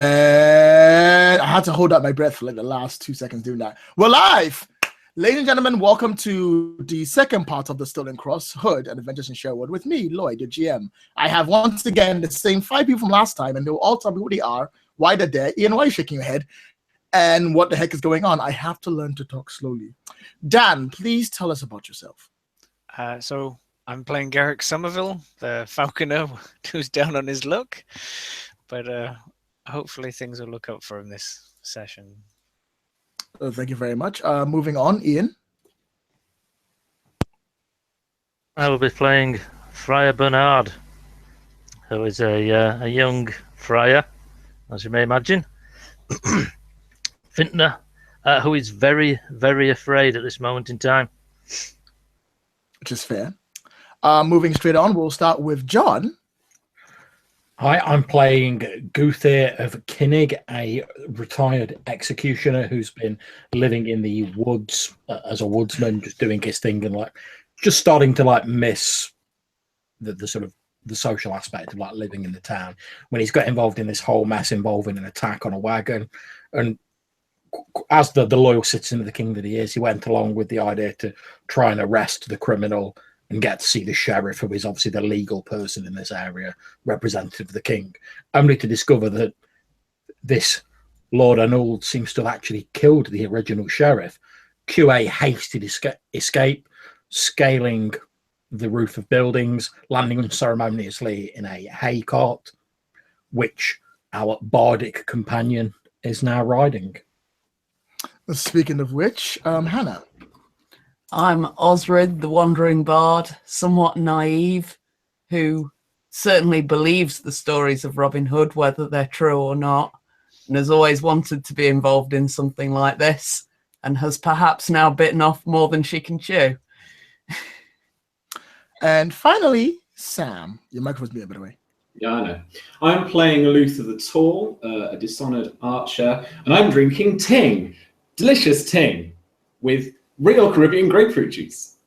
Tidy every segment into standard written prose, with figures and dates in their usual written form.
I had to hold up my breath for like the last 2 seconds doing that. We're live! Ladies and gentlemen, welcome to the second part of the Stolen Cross Hood and Adventures in Sherwood with me, Lloyd, the GM. I have once again the same 5 people from last time, and they'll all tell me who they are, why they're there. Ian, why are you shaking your head? And what the heck is going on? I have to learn to talk slowly. Dan, please tell us about yourself. So I'm playing Garrick Somerville, the falconer who's down on his luck, but hopefully things will look up for him this session. Thank you very much. Moving on, Ian. I will be playing Friar Bernard, who is a young friar, as you may imagine, vintner, who is very, very afraid at this moment in time. Which is fair. Moving straight on, we'll start with John. Hi, I'm playing Guthir of Kinnig, a retired executioner who's been living in the woods as a woodsman, just doing his thing and just starting to miss the sort of the social aspect of living in the town when he's got involved in this whole mess involving an attack on a wagon. And as the loyal citizen of the king that he is, he went along with the idea to try and arrest the criminal and get to see the sheriff, who is obviously the legal person in this area, representative of the king, only to discover that this Lord Arnold seems to have actually killed the original sheriff. QA hasted escape, scaling the roof of buildings, landing unceremoniously in a hay cart, which our bardic companion is now riding. Speaking of which, Hannah. I'm Osred, the Wandering Bard, somewhat naive, who certainly believes the stories of Robin Hood, whether they're true or not, and has always wanted to be involved in something like this, and has perhaps now bitten off more than she can chew. And finally, Sam. Your microphone's muted, by the way. Yeah, I know. I'm playing Luther the Tall, a dishonoured archer, and I'm drinking ting, delicious ting, with real Caribbean grapefruit juice.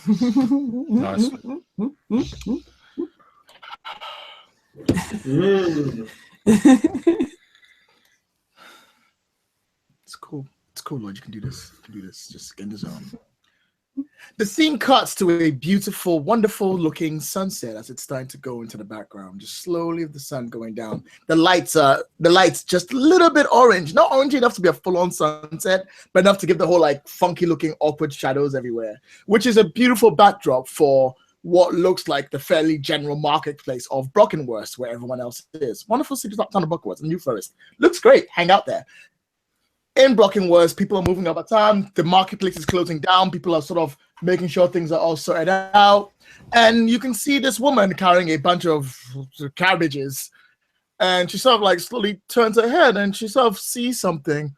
Nice. It's cool. It's cool, Lloyd. You can do this. You can do this. Just get in the zone. The scene cuts to a beautiful, wonderful-looking sunset as it's starting to go into the background. Just slowly, with the sun going down. The lights just a little bit orange, not orange enough to be a full-on sunset, but enough to give the whole funky-looking, awkward shadows everywhere, which is a beautiful backdrop for what looks like the fairly general marketplace of Brockenworth, where everyone else is. Wonderful city town of Brockenworth, New Forest. Looks great. Hang out there. In Brockenworth, people are moving up a town. The marketplace is closing down. People are sort of making sure things are all sorted out. And you can see this woman carrying a bunch of cabbages. And she sort of slowly turns her head and she sort of sees something.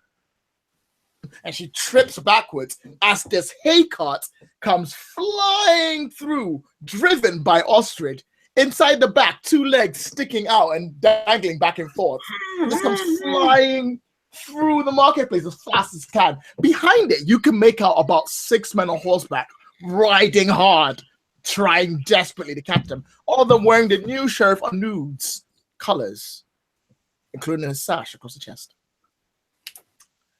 And she trips backwards as this hay cart comes flying through, driven by Ostrid. Inside the back, 2 legs sticking out and dangling back and forth. This comes flying through the marketplace as fast as it can. Behind it, you can make out about 6 men on horseback, riding hard, trying desperately to catch them. All of them wearing the new Sheriff Arnold's colors, including his sash across the chest.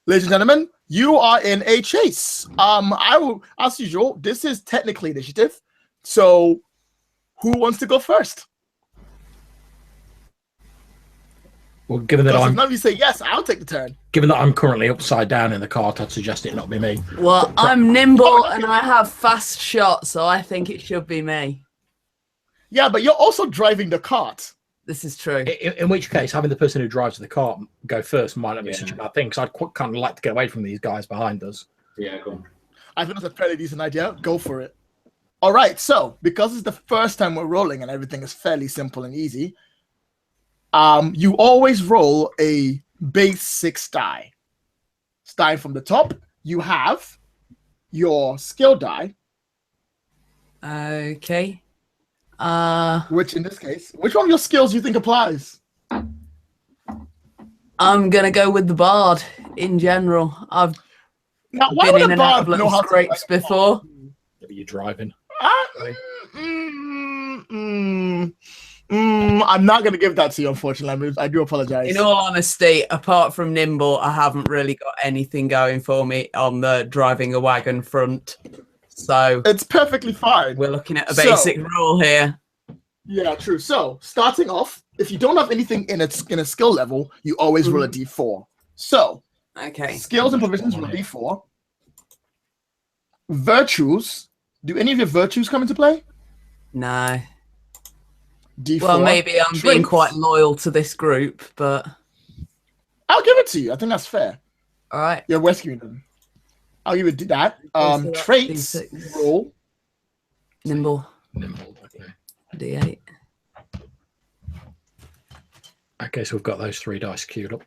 Ladies and gentlemen, you are in a chase. I will, as usual, this is technically initiative. So, who wants to go first? Well, given that if none of you say yes, I'll take the turn. Given that I'm currently upside down in the cart, I'd suggest it not be me. Well, I'm nimble and I have fast shot, so I think it should be me. Yeah, but you're also driving the cart. This is true. In which case, having the person who drives the cart go first might not be such a bad thing, because I'd kind of like to get away from these guys behind us. Yeah, go on. I think that's a fairly decent idea. Go for it. All right, so because it's the first time we're rolling and everything is fairly simple and easy, you always roll a base 6 die. Starting from the top, you have your skill die. Okay. Which in this case, which one of your skills do you think applies? I'm gonna go with the bard in general. I've been in and out of little scrapes before. Maybe you're driving. I'm not going to give that to you, unfortunately. I do apologize. In all honesty, apart from nimble, I haven't really got anything going for me on the driving a wagon front. So It's perfectly fine. we're looking at a basic rule here. Yeah, true. So starting off, if you don't have anything in a skill level, you always roll a d4. So Okay. skills and provisions roll a d4. Virtues. Do any of your virtues come into play? No. D4. Well, maybe I'm being Traits. quite loyal to this group, but I'll give it to you. I think that's fair. all right. You're rescuing them. I'll give it that. So that's Traits D6. roll. Nimble. Nimble. Okay. D8. Okay, so we've got those 3 dice queued up.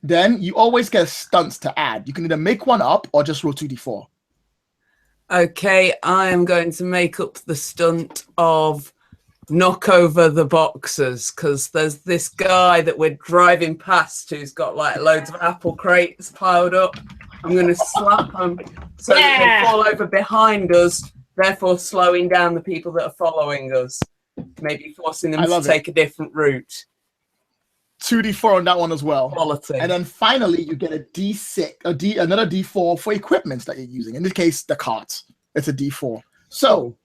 Then you always get stunts to add. You can either make one up or just roll 2d4. Okay, I am going to make up the stunt of knock over the boxes because there's this guy that we're driving past who's got like loads of apple crates piled up. I'm going to slap them so that they fall over behind us, therefore slowing down the people that are following us, maybe forcing them to take a different route. 2d4 on that one as well. Quality. And then finally, you get a d6, another d4 for equipment that you're using. In this case, the cart. It's a d4. So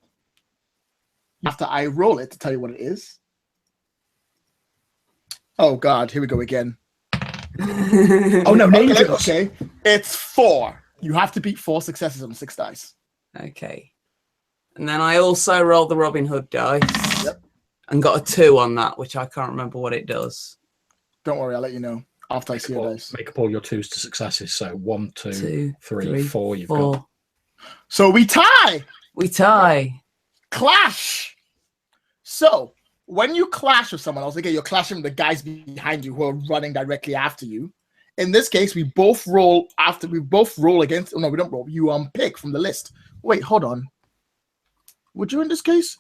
after I roll it to tell you what it is. Oh God, here we go again. Oh no, ninjas. Okay, it's 4. You have to beat 4 successes on 6 dice. Okay. And then I also rolled the Robin Hood dice. Yep. And got a 2 on that, which I can't remember what it does. Don't worry, I'll let you know after I see your dice. Make up all your 2s to successes. So 1, 2, 2, 3, 4. You've 4. got. So we tie. We tie. Clash. So when you clash with someone else, again, you're clashing with the guys behind you who are running directly after you. In this case, we both roll against. Oh, no, we don't roll. You pick from the list. Wait, hold on. Would you in this case?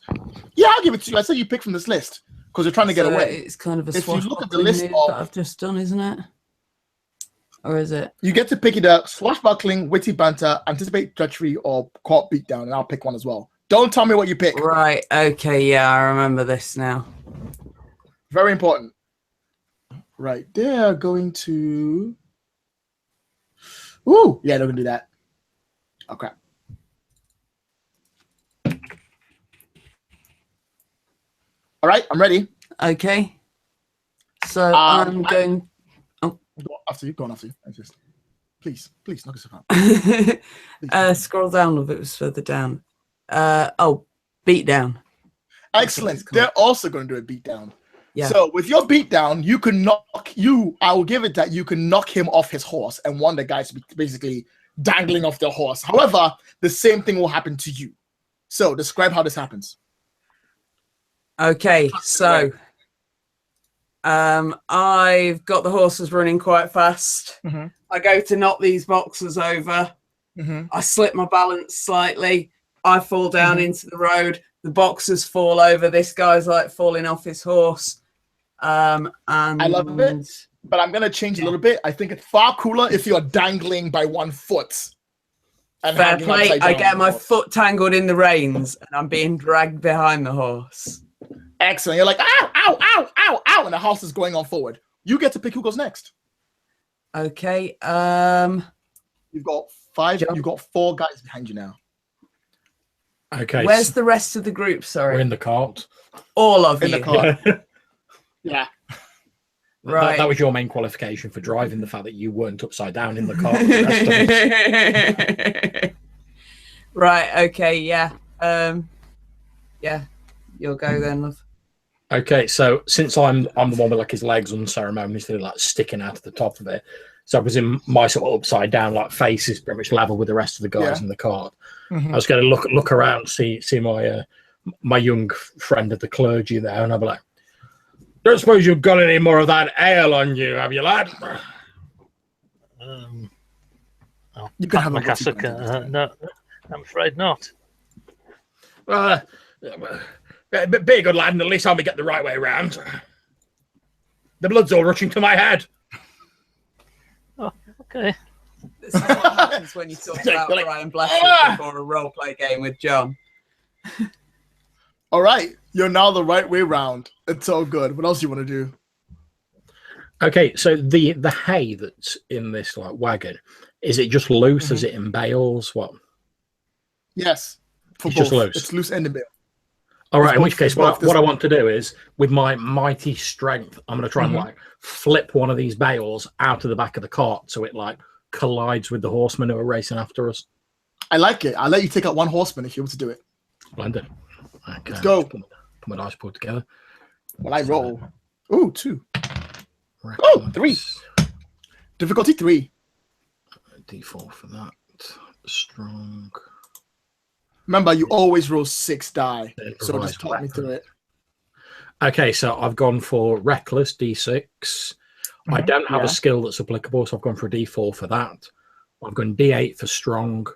Yeah, I'll give it to you. I said you pick from this list because you're trying to get away. It's kind of a If you look at the swashbuckling list move of- that I've just done, isn't it? Or is it? You get to pick either swashbuckling, witty banter, anticipate treachery, or caught beatdown, and I'll pick one as well. Don't tell me what you pick. Right. Okay. Yeah, I remember this now. Very important. Right, they're going to. Ooh, yeah, they're gonna do that. Oh crap. All right, I'm ready. Okay. So I'm going. Go after you. Go on after you. Please, knock yourself out. Scroll down a bit. It was further down. Beat down. Excellent. They're also going to do a beatdown. Yeah. So with your beatdown, you can I will give it that you can knock him off his horse and one of the guys basically dangling off their horse. However, the same thing will happen to you. So describe how this happens. Okay, so I've got the horses running quite fast. Mm-hmm. I go to knock these boxes over. Mm-hmm. I slip my balance slightly. I fall down into the road. The boxes fall over. This guy's like falling off his horse. And I love it, but I'm going to change a little bit. I think it's far cooler if you're dangling by one foot. And fair hanging play. upside I down get on my the horse. foot tangled in the reins and I'm being dragged behind the horse. Excellent. You're like, ow, ow, ow, ow, ow, and the horse is going on forward. You get to pick who goes next. Okay. You've got 5. Jump. You've got 4 guys behind you now. Okay. Where's the rest of the group? Sorry. We're in the cart. All of In you. the car. Yeah. Yeah. Right. That was your main qualification for driving, the fact that you weren't upside down in the car. with the rest of us. Right. Okay. Yeah. Yeah. You'll go then, love. Okay, so since I'm the one with like his legs unceremoniously like sticking out of the top of it, so I presume my sort of upside down like face is pretty much level with the rest of the guys in the cart. I was going to look around, see my young friend of the clergy there, and I'll be like, "Don't suppose you've got any more of that ale on you, have you, lad?" You can have my a cassock. No, I'm afraid not. Be a good lad, and at least help me get the right way around. The blood's all rushing to my head. Oh, okay. This is what happens when you talk about Like, Brian Blessed before a role play game with John. All right, you're now the right way round. It's all good. What else do you want to do? Okay, so the hay that's in this like wagon, is it just loose? Is it in bales? What? Yes, for It's both. just loose. It's loose and in bale. All right. It's In both- which case, it's both. what I want to do is, with my mighty strength, I'm going to try and like flip one of these bales out of the back of the cart so it like collides with the horsemen who are racing after us. I like it. I'll let you take out one horseman if you want to do it. Splendid. Okay, Let's go. Put my dice pool together. Well, I roll. Ooh, 2. Reckless. 3. Difficulty 3. D4 for that. Strong. Remember, you always roll 6 die. So Improvised just talk me through it. Okay, so I've gone for reckless D6. I don't have a skill that's applicable, so I've gone for a D4 for that. I've gone D8 for strong.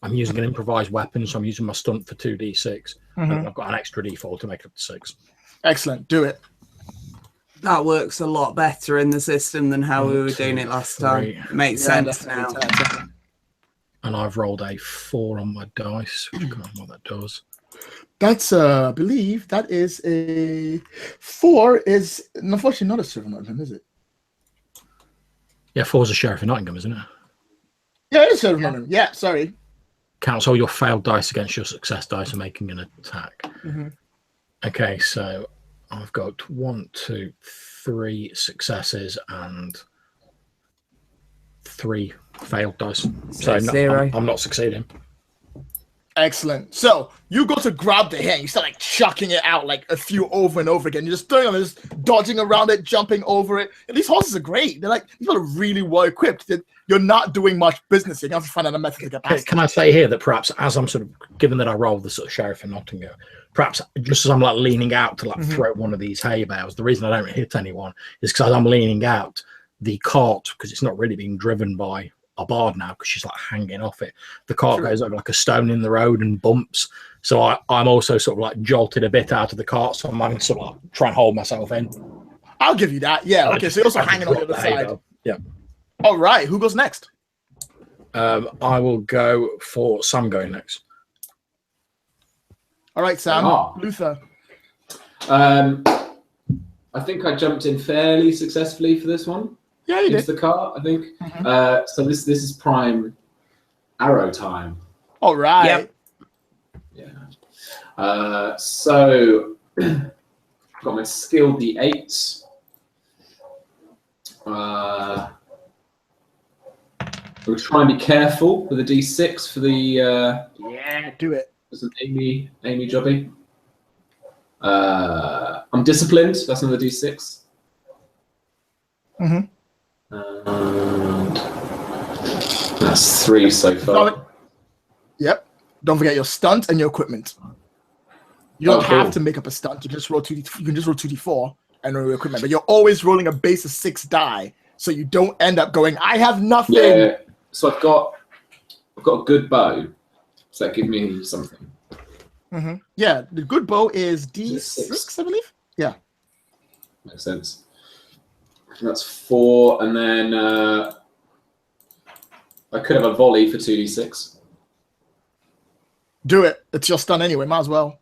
I'm using an improvised weapon, so I'm using my stunt for 2D6. And I've got an extra D4 to make it up to 6. Excellent. Do it. That works a lot better in the system than how we were doing it last time. three. It makes sense now. Definitely. And I've rolled a 4 on my dice, which I can't remember what that does. That's, I believe that is a 4 is unfortunately not a Sheriff of Nottingham, is it? Yeah, 4's a Sheriff of Nottingham, isn't it? Yeah, it is Sheriff of Nottingham. Yeah, sorry. Counts all your failed dice against your success dice for making an attack. Okay, so I've got 1, 2, 3 successes and 3 failed dice. So no, 0. I'm not succeeding. Excellent. So you go to grab the hand, you start like chucking it out like a few over and over again. You're just throwing them, just dodging around it, jumping over it. And these horses are great. They're like, these are really well equipped. You're not doing much business here. You have to find out a method to get past. Can I say here that perhaps as I'm sort of, given that I rolled the sort of Sheriff in Nottingham, perhaps just as I'm like leaning out to like throw one of these hay bales, the reason I don't hit anyone is because as I'm leaning out, the cart, because it's not really being driven by a bard now because she's like hanging off it, the cart goes over like a stone in the road and bumps. So I'm also sort of like jolted a bit out of the cart, so I'm having to sort of like try and hold myself in. I'll give you that. Yeah. Okay. So you're also hanging on the other side. Yeah. All right. Who goes next? I will go for Sam going next. All right, Sam. Ah. Luther. I think I jumped in fairly successfully for this one. Yeah, you Into did. the cart, I think. So this is prime arrow time. All right. Yep. Yeah. So got my skill D8. We'll try and be careful with the D6 for the Yeah, do it. there's an Amy jobby. I'm disciplined. That's another D6. Mhm. And that's 3 so far. Yep. Don't forget your stunt and your equipment. You don't Oh, cool. have to make up a stunt. You can just roll 2D. You can just roll 2D4 and roll your equipment. But you're always rolling a base of 6 die, so you don't end up going, I have nothing. Yeah. So I've got a good bow. So that gives me something. Yeah, the good bow is D6, Six. I believe. Yeah. Makes sense. That's 4, and then I could have a volley for 2D6. Do it. It's your stun anyway. Might as well.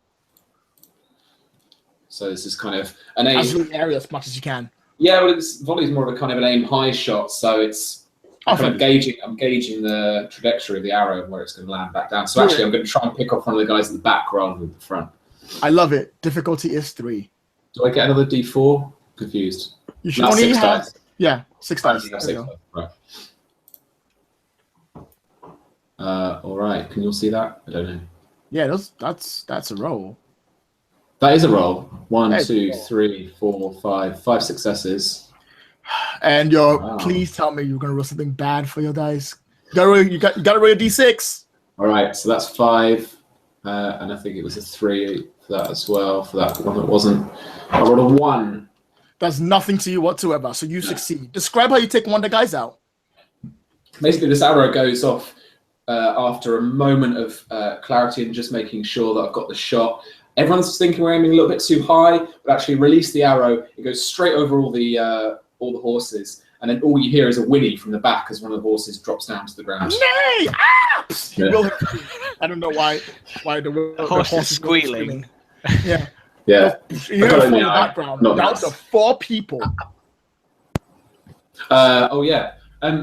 So this is kind of an aim. Absolutely area as much as you can. Yeah, well, volley is more of a kind of an aim high shot. So it's I'm kind of gauging the trajectory of the arrow and where it's going to land back down. So actually, I'm going to try and pick off one of the guys in the back rather than the front. I love it. Difficulty is 3. Do I get another D4? Confused. You should No, only 6 have dice. 6 Oh, dice. you have There you 6 go. dice. Right. All right. Can you all see that? I don't know. Yeah, that's a roll. That is a roll. 1, That is a 2, roll. 3, 4, 5. 5 successes. And Wow. please tell me you're gonna roll something bad for your dice. You gotta roll a D6. All right. So that's 5, and I think it was a 3 for that as well. For that one that wasn't. I rolled a 1. Does nothing to you whatsoever, so you succeed. Describe how you take one of the guys out. Basically, this arrow goes off after a moment of clarity and just making sure that I've got the shot. Everyone's thinking we're aiming a little bit too high, but actually release the arrow. It goes straight over all the horses, and then all you hear is a whinny from the back as one of the horses drops down to the ground. Nay! Ah! Yeah. I don't know why the horse is horses were squealing. Yeah. Yeah. You I got it in in the the eye. background. Not Down nice. to 4 people. Oh yeah.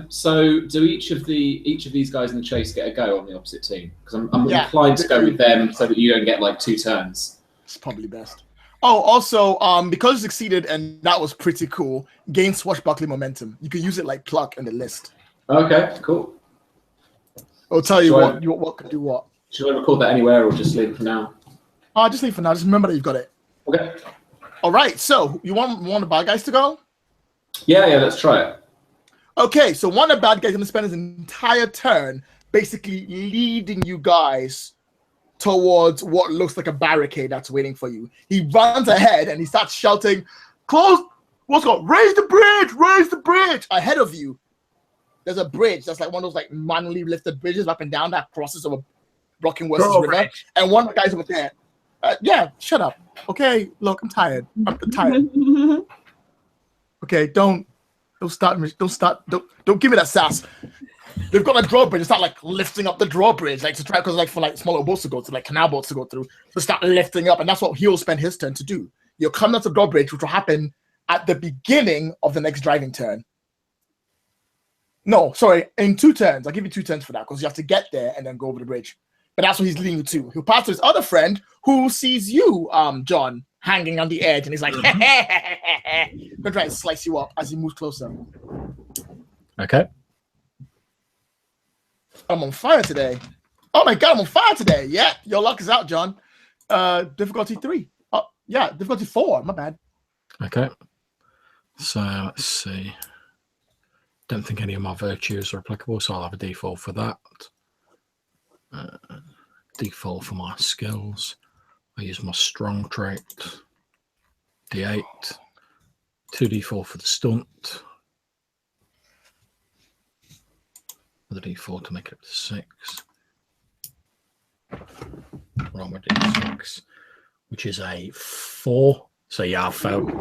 So do each of these guys in the chase get a go on the opposite team? Because I'm Yeah, inclined to they go do. with them so that you don't get like 2 turns. It's probably best. Oh, also, because you succeeded and that was pretty cool, gain swashbuckling momentum. You can use it like pluck in the list. Okay, cool. It'll tell you Sure. what can do what. Should I record that anywhere or just leave it for now? Just leave for now. Just remember that you've got it. Okay. All right. So you want the bad guys to go? Yeah, let's try it. Okay. So one of the bad guys is going to spend his entire turn basically leading you guys towards what looks like a barricade that's waiting for you. He runs ahead and he starts shouting, "Close! What's called? Raise the bridge! Raise the bridge!" Ahead of you, there's a bridge that's like one of those like manually lifted bridges up and down that crosses over Rocking West's River. And one of the guys over there, yeah, shut up. Okay, look, I'm tired. I'm tired. Okay, don't start. Don't give me that sass. They've got a drawbridge. It's not like lifting up the drawbridge, like to try because like for like smaller boats to go through, like canal boats to go through. To start lifting up, and that's what he'll spend his turn to do. You'll come up to the drawbridge, which will happen at the beginning of the next driving turn. No, sorry, in 2 turns. I'll give you 2 turns for that because you have to get there and then go over the bridge. But that's what he's leading you to. He'll pass to his other friend who sees you, John, hanging on the edge, and he's like, gonna try and slice you up as he moves closer. Okay. I'm on fire today. Oh my god, I'm on fire today. Yeah, your luck is out, John. Difficulty 3. Oh, yeah, difficulty 4. My bad. Okay. So let's see. Don't think any of my virtues are applicable, so I'll have a D4 for that. D4 for my skills. I use my strong trait. D8. 2D4 for the stunt. Another D4 to make it up to 6. Roll my D6, which is a 4. So yeah, I failed.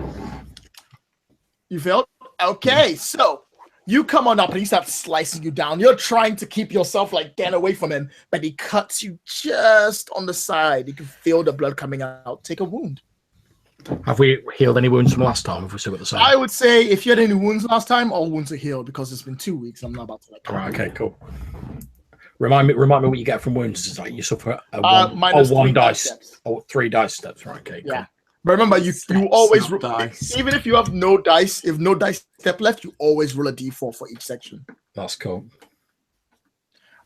You failed? Okay, so you come on up and he starts slicing you down. You're trying to keep yourself like getting away from him, but he cuts you just on the side. You can feel the blood coming out. Take a wound. Have we healed any wounds from last time? If we still got the same? I would say if you had any wounds last time, all wounds are healed because it's been 2 weeks. I'm not about to like. Right, okay, cool. Remind me what you get from wounds. It's like you suffer a minus one 3 dice steps. or 3 dice steps. Right, okay, cool. Yeah. But remember, you Steps, always not dice. even if you have no dice, if no dice step left, you always roll a d4 for each section. That's cool.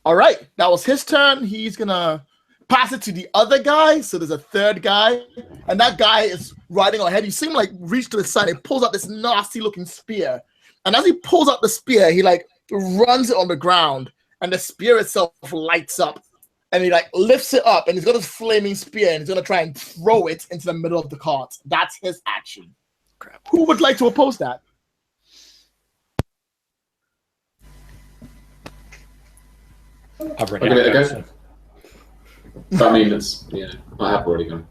All right, that was his turn. He's gonna pass it to the other guy. So there's a third guy, and that guy is riding ahead. You see him like reach to the side. He pulls out this nasty looking spear, and as he pulls out the spear, he like runs it on the ground, and the spear itself lights up. And he like lifts it up, and he's got his flaming spear, and he's gonna try and throw it into the middle of the cart. That's his action. Crap. Who would like to oppose that? I've already I'll give it a so- So, I mean, it's, I have already gone.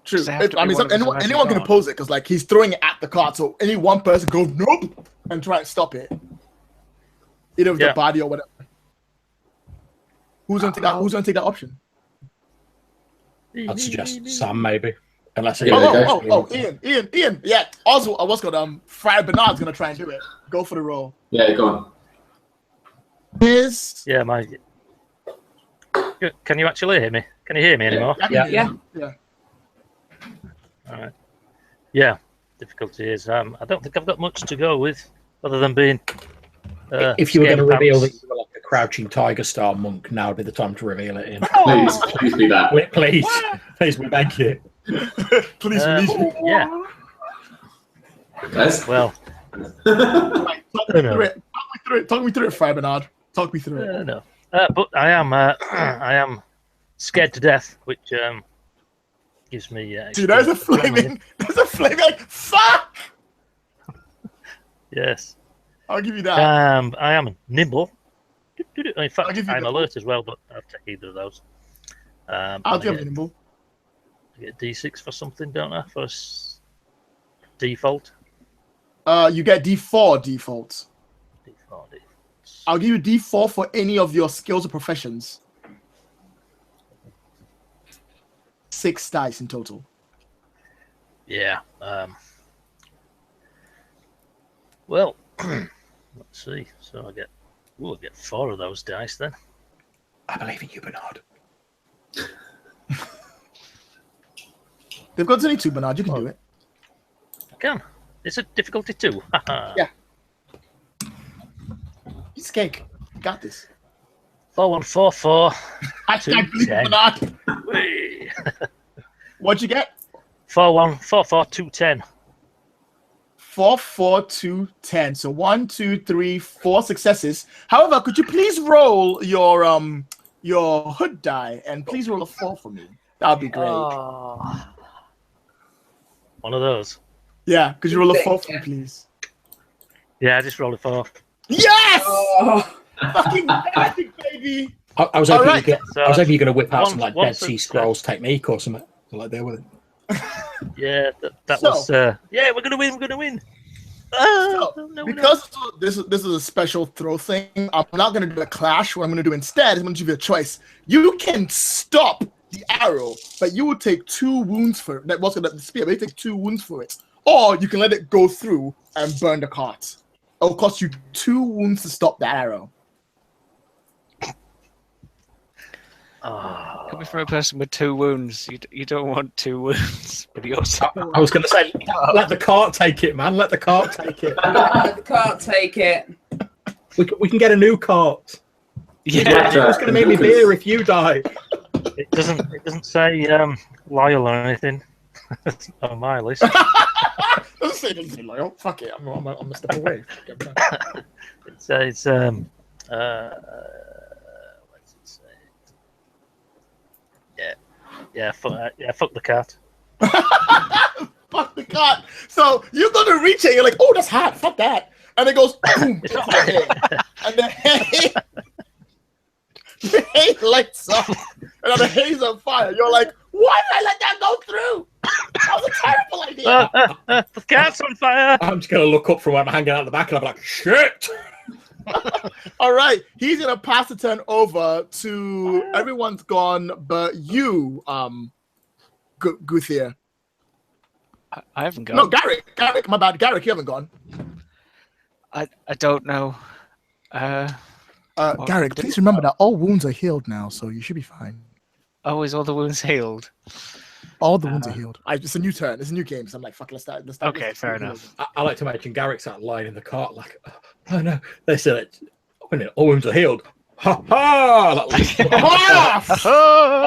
True. Does it have to I be mean, one of us who hasn't anyone can gone? oppose it because like he's throwing it at the cart, so any one person go nope and try and stop it, either with Yeah. the body or whatever. Who's gonna take that? Who's gonna take that option? I'd suggest Sam maybe, unless Yeah, there you Oh, Ian. Yeah, Oswald. What's called Friar Bernard's gonna try and do it. Go for the roll. Yeah, go on. Yeah, my. Can you actually hear me? Can you hear me anymore? I can Yeah. hear you. Yeah. All right. Yeah. Difficulty is I don't think I've got much to go with other than being. if you were going to scared reveal pants. that you were like a crouching tiger style monk, now would be the time to reveal it. In. Please be that. Wait, please, we beg you. Please release me. Yeah. Yes? Well. Talk me No. through it. Talk me through it, Friar Bernard. Talk me through it. No. But I am scared to death, which gives me. Dude, there's a flaming like fuck. Yes. I'll give you that. I am nimble. In I'll fact, give you I'm the- alert as well, but I'll take either of those. I'll give you nimble. I get D6 for something, don't I? For default. You get D4 defaults. Default. I'll give you D4 for any of your skills or professions. 6 dice in total. Yeah. Well, let's see. So I get 4 of those dice then. I believe in you, Bernard. They've got only 2, Bernard. You can do it. I can. It's a difficulty 2. Yeah. Piece of cake. Got this. 4144. Hashtag believe in 210. Bernard. Whee! What'd you get? 4144210. 4, 4, 2, 10. So 1, 2, 3, 4 successes. However, could you please roll your hood die and please roll a 4 for me? That'd be great. Oh. One of those. Yeah, could you roll a 4 for me, please? Yeah, I just rolled a 4. Yes! Oh. Fucking epic, baby! I was hoping Alright. you I was hoping you're going to whip out some like One Dead Sea Scrolls technique or something like there with it. Yeah, that So- was. Yeah, we're gonna win. We're gonna win. Oh, So, no, because this is a special throw thing, I'm not going to do a clash. What I'm going to do instead is I'm going to give you a choice. You can stop the arrow, but you will take 2 wounds for it. That was going to spear, but you take 2 wounds for it. Or you can let it go through and burn the cart. It'll cost you 2 wounds to stop the arrow. Oh, Coming from a person with 2 wounds, you don't want 2 wounds, but you also I was going to say, let the cart take it, man. Let the cart take it. I can't take it. We can get a new cart. yeah. Who's going to make me beer if you die? it doesn't say Lyle or anything on my list. Doesn't say loyal. Fuck it. I'm a step away. It says what's it say? Fuck the cat. Fuck the cart. So you're going to reach it. You're like, oh, that's hot. Fuck that. And it goes, boom. It's into not- the hay. And the hay lights up. And then the hay's on fire. You're like, why did I let that go through? That was a terrible idea. The cat's on fire. I'm just going to look up from where I'm hanging out the back and I'm like, shit. All right, he's gonna pass the turn over to everyone's gone, but you, Guthier. I haven't gone. No, Garrick, my bad, Garrick, you haven't gone. I don't know. Garrick, please remember that all wounds are healed now, so you should be fine. Oh, is all the wounds healed? All the wounds are healed. It's a new turn. It's a new game, so I'm like, fuck, let's start. Okay, fair enough. I like to imagine Garrick's out lying in the cart like, oh no, they said it. All wounds are healed. Ha ha! That was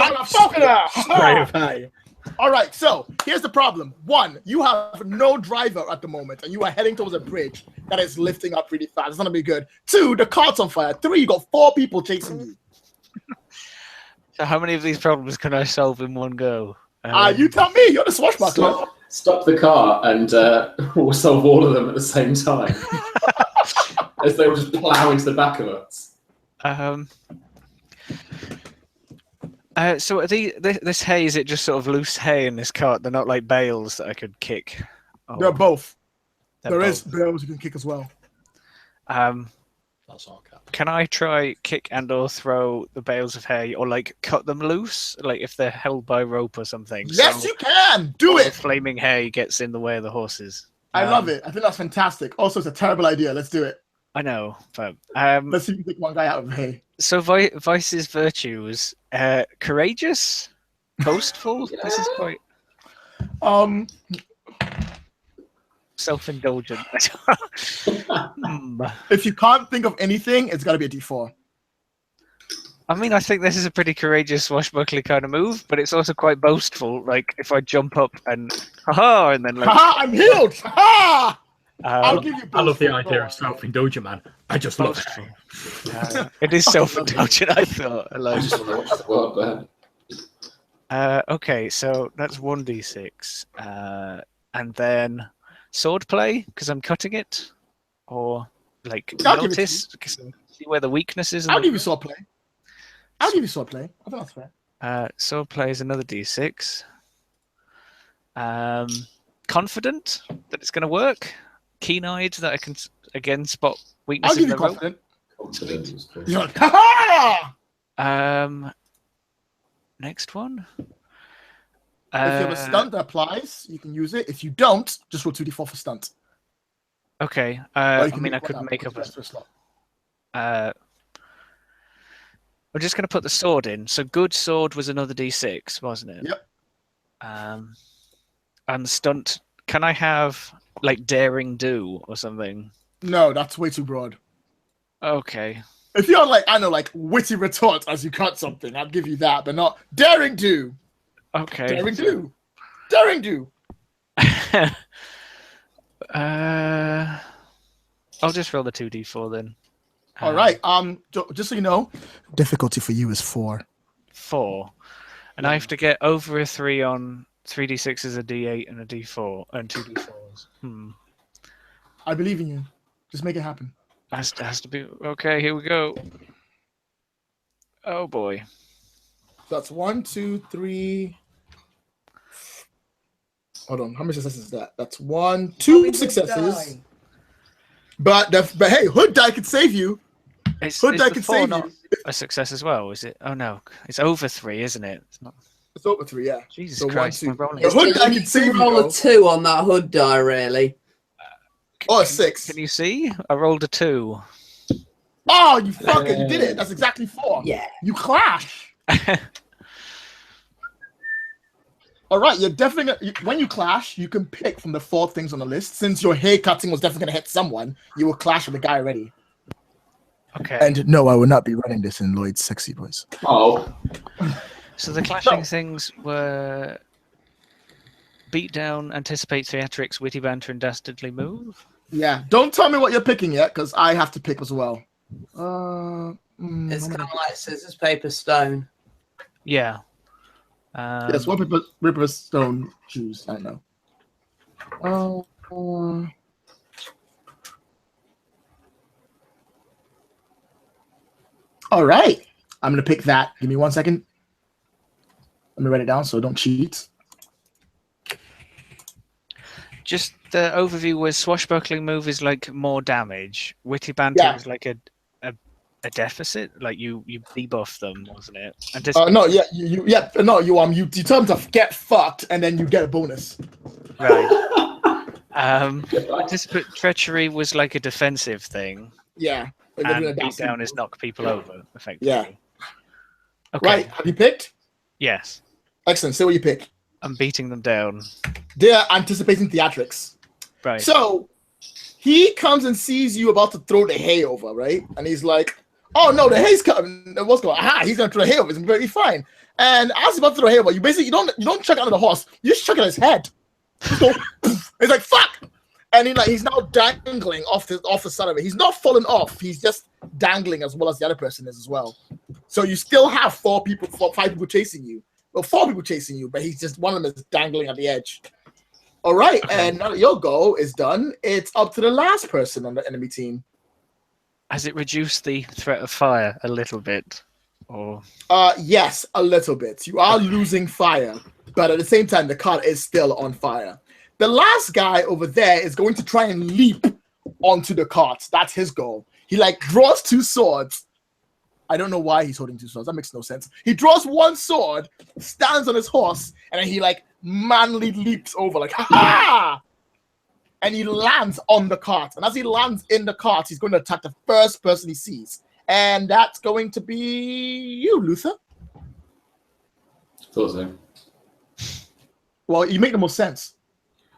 I'm a falconer! spray of hay. All right, so here's the problem. 1, you have no driver at the moment, and you are heading towards a bridge that is lifting up really fast. It's gonna be good. 2, the cart's on fire. 3, you got 4 people chasing you. So how many of these problems can I solve in one go? You tell me. You're the swashbuckler. Stop the car and we'll solve all of them at the same time. As they will just plough into the back of us. So are this hay, is it just sort of loose hay in this cart? They're not like bales that I could kick? Oh, They're both. they're There is both. bales you can kick as well. That's all cap. Can I try kick and or throw the bales of hay or like cut them loose? Like if they're held by rope or something? Yes, so you can. Do the it. flaming hay gets in the way of the horses. I love it. I think that's fantastic. Also, it's a terrible idea. Let's do it. I know, but Let's see if you can take one guy out of hay. so Vice's virtues, courageous, boastful. This is quite self-indulgent. If you can't think of anything, it's got to be a D4. I mean, I think this is a pretty courageous swashbuckling kind of move, but it's also quite boastful. Like if I jump up and haha, and then like Haha, I'm healed. Ha! I'll give you both. I love the idea of self-indulgent, man. I just love it. boastful. It is self-indulgent. I thought. I I like. just want to watch the world burn. Okay, so that's 1d6, and then swordplay because I'm cutting it, or like I'll give it to notice because see where the weakness is. I'll give you swordplay. I'll give you swordplay. I think that's fair. Swordplay is another d6. Confident that it's going to work. Keen-eyed that I can again spot I'll weaknesses give in you the rope. confident. Confidence was great. You're like, ha! Next one. If you have a stunt that applies, you can use it. If you don't, just roll 2d4 for stunt. Okay. Or I you can mean, I make could one up, make put up the rest for a slot. We're just going to put the sword in. So good sword was another d6, wasn't it? Yep. And the stunt, can I have like daring do or something? No, that's way too broad. Okay. If you're like, I know, like witty retort as you cut something, I'd give you that, but not daring do. Okay. Daring do. Daring do. I'll just roll the 2d4 then. All right. Just so you know, difficulty for you is 4. 4. And I have to get over a 3 on 3d6 is a d8 and a d4 and 2 d4s. I believe in you. Just make it happen. Has to be okay. Here we go. Oh boy. That's 1, 2, 3. Hold on. How many successes is that? That's 1, 2 successes. But hey, Hood die could save you. Hood die the could 4 save not you. a success as well? Is it? Oh no, it's over 3, isn't it? It's not. It's over 3, yeah. Jesus So Christ, 1, my 2. rolling. The hood You die need can to save you. roll Though. a 2 on that hood die, really. Oh, a 6. Can you see? I rolled a 2. Oh, you fucking did it. That's exactly 4. Yeah. You clash. All right, you're definitely when you clash, you can pick from the 4 things on the list. Since your hair cutting was definitely gonna hit someone, you will clash with the guy already. Okay. And no, I will not be running this in Lloyd's sexy voice. Oh, So the clashing things were beat down, anticipate theatrics, witty banter, and dastardly move. Yeah, don't tell me what you're picking yet, because I have to pick as well. It's I'm kind gonna- of like scissors, paper, stone. Yeah. yes, what paper, stone, choose. I know. All right, I'm gonna pick that. Give me 1 second. Let me write it down so don't cheat. Just the overview was swashbuckling move is like more damage. Witty banter Yeah. is like a deficit. Like you debuff them, wasn't it? No, yeah, you tell them to get fucked and then you get a bonus. Right. Anticipate treachery was like a defensive thing. Yeah. Like they're doing And a beat dastard. down is knock people over, effectively. Yeah. Okay. Right, have you picked? Yes. Excellent. Say what you pick. I'm beating them down. They're anticipating theatrics. Right. So he comes and sees you about to throw the hay over, right? And he's like, "Oh no, the hay's coming. What's going on? Aha, he's gonna throw the hay over. It's gonna be fine." And as he's about to throw the hay over, you don't chuck it under the horse. You just chuck it at his head. Just go, poof. He's like, "Fuck!" And he's now dangling off the side of it. He's not falling off. He's just dangling as well as the other person is as well. So you still have 5 people chasing you. Well, 4 people chasing you, but he's just one of them is dangling at the edge. All right, and now that your goal is done, it's up to the last person on the enemy team. Has it reduced the threat of fire a little bit? Or Yes, a little bit. You are losing fire, but at the same time, the cart is still on fire. The last guy over there is going to try and leap onto the cart. That's his goal. He draws 2 swords. I don't know why he's holding 2 swords. That makes no sense. He draws 1 sword, stands on his horse, and then he manly leaps over ha! And he lands on the cart. And as he lands in the cart, he's going to attack the first person he sees. And that's going to be you, Luther. thought so. Well, you make the most sense.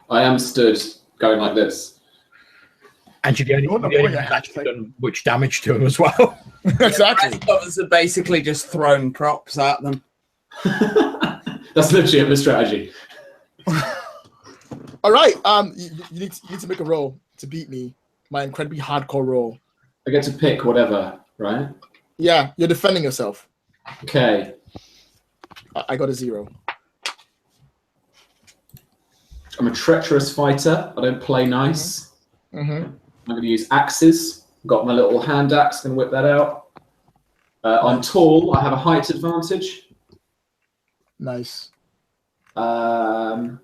I am stood going like this. And you've only actually done much damage to him as well. Exactly. The rest of us have basically just thrown props at them. That's literally the strategy. All right. You need to make a roll to beat me. My incredibly hardcore roll. I get to pick whatever, right? Yeah, you're defending yourself. Okay. I got a 0. I'm a treacherous fighter. I don't play nice. Mm-hmm. I'm going to use axes. Got my little hand axe. Can whip that out. I'm tall. I have a height advantage. Nice. That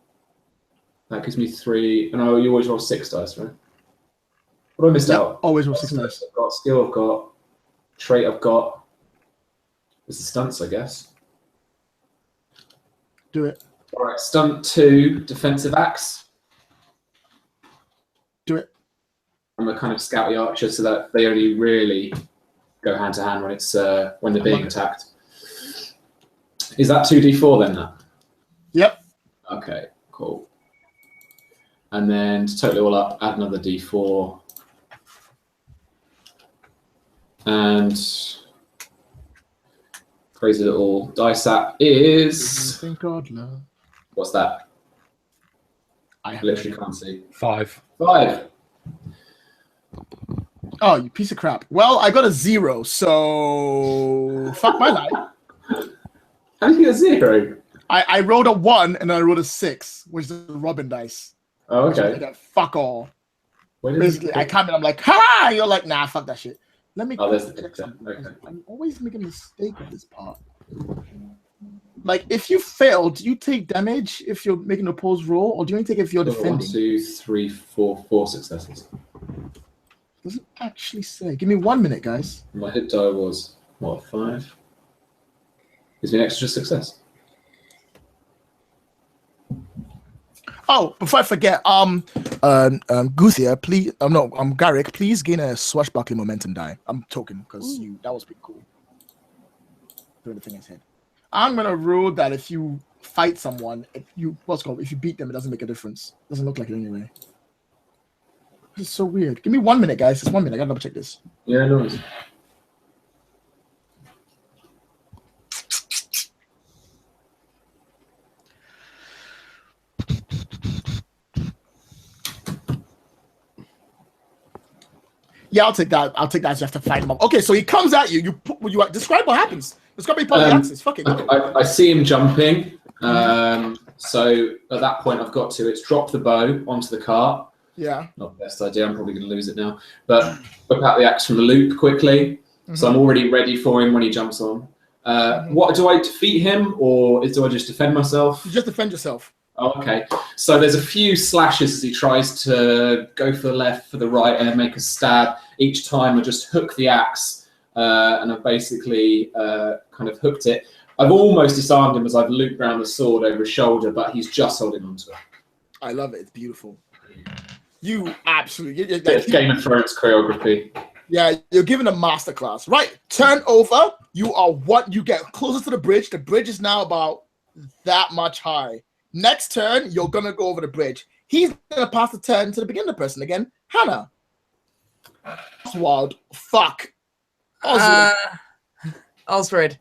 gives me 3. No, you always roll 6 dice, right? What have I missed out? Always roll 6 dice. I've got skill. I've got trait. I've got. It's the stunts, I guess. Do it. All right, stunt 2, defensive axe. Do it. I'm a kind of scouty archer, so that they only really go hand to hand when it's when they're being attacked. Is that 2d4 then? That. Yep. Okay, cool. And then to total it all up, add another d4. And crazy little dice app is. Thank God, no. What's that? I literally can't see. 5. 5. Oh, you piece of crap. Well, I got a 0, so fuck my life. How did you get a 0? I rolled a 1 and then I rolled a 6, which is the Robin dice. Oh, So I okay. got fuck all. Where did Basically, I come in, I'm like, ha! You're like, nah, fuck that shit. Let me Oh, there's the check picture. something. Okay. I'm always making a mistake with this part. Like, if you fail, do you take damage if you're making a opposed roll, or do you only take it if you're One, defending? 2, 3, 4, 4 successes. Doesn't actually say. Give me 1 minute, guys. My hit die was what, 5? Gives me an extra success. Oh, before I forget, Guthia, please, no, Garrick, please gain a swashbuckling momentum die. I'm talking because that was pretty cool. Doing the thing in his head. I'm gonna rule that if you fight someone, if you beat them, it doesn't make a difference. Doesn't look like it anyway. This is so weird. Give me 1 minute, guys. Just 1 minute. I gotta double check this. Yeah, no worries. Yeah, I'll take that. So you have to fight him up. Okay, so he comes at you. You describe what happens. Describe how he acts. Fuck it. I see him jumping. So at that point, I've got to. It's drop the bow onto the cart. Yeah. Not the best idea. I'm probably going to lose it now. But whip out the axe from the loop quickly. So I'm already ready for him when he jumps on. What do I defeat him, or do I just defend myself? You just defend yourself. Oh, okay. So there's a few slashes as he tries to go for the left, for the right, and make a stab. Each time I just hook the axe, and I've basically kind of hooked it. I've almost disarmed him as I've looped around the sword over his shoulder, but he's just holding onto it. I love it. It's beautiful. You absolutely. It's Game of Thrones choreography. Yeah, you're given a masterclass. Right, turn over. You get closer to the bridge. The bridge is now about that much high. Next turn, you're gonna go over the bridge. He's gonna pass the turn to the beginner person again. Hannah. Oswald. Fuck. Osred,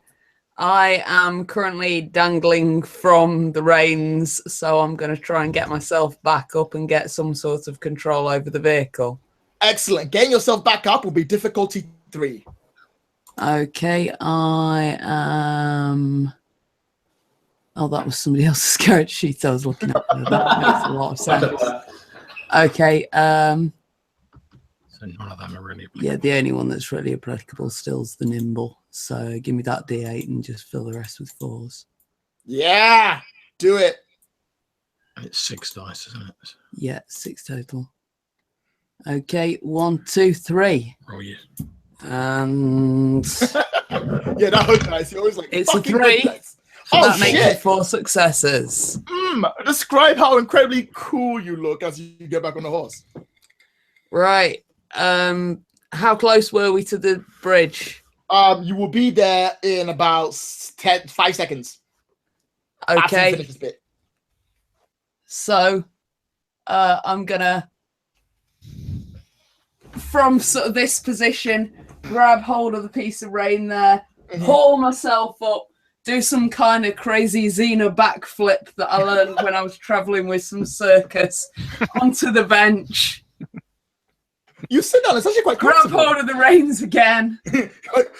I am currently dangling from the reins, so I'm going to try and get myself back up and get some sort of control over the vehicle. Excellent. Getting yourself back up will be difficulty 3. Okay, I am... Oh, that was somebody else's character sheet I was looking at. That makes a lot of sense. Okay, So none of them are really applicable. yeah, the only one that's really applicable still is the nimble. So give me that D8 and just fill the rest with 4s. Yeah. Do it. And it's 6 dice, isn't it? Yeah, 6 total. Okay, 1, 2, 3. Roll you. And Yeah, that was nice. You're always like, It's a fucking 3. nice. so Oh, that makes shit. it 4 successes. Describe how incredibly cool you look as you get back on the horse. Right. How close were we to the bridge? You will be there in about 5 seconds. After you Okay. finish this bit. So I'm gonna, from sort of this position, grab hold of the piece of rein there, haul myself up, do some kind of crazy Xena backflip that I learned when I was traveling with some circus onto the bench, You sit down. It's actually quite grab comfortable. hold of the reins again, Like,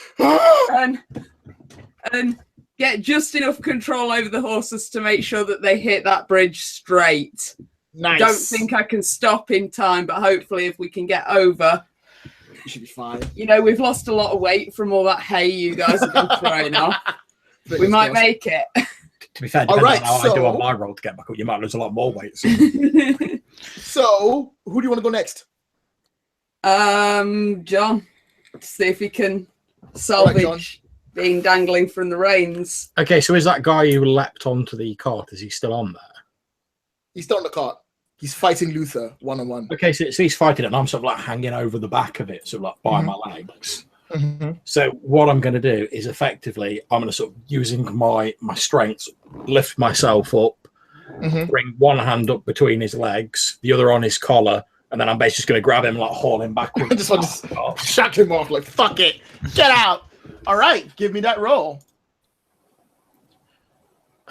and get just enough control over the horses to make sure that they hit that bridge straight. nice. I don't think I can stop in time, but hopefully if we can get over. You should be fine. You know, we've lost a lot of weight from all that hay you guys have been throwing off. We might make it. To be fair, All depending right, on how I do so- on my roll to get back up, you might lose a lot more weight. So. So, who do you want to go next? John, see if he can All right, John. salvage being dangling from the reins. Okay, so is that guy who leapt onto the cart, is he still on there? He's still on the cart. He's fighting Luther one-on-one. Okay, so he's fighting it, and I'm sort of like hanging over the back of it, sort of like by my legs. So what I'm going to do is effectively, I'm going to sort of using my strength, lift myself up, bring one hand up between his legs, the other on his collar, and then I'm basically just going to grab him, like haul him backwards. I just want to shut him off, like, fuck it, get out. All right, give me that roll.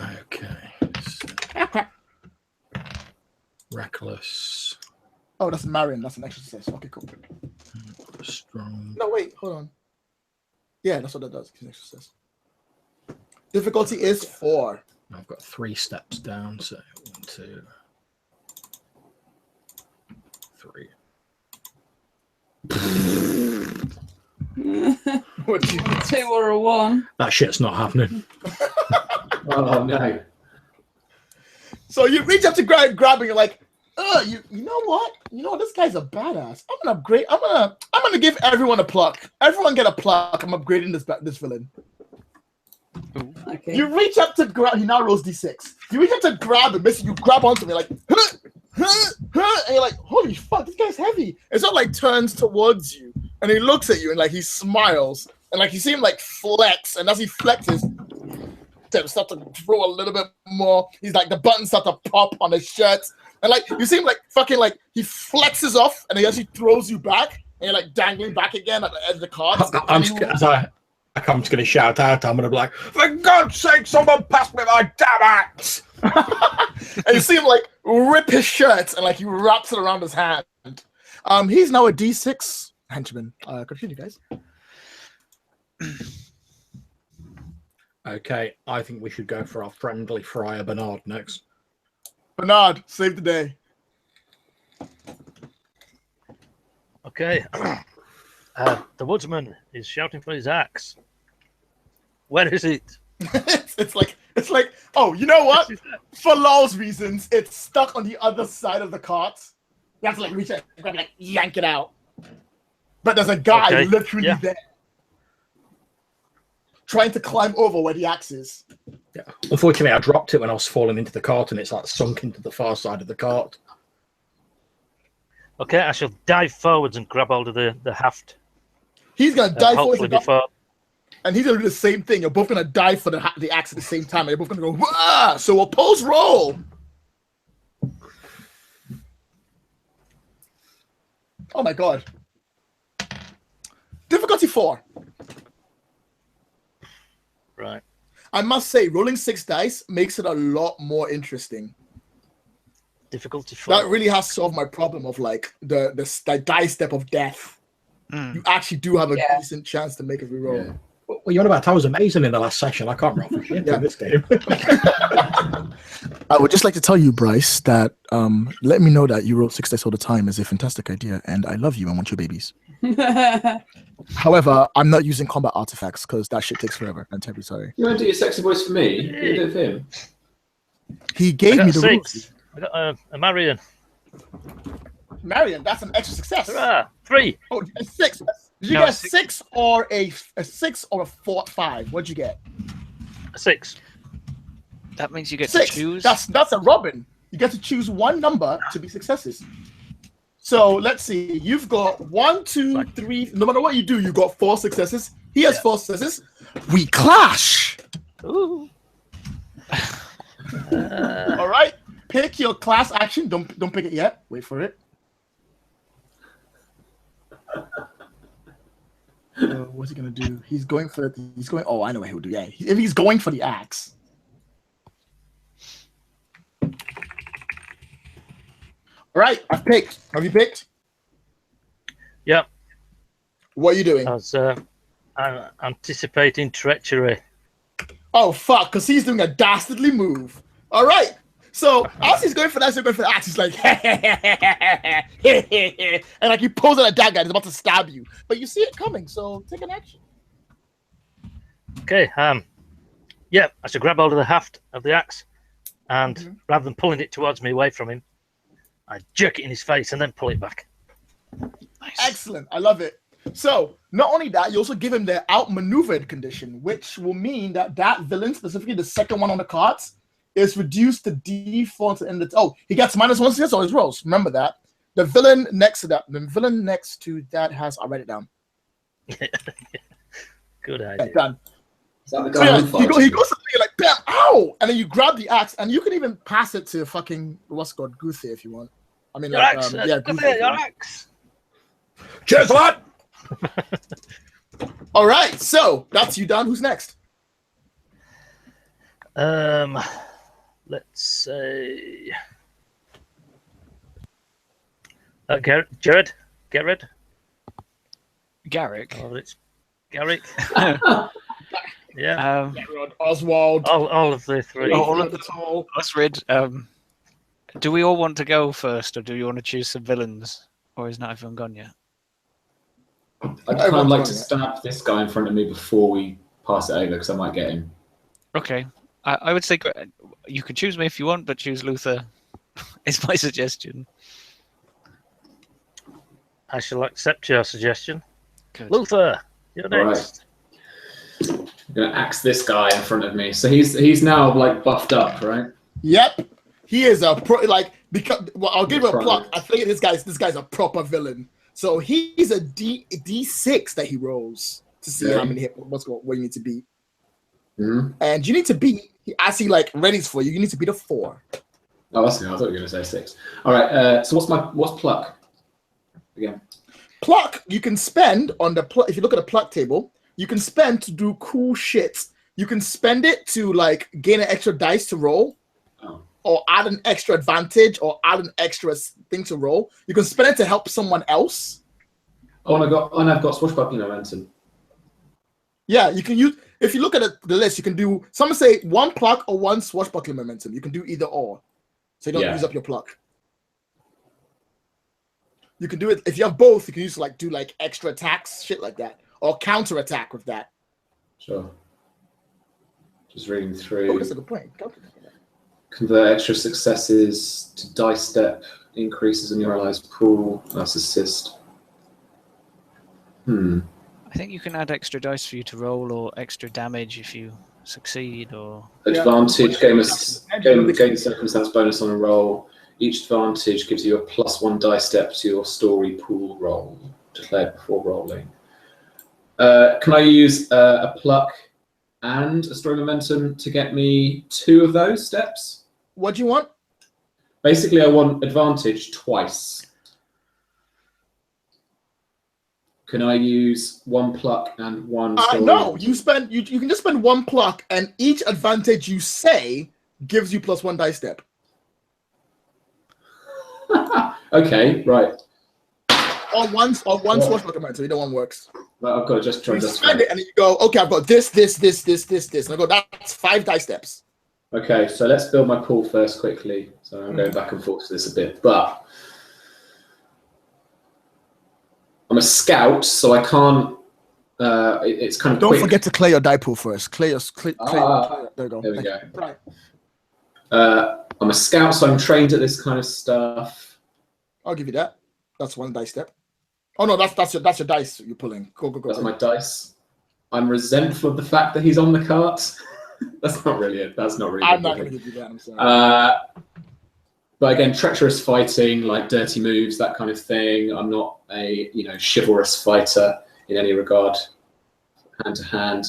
Okay. Reckless. Oh, that's Marion. That's an extra success. Okay, cool. Strong. No, wait, hold on. Yeah, that's what that does. Extra success. Difficulty is 4. I've got 3 steps down, so 1, 2, 3. What do you A 2 or a 1. That shit's not happening. Oh no. So you reach up to grab and you're like, you know what? You know what? This guy's a badass. I'm gonna upgrade. I'm gonna give everyone a pluck. Everyone get a pluck. I'm upgrading this villain. Okay. You reach up to grab. He now rolls d6. You reach up to grab him. Basically, you grab onto me like, and you're like, holy fuck, this guy's heavy. It's not like turns towards you and he looks at you and like he smiles and like you see him like flex, and as he flexes, start to throw a little bit more. He's like the buttons start to pop on his shirt, and like you see him like fucking like he flexes off and he actually throws you back, and you're like dangling back again at the edge of the cart. I'm just going to shout out. I'm going to be like, for God's sake, someone pass me my damn axe! And you see him like rip his shirt and like he wraps it around his hand. He's now a D6 henchman. Continue, guys. Okay, I think we should go for our friendly Friar Bernard next. Bernard, save the day. Okay. The woodsman is shouting for his axe. Where is it? it's like, oh, you know what? For law's reasons, it's stuck on the other side of the cart. You have to like reach it, grab it, like yank it out. But there's a guy literally there, trying to climb over where the axe is. Yeah. Unfortunately, I dropped it when I was falling into the cart, and it's like sunk into the far side of the cart. Okay, I shall dive forwards and grab hold of the haft. He's gonna dive forward, And he's gonna do the same thing. You're both gonna dive for the axe at the same time, and you're both gonna go. Wah! So we'll pose roll. Oh my god. Difficulty 4. Right. I must say, rolling 6 dice makes it a lot more interesting. Difficulty 4. That really has solved my problem of like the dice step of death. You actually do have a decent chance to make a reroll. Yeah. Well, you're on about I was amazing in the last session. I can't roll for shit in this game. I would just like to tell you, Bryce, that let me know that you roll 6 dice all the time is a fantastic idea, and I love you and want your babies. However, I'm not using combat artifacts because that shit takes forever. I'm terribly sorry. You want to do your sexy voice for me? You do it for him. He gave me the 6. rules. I got a Marion. Marion, that's an extra success. Hurrah! 3. Oh, a 6. Did you No, get a 6. 6 or a 6 or a 5? What'd you get? A 6. That means you get 6. to choose. That's a Robin. You get to choose one number to be successes. So let's see. You've got 1, 2, 3. No matter what you do, you got 4 successes. He has 4 successes. We clash. Ooh. All right. Pick your class action. Don't pick it yet. Wait for it. What's he gonna do? He's going for. Oh, I know what he'll do. Yeah, if he's going for the axe. All right, I've picked. Have you picked? Yep. What are you doing? I was I'm anticipating treachery. Oh fuck! Because he's doing a dastardly move. All right. So as he's going for that, axe, he's like, and like he pulls out a dagger and is about to stab you, but you see it coming, so take an action. Okay. Yeah, I should grab hold of the haft of the axe, and rather than pulling it towards me away from him, I jerk it in his face and then pull it back. Nice. Excellent, I love it. So not only that, you also give him the outmaneuvered condition, which will mean that that villain, specifically the second one on the cards, is reduced to D4 to end the. Oh, he gets -1 success on his rolls. Remember that. The villain next to that has. I'll write it down. Good Okay, idea. done. Is that the So guy yeah, on fire? he goes to you're like, bam, ow! And then you grab the axe, and you can even pass it to fucking what's it called Goothy if you want. I mean, Your like, axe! yeah, Come Goothy. here, if you your want. axe! Cheers, lad! All right, so that's you done. Who's next? Let's say Jared. Garrett. Garrick. Oh, it's Garrick. Yeah. Oswald. All of the three. all of the tall. Osrid, do we all want to go first, or do you want to choose some villains, or is not everyone gone yet? I'd kind of like to stab this guy in front of me before we pass it over because I might get him. Okay, I would say you can choose me if you want, but choose Luther. Is my suggestion. I shall accept your suggestion. Good. Luther, you're All next. I'm gonna axe this guy in front of me. So he's now like buffed up, right? Yep, he is a pro. Like because I'll give him a Pro. pluck. I think this guy's a proper villain. So he's a D6 that he rolls to see Yeah. how many hit what you need to beat. Mm-hmm. And you need to beat as he like readies for you. You need to beat a 4. Oh, that's good. I thought you were gonna say 6. All right. So what's pluck? Again. Pluck you can spend on the if you look at the pluck table, you can spend to do cool shit. You can spend it to like gain an extra dice to roll, or add an extra advantage, or add an extra thing to roll. You can spend it to help someone else. Oh, and I've got swashbuckling momentum. Yeah, you can use. If you look at the list, you can do. Some say 1 pluck or 1 swashbuckling momentum. You can do either or, so you don't use up your pluck. You can do it if you have both. You can use do extra attacks, shit like that, or counter attack with that. Sure. Just reading through. Oh, that's a good point. Convert extra successes to dice step increases in your allies pool. That's assist. I think you can add extra dice for you to roll, or extra damage if you succeed, or Advantage gain circumstance bonus on a roll. Each advantage gives you a +1 dice step to your story pool roll declared before rolling. Can I use a pluck and a story momentum to get me 2 of those steps? What do you want? Basically, I want advantage twice. Can I use 1 pluck and 1 story? No, you can just spend 1 pluck, and each advantage you say gives you +1 dice step. Okay, right. Or one swashbuckling momentum. Either one works. Well, I've got to just try. You spend it, and then you go, okay, I've got this. And I go, that's 5 dice steps. Okay, so let's build my pool first quickly. So I'm going back and forth to this a bit, but I'm a scout, so I can't. It's kind of. Don't quick. forget to clear your die pool first. There you go. There we go. Right. I'm a scout, so I'm trained at this kind of stuff. I'll give you that. That's 1 dice step. Oh no, that's your dice you're pulling. Go. That's my dice. I'm resentful of the fact that he's on the cart. That's not really it. That's not really. I'm not going to give you that. I'm sorry. But again, treacherous fighting, like dirty moves, that kind of thing. I'm not a chivalrous fighter in any regard, hand to hand.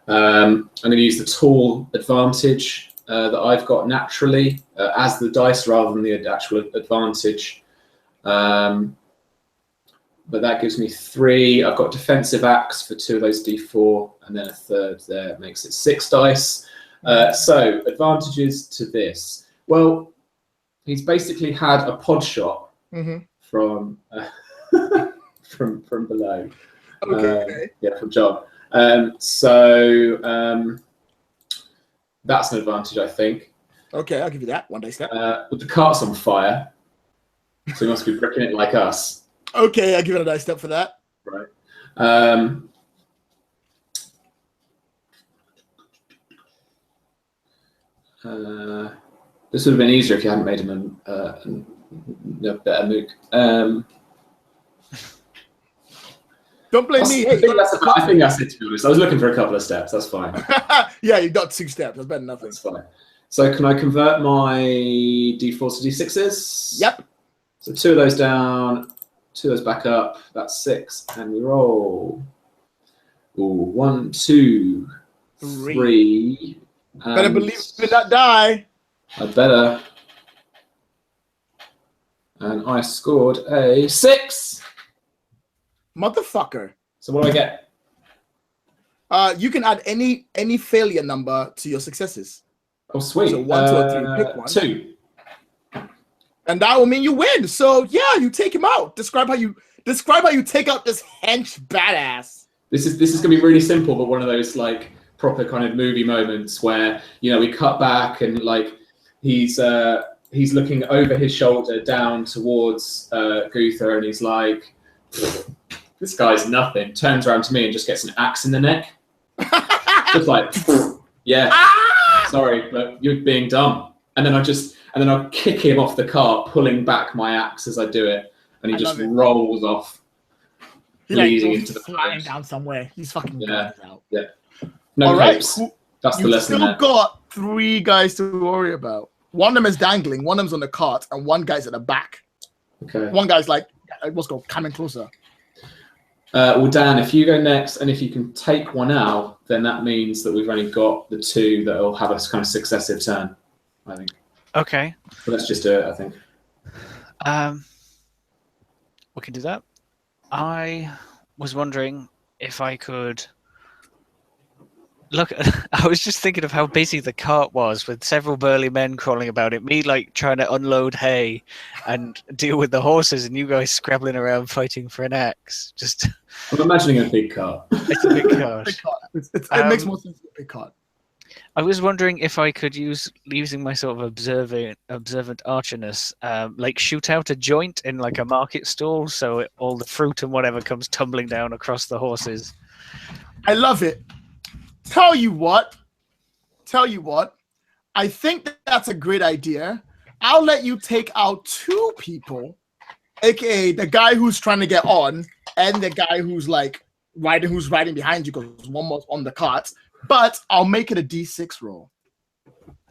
I'm going to use the tall advantage that I've got naturally as the dice rather than the actual advantage. But that gives me 3. I've got defensive axe for 2 of those D4, and then a 3rd there makes it 6 dice. So advantages to this. Well, he's basically had a pod shot from from below. Okay. From John. So that's an advantage, I think. Okay, I'll give you that. 1 dice step. But the cart's on fire, so he must be bricking it like us. Okay, I'll give it a dice step for that. Right. This would have been easier if you hadn't made him a better mook. Don't blame me. Hey, I think that's it, to be honest. I was looking for a couple of steps. That's fine. yeah, you got 2 steps. That's better than nothing. That's fine. So can I convert my d4s to d6s? Yep. So 2 of those down, 2 of those back up. That's 6. And we roll. Ooh, 1, 2, 3. Better believe you will not die. I better. And I scored a 6. Motherfucker. So what do I get? You can add any failure number to your successes. Oh, sweet. So 1, 2, or 3. Pick one. 2. And that will mean you win. So yeah, you take him out. Describe how you take out this hench badass. This is gonna be really simple, but one of those like proper kind of movie moments where, you know, we cut back and like he's looking over his shoulder down towards Gunther, and he's like, this guy's nothing. Turns around to me and just gets an axe in the neck. Just like, yeah, sorry, but you're being dumb. And then I'll kick him off the cart, pulling back my axe as I do it, and he just rolls off, bleeding into the flying pipes. down somewhere. He's fucking out. Yeah. No All right, capes. That's the lesson still there. got 3 guys to worry about. One of them is dangling, one of them's on the cart, and one guy's at the back. Okay. One guy's like, what's called coming closer. Well, Dan, if you go next, and if you can take one out, then that means that we've only got the 2 that will have a kind of successive turn, I think. Okay. But let's just do it, I think. We can do that. I was wondering if I could look. I was just thinking of how busy the cart was with several burly men crawling about it. Me like trying to unload hay and deal with the horses, and you guys scrabbling around fighting for an axe. Just I'm imagining a big cart. it's a big cart. Big cart. It makes more sense than a big cart. I was wondering if I could using my sort of observant archerness, like shoot out a joint in like a market stall, so all the fruit and whatever comes tumbling down across the horses. I love it. Tell you what. I think that's a great idea. I'll let you take out 2 people, aka the guy who's trying to get on, and the guy who's like riding behind you because one was on the cart. But I'll make it a D6 roll.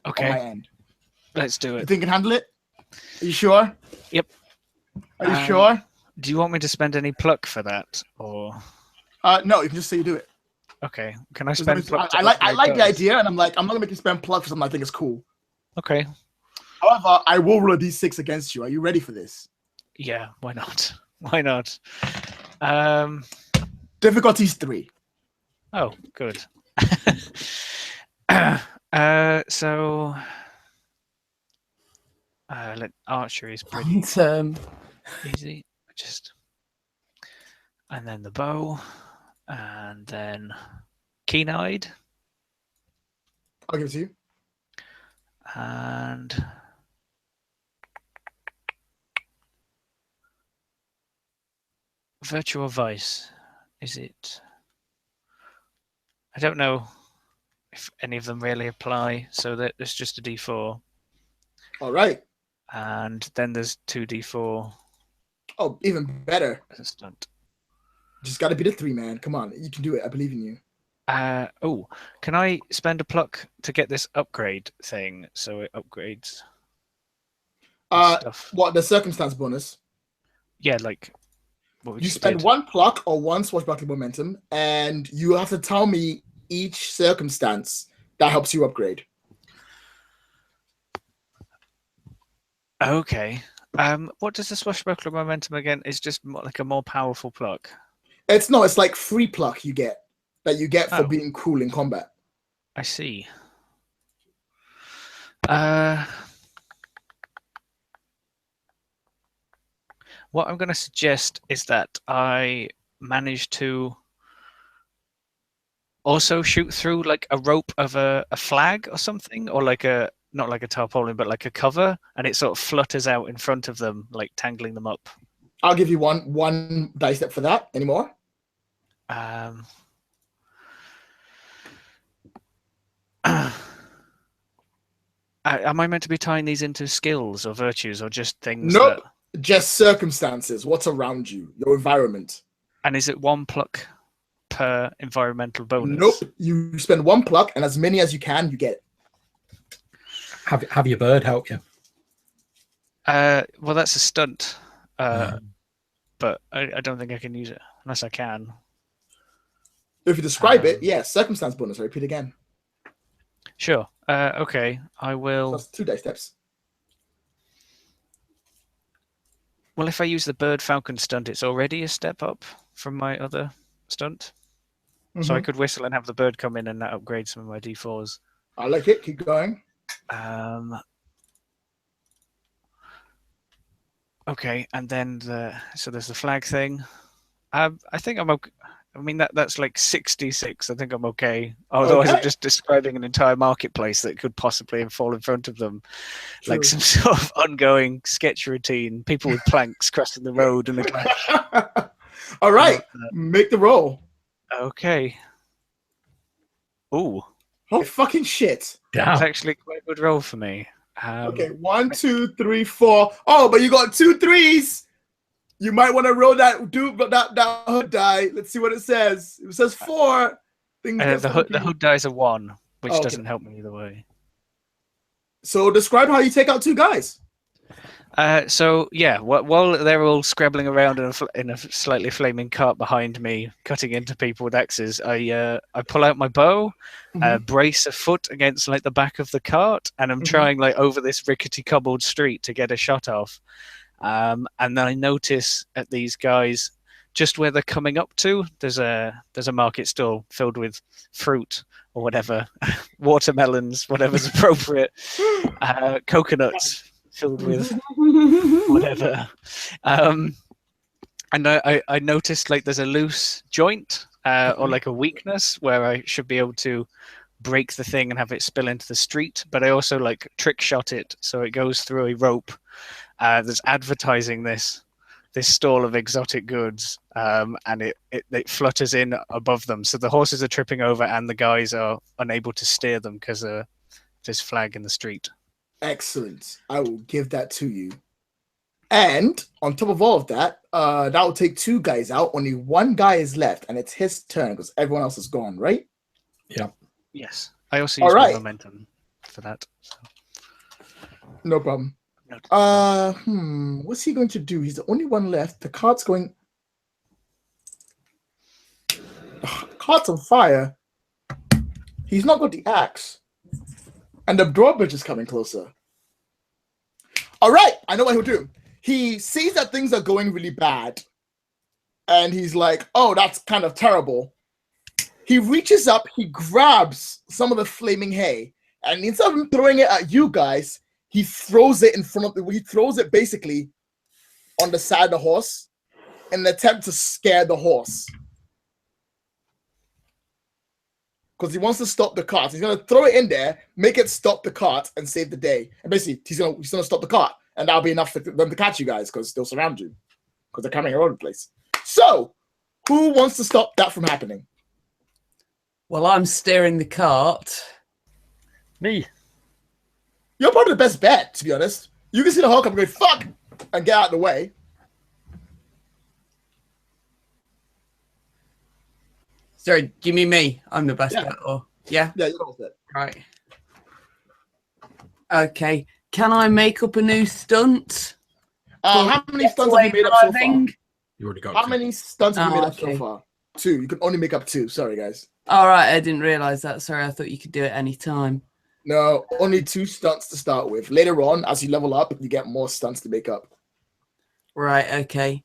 Okay. On my end. Let's do You it. think you can handle it? Are you sure? Yep. Are you sure? Do you want me to spend any pluck for that, or? No, you can just say you do it. Okay. Can I spend pluck? I like the idea, and I'm not gonna make you spend pluck for something I think is cool. Okay. However, I will roll a D6 against you. Are you ready for this? Yeah. Why not? Why not? Difficulty's 3. Oh, good. So archery is pretty It's, easy. And then the bow, and then keen-eyed, I'll give it to you. and virtue or vice. Is it? I don't know if any of them really apply, so that there's just a D4, All right. and then there's 2D4 Oh, even better. as a stunt. Just got to be the 3, man. Come on, you can do it. I believe in you. Oh, can I spend a pluck to get this upgrade thing so it upgrades stuff? What, the circumstance bonus? Yeah, like what we You just spend did. 1 pluck or 1 swashbuckling momentum, and you have to tell me each circumstance that helps you upgrade. Okay. What does the swashbuckling momentum again? Is just like a more powerful pluck. It's like free pluck you get for Oh. being cool in combat. I see. What I'm going to suggest is that I manage to also shoot through like a rope of a flag or something, or like not like a tarpaulin, but like a cover, and it sort of flutters out in front of them, like tangling them up. I'll give you one dice step for that. Any more? Am I meant to be tying these into skills or virtues or just things? Nope. Just circumstances. What's around you? Your environment. And is it 1 pluck per environmental bonus? Nope. You spend 1 pluck, and as many as you can, you get it. Have your bird help you. Well, that's a stunt. But I don't think I can use it unless I can. If you describe it, circumstance bonus. I repeat again. Sure. Okay. I will. That's 2 dice steps. Well, if I use the bird falcon stunt, it's already a step up from my other stunt. So I could whistle and have the bird come in, and that upgrades some of my D4s. I like it. Keep going. Okay, and then there's the flag thing. I think I'm okay. I mean that's like 66. I think I'm okay. Otherwise, I'm just describing an entire marketplace that could possibly fall in front of them, like some sort of ongoing sketch routine. People with planks crossing the road and the glass. All right, make the roll. Okay. Ooh. Oh fucking shit! Damn. It's actually quite a good roll for me. Okay, 1, 2, 3, 4. Oh, but you got 2 3s. You might want to roll that hood die. Let's see what it says. If it says 4, the hood dies a 1, which doesn't help me either way. So describe how you take out 2 guys. So yeah, while they're all scrabbling around in a slightly flaming cart behind me, cutting into people with axes, I pull out my bow, brace a foot against like the back of the cart, and I'm trying like over this rickety cobbled street to get a shot off. And then I notice at these guys, just where they're coming up to, there's a market stall filled with fruit or whatever, watermelons, whatever's appropriate, coconuts filled with whatever. And I noticed like there's a loose joint or like a weakness where I should be able to break the thing and have it spill into the street, but I also like trick shot it so it goes through a rope that's advertising this stall of exotic goods, and it flutters in above them, so the horses are tripping over and the guys are unable to steer them because of this flag in the street. Excellent. I will give that to you. And on top of all of that, that will take 2 guys out. Only 1 guy is left, and it's his turn because everyone else is gone, right? Yeah. Yes. I also use my momentum for that. So. No problem. What's he going to do? He's the only one left. The cart's going. The cart's on fire. He's not got the axe. And the drawbridge is coming closer. All right, I know what he'll do. He sees that things are going really bad. And he's like, oh, that's kind of terrible. He reaches up, he grabs some of the flaming hay, and instead of throwing it at you guys, he throws it in front of he throws it basically on the side of the horse in an attempt to scare the horse. Because he wants to stop the cart. He's going to throw it in there, make it stop the cart, and save the day. And basically, he's going to stop the cart. And that'll be enough for them to catch you guys because they'll surround you. Because they're coming around the place. So, who wants to stop that from happening? Well, I'm steering the cart. Me. You're probably the best bet, to be honest. You can see the Hulk come going, fuck, and get out of the way. Sorry, give me. I'm the best bet. Or yeah, you're the best bet. Right. Okay. Can I make up a new stunt? How many stunts have you made up so far? You already got How 2. many stunts have you made up so far? 2. You can only make up 2. Sorry, guys. All right, I didn't realize that. Sorry, I thought you could do it any time. No, only 2 stunts to start with. Later on, as you level up, you get more stunts to make up. Right. Okay.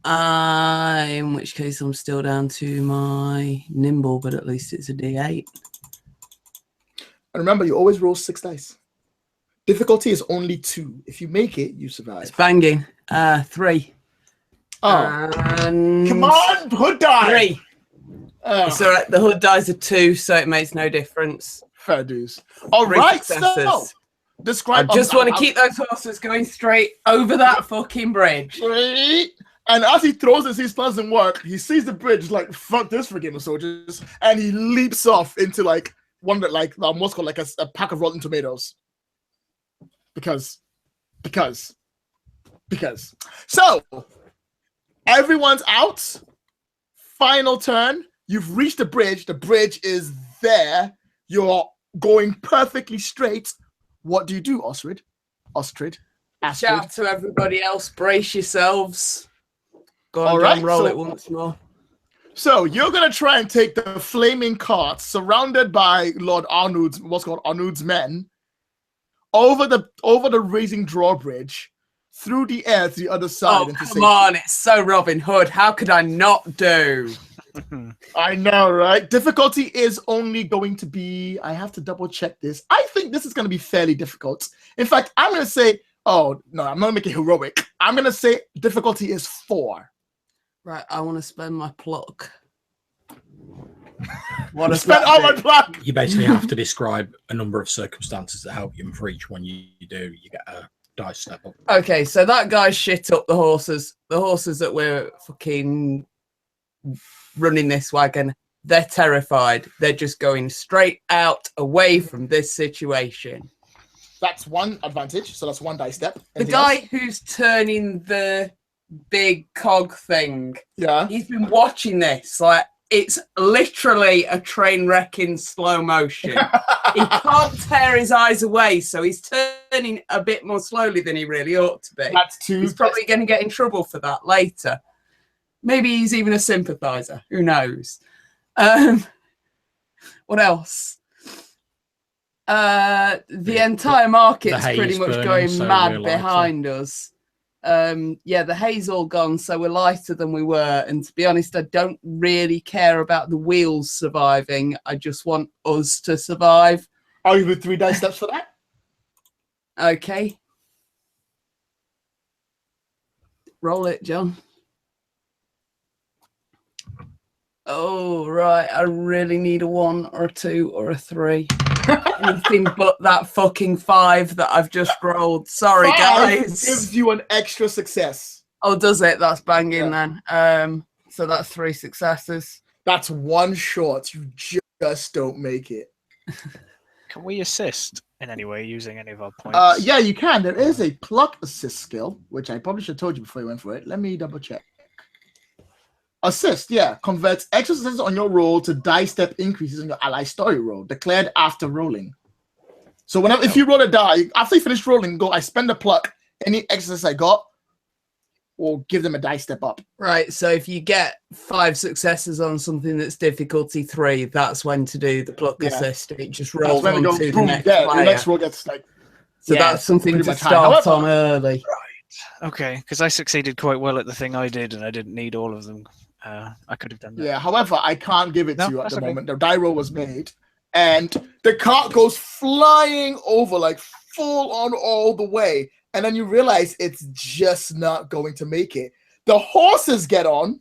In which case, I'm still down to my nimble, but at least it's a D8. And remember, you always roll 6 dice. Difficulty is only 2. If you make it, you survive. It's banging. 3. Oh, and come on, hood die. 3. So the hood dies a 2, so it makes no difference. Fair dues. All 3 right, successes. so describe. I just want to keep those horses going straight over that fucking bridge. And as he throws it, sees doesn't work. He sees the bridge, like fuck this for Game of Soldiers, and he leaps off into like one that like what's called like a pack of rotten tomatoes. Because. So everyone's out. final turn. You've reached the bridge. The bridge is there. You're going perfectly straight. What do you do, Ostrid? Astrid? Shout to everybody else, brace yourselves. Go on, All John, right, roll so- it once more. So you're gonna try and take the flaming cart, surrounded by Lord Arnoud's, what's called Arnoud's men, over the raising drawbridge, through the air to the other side. Oh, into come safety. on, it's so Robin Hood. How could I not do? I know, right? Difficulty is only going to be, I have to double check this. I think this is going to be fairly difficult. In fact, I'm going to say, oh, no, I'm not going to make it heroic. I'm going to say difficulty is 4. Right, I want to spend my pluck. What does Spend that all do? my pluck. You basically have to describe a number of circumstances that help you, and for each one you do, you get a dice step up. Okay, so that guy shit up the horses. The horses that we're fucking running this wagon, they're terrified. They're just going straight out away from this situation. That's one advantage. So that's 1 dice step. The Anything guy else? who's turning the big cog thing, Yeah. he's been watching this. Like, it's literally a train wreck in slow motion. He can't tear his eyes away, so he's turning a bit more slowly than he really ought to be. That's 2. He's probably going to get in trouble for that later. Maybe he's even a sympathizer. Who knows? What else? The entire market's the pretty hay's much burning, going so mad we're lighter. behind us. Yeah, the hay's all gone, so we're lighter than we were. And to be honest, I don't really care about the wheels surviving. I just want us to survive. I'll give you 3 dice steps for that. Okay. Roll it, John. Oh, right. I really need a 1 or a 2 or a 3. Anything but that fucking 5 that I've just rolled. Sorry, 5 guys. gives you an extra success. Oh, does it? That's banging Yeah. then. So that's 3 successes. That's 1 short. You just don't make it. Can we assist in any way using any of our points? Yeah, you can. There is a pluck assist skill, which I probably should have told you before you went for it. Let me double check. Assist, yeah, converts extra successes on your roll to die step increases in your ally story roll, declared after rolling. So whenever, if you roll a die, after you finish rolling, go, I spend a pluck, any extra success I got, will give them a die step up. Right, so if you get 5 successes on something that's difficulty 3, that's when to do the pluck Yeah. assist. It just That's rolls when on it goes to the boom, next yeah, player. the next roll gets like, So yeah, that's something pretty to much high. start However- on early. Okay, because I succeeded quite well at the thing I did, and I didn't need all of them. I could have done that. yeah, however, I can't give it No, to you at that's the okay. moment. The die roll was made, and the cart goes flying over, like full on all the way. And then you realize it's just not going to make it. The horses get on,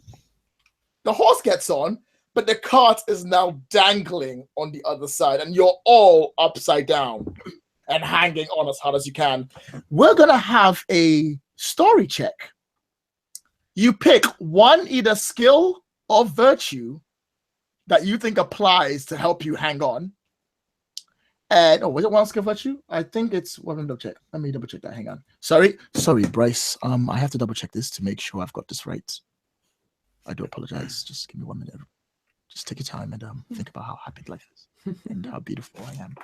the horse gets on, but the cart is now dangling on the other side, and you're all upside down and hanging on as hard as you can. We're going to have a story check. You pick one, either skill or virtue that you think applies to help you hang on. And was it one skill virtue? I think it's one. Double check. Let me double check that. Hang on. Sorry, Bryce. I have to double check this to make sure I've got this right. I do apologize. Just give me 1 minute. Just take your time and think about how happy life is and how beautiful I am.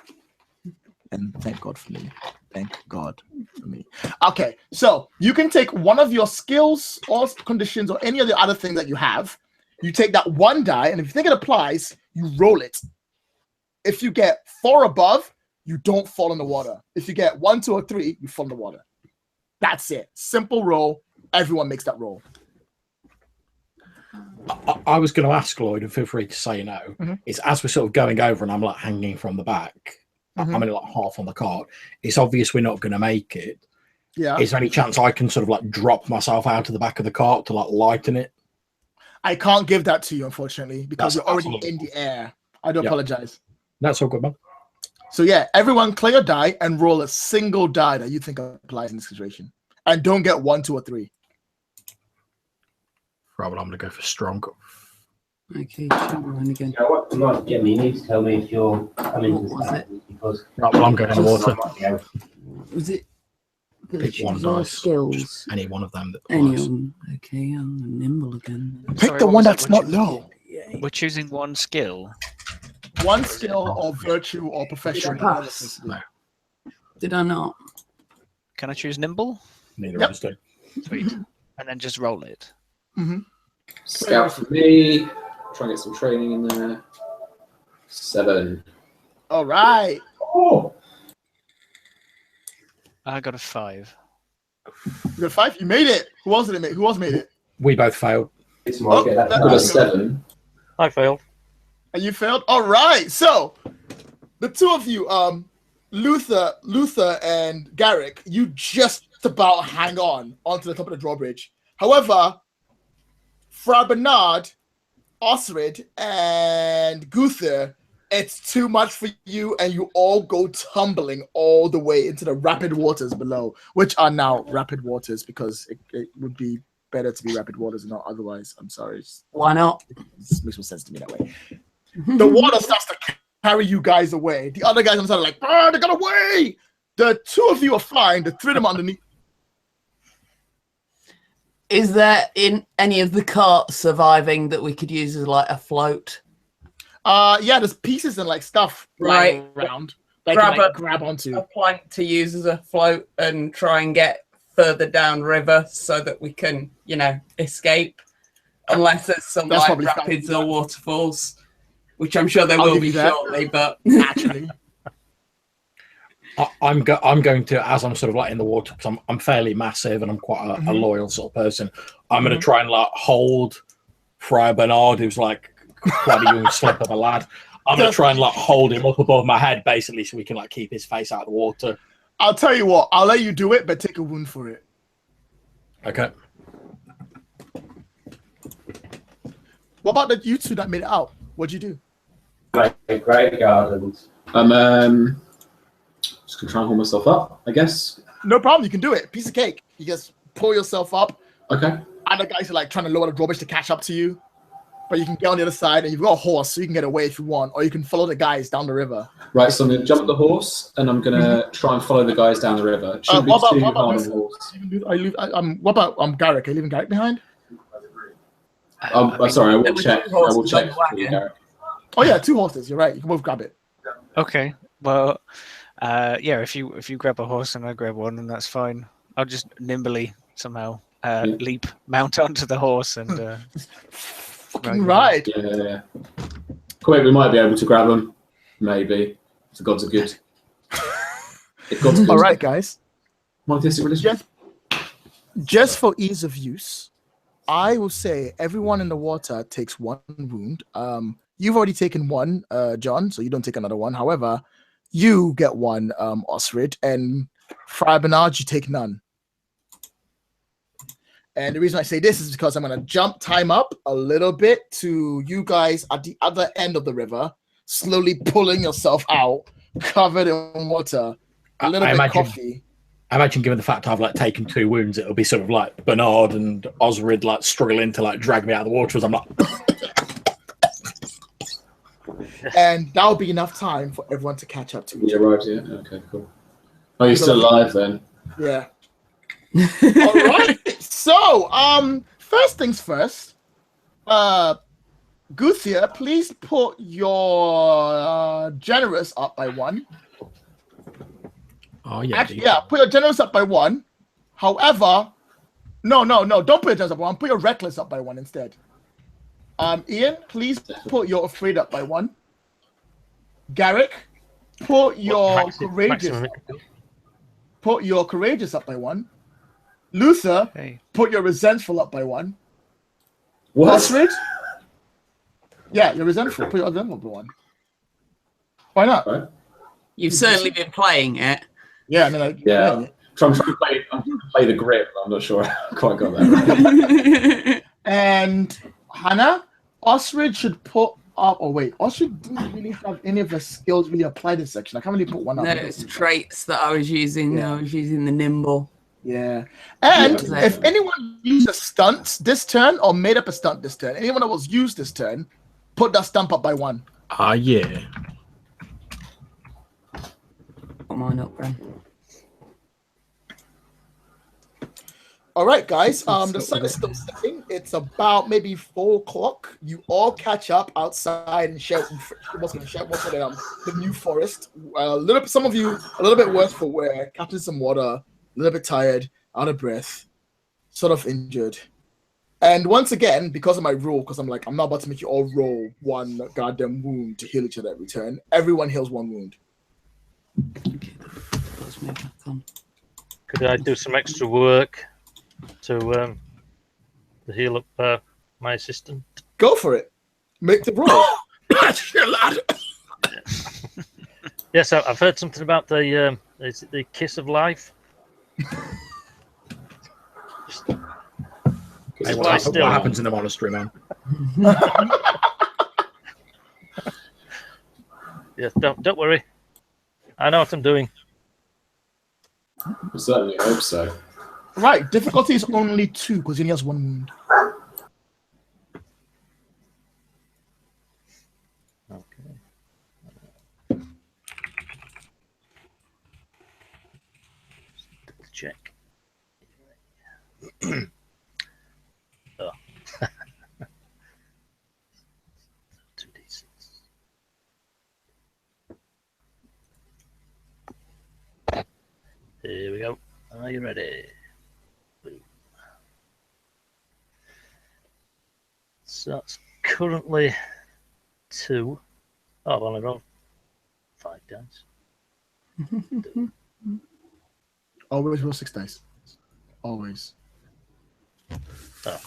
And thank God for me. Thank God for me. Okay, so you can take one of your skills or conditions or any of the other things that you have. You take that 1 die, and if you think it applies, you roll it. If you get 4 above, you don't fall in the water. If you get 1, 2, or 3, you fall in the water. That's it. Simple roll. Everyone makes that roll. I was going to ask Lloyd, and feel free to say no. Mhm. It's as we're sort of going over, and I'm like hanging from the back. Mhm. I'm in like half on the cart. It's obvious we're not going to make it. Yeah. Is there any chance I can sort of like drop myself out of the back of the cart to like lighten it? I can't give that to you, unfortunately, because That's you're already absolutely in the air. I do Yeah. apologize. That's all good, man. So yeah, everyone clear your die and roll a single die that you think applies in this situation. And don't get 1, 2, or 3. Right, well, I'm going to go for strong. Okay, Sherwood again. You know what, Mike, Jimmy, you need to tell me if you're coming to What was the because Right, well, I'm going in the water. Was it pick one Abilities or dice. skills. Just any one of them. That Any works. of them. Okay, I'm nimble again. Pick Sorry, the what one was it? that's not low. We're choosing one skill. One skill or virtue or profession. Did I pass? No, Did I not? Can I choose nimble? neither Yep. of us do. Sweet. And then just roll it. Scout for me. Try and get some training in there. 7. All right. Oh, I got a 5. You got 5. You made it. Who else did it make? Who else made it? We both failed. It's more get that that- I got a Let's go. 7. I failed. And you failed. All right. So the two of you, Luther and Garrick, you just about hang on onto the top of the drawbridge. However, Fra Bernard, Osrid, and Guther, it's too much for you, and you all go tumbling all the way into the rapid waters below, which are now rapid waters because it would be better to be rapid waters and not otherwise. I'm sorry. Why not? It makes more sense to me that way. The water starts to carry you guys away. The other guys on the side are like, they got away. The two of you are fine. The three of them underneath. Is there in any of the carts surviving that we could use as like a float? Yeah, there's pieces and like stuff lying Right. around that you can Grab grab onto. A plank to use as a float and try and get further down river so that we can, escape. Unless there's some That's like probably rapids fine. or waterfalls, which I'm sure there I'll will give be you that. shortly. But Actually, I'm going to, as I'm sort of like in the water, because I'm fairly massive and I'm quite a loyal sort of person. I'm going to try and like hold Friar Bernard, who's like quite a young slip of a lad. I'm going to try and like hold him up above my head, basically, so we can like keep his face out of the water. I'll tell you what. I'll let you do it, but take a wound for it. Okay. What about the you two that made it out? What'd you do? great gardens. I'm just gonna try and hold myself up, I guess. No problem. You can do it. Piece of cake. You just pull yourself up. Okay. Other guys are like trying to lower the drawbridge to catch up to you, but you can get on the other side, and you've got a horse, so you can get away if you want, or you can follow the guys down the river. Right, so I'm gonna jump the horse and I'm gonna try and follow the guys down the river. It shouldn't be what too about hard on this? the horse. What about Garrick? Are you leaving Garrick behind? I'm sorry, I will there were check. two I will horses check on the for you, wagon. Garrett. Oh yeah, 2 horses. You're right. You can both grab it. Okay. Well, yeah. If you grab a horse and I grab one, then that's fine. I'll just nimbly somehow leap, mount onto the horse, and Fucking ride. Yeah. Quick, we might be able to grab them. Maybe. If the gods are good. If God's good. All right, guys. Monotheistic religion. Just for ease of use, I will say everyone in the water takes 1 wound. You've already taken 1, John, so you don't take another one. However, you get 1, Osrid, and Friar Bernard, you take none. And the reason I say this is because I'm going to jump time up a little bit to you guys at the other end of the river, slowly pulling yourself out, covered in water, a little I bit imagine- coffee. I imagine, given the fact I've like taken 2 wounds, it'll be sort of like Bernard and Osrid like struggling to like drag me out of the water as I'm like. And that'll be enough time for everyone to catch up to each You other. arrived, yeah? Okay, cool. Oh, you're still alive then? Yeah. All right. So, first things first. Guthia, please put your generous up by 1. Oh yeah. Actually, yeah, put your generous up by 1. However, no, don't put your generous up by 1. Put your reckless up by 1 instead. Ian, please put your afraid up by 1. Garrick, put your courageous. Put your courageous up by 1. Luther, hey, put your resentful up by 1. What? Osrid? Yeah, you're resentful. Put your resentful up by 1. Why not? Right. you've certainly been playing it. Yeah, I mean, like, Yeah. I'm trying to play the grip. I'm not sure I quite got that right. And Hannah, Osrid should put up. Oh wait, Osrid didn't really have any of the skills really applied this section. I can't really put 1 up. No, it's traits that I was using. Yeah. I was using the nimble. Yeah. And Yeah. if anyone used a stunt this turn or made up a stunt this turn, anyone that was used this turn, put that stump up by 1. Ah yeah. Put mine up, Bren. All right, guys. The So sun we is got- still setting. It's about maybe 4 o'clock. You all catch up outside in the New Forest. Some of you a little bit worse for wear, catching some water, a little bit tired, out of breath, sort of injured. And once again, because of my rule, because I'm not about to make you all roll one goddamn wound to heal each other every turn. Everyone heals one wound. Okay, let's move back on. Could I do some extra work to heal up my assistant? Go for it. Make the roll. Yes, I've heard something about the is it the kiss of life. Hey, Why what still? happens in the monastery, man? Yeah, don't worry. I know what I'm doing. I certainly hope so. Right, difficulty is only 2 because he only has 1 wound. Okay. Double check. Oh. 2d6. Here we go. Are you ready? So that's currently 2. Oh, I've only rolled 5 dice. Always roll 6 dice. Always. Oh.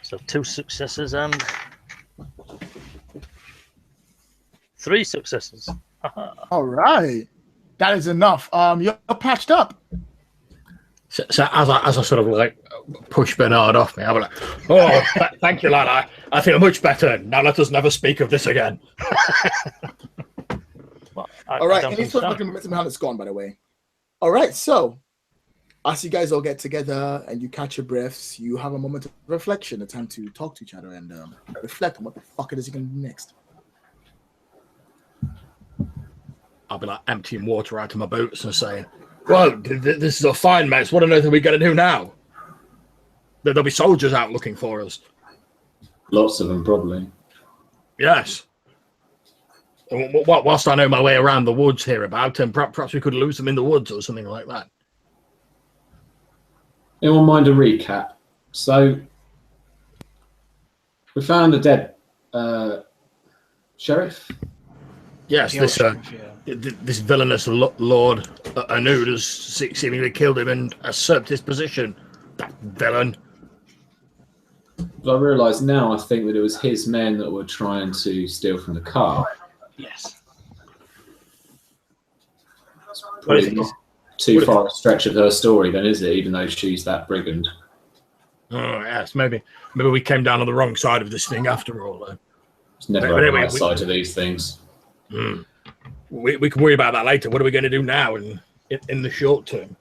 So 2 successes and 3 successes. All right. That is enough. You're patched up. So as I sort of like push Bernard off me, I'm like, oh, thank you, lad. I feel much better. Now let us never speak of this again. Well, All right. don't Any think sort so. of momentum hand is gone, by the way. All right. So, as you guys all get together and you catch your breaths, you have a moment of reflection, a time to talk to each other and reflect on what the fuck it is you're going to do next. I'll be like emptying water out of my boots and saying, well, this is a fine mess. What on earth are we going to do now? There'll be soldiers out looking for us. Lots of them, probably. Yes. Whilst I know my way around the woods hereabout, and perhaps we could lose them in the woods or something like that. Anyone mind a recap? So, we found the dead sheriff. Yes, The this old sheriff, yeah. this villainous Lord Anud has seemingly killed him and usurped his position. That villain. But I realise now, I think that it was his men that were trying to steal from the car. Yes. What do you Probably think not is- too what do you far a stretch of her story, then, is it? Even though she's that brigand. Oh, yes, maybe we came down on the wrong side of this thing after all. It's never But on the anyway, right side of these things. We can worry about that later. What are we going to do now in the short term?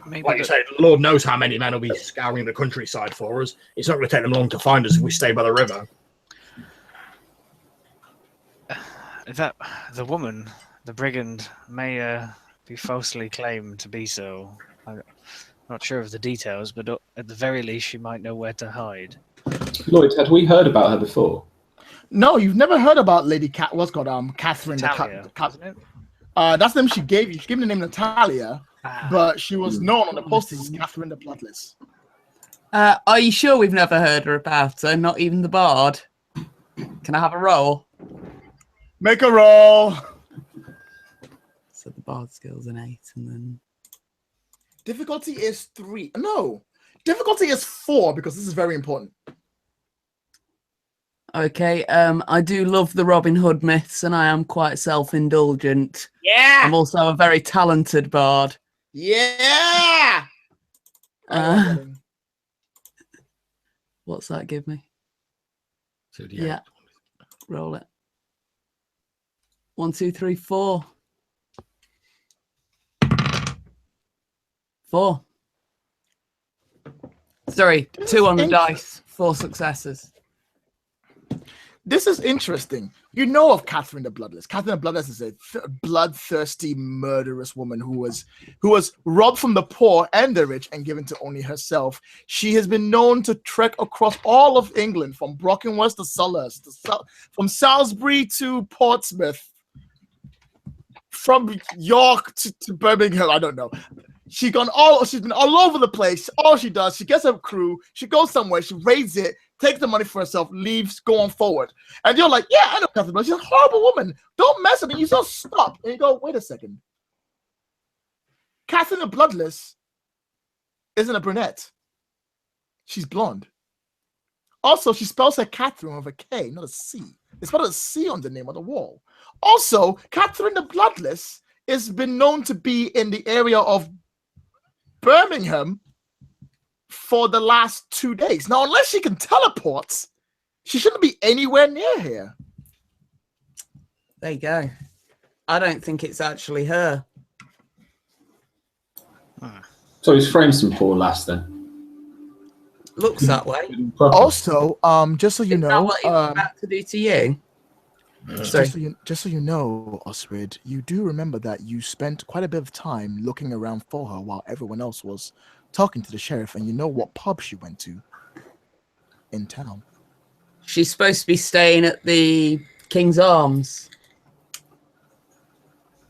Maybe Like you say, Lord knows how many men will be scouring the countryside for us. It's not going to take them long to find us if we stay by the river. that the woman, the brigand, may be falsely claimed to be so. I'm not sure of the details, but at the very least, she might know where to hide. Lloyd, had we heard about her before? No, you've never heard about Lady Cat. What's called Catherine. Natalia, isn't it? That's the name she gave you. She gave me the name Natalia, Ah, but she was known on the posters as Catherine the Bloodless. Are you sure we've never heard her about her? Not even the bard? Can I have a roll? Make a roll. So the bard skill's an 8, and then Difficulty is 3. No, difficulty is 4 because this is very important. okay. I do love the Robin Hood myths, and I am quite self-indulgent. Yeah. I'm also a very talented bard. Yeah. What's that give me? So, Yeah. Roll it. 1, 2, 3, 4. 4. Sorry, 2 on the dice. 4 successes. this is interesting. You know of Catherine the Bloodless. Catherine the Bloodless is a bloodthirsty, murderous woman who was robbed from the poor and the rich and given to only herself. She has been known to trek across all of England, from Brockenhurst to Sullers, from Salisbury to Portsmouth, from York to Birmingham. I don't know. She's been all over the place. All she does, she gets a crew, she goes somewhere, she raids it, takes the money for herself, leaves, go on forward. And you're like, yeah, I know Catherine, but she's a horrible woman. Don't mess with her. You just stop. And you go, wait a second. Catherine the Bloodless isn't a brunette. She's blonde. Also, she spells her Catherine with a K, not a C. It's spelled a C on the name on the wall. Also, Catherine the Bloodless has been known to be in the area of Birmingham for the last 2 days. Now, unless she can teleport, she shouldn't be anywhere near here. There you go. I don't think it's actually her. So he's framed some poor lass then. Looks that way. Also, just so you Is that know, what he was about to do to you? Sorry. just so you know, Osrid, you do remember that you spent quite a bit of time looking around for her while everyone else was talking to the sheriff, and you know what pub she went to in town. She's supposed to be staying at the King's Arms.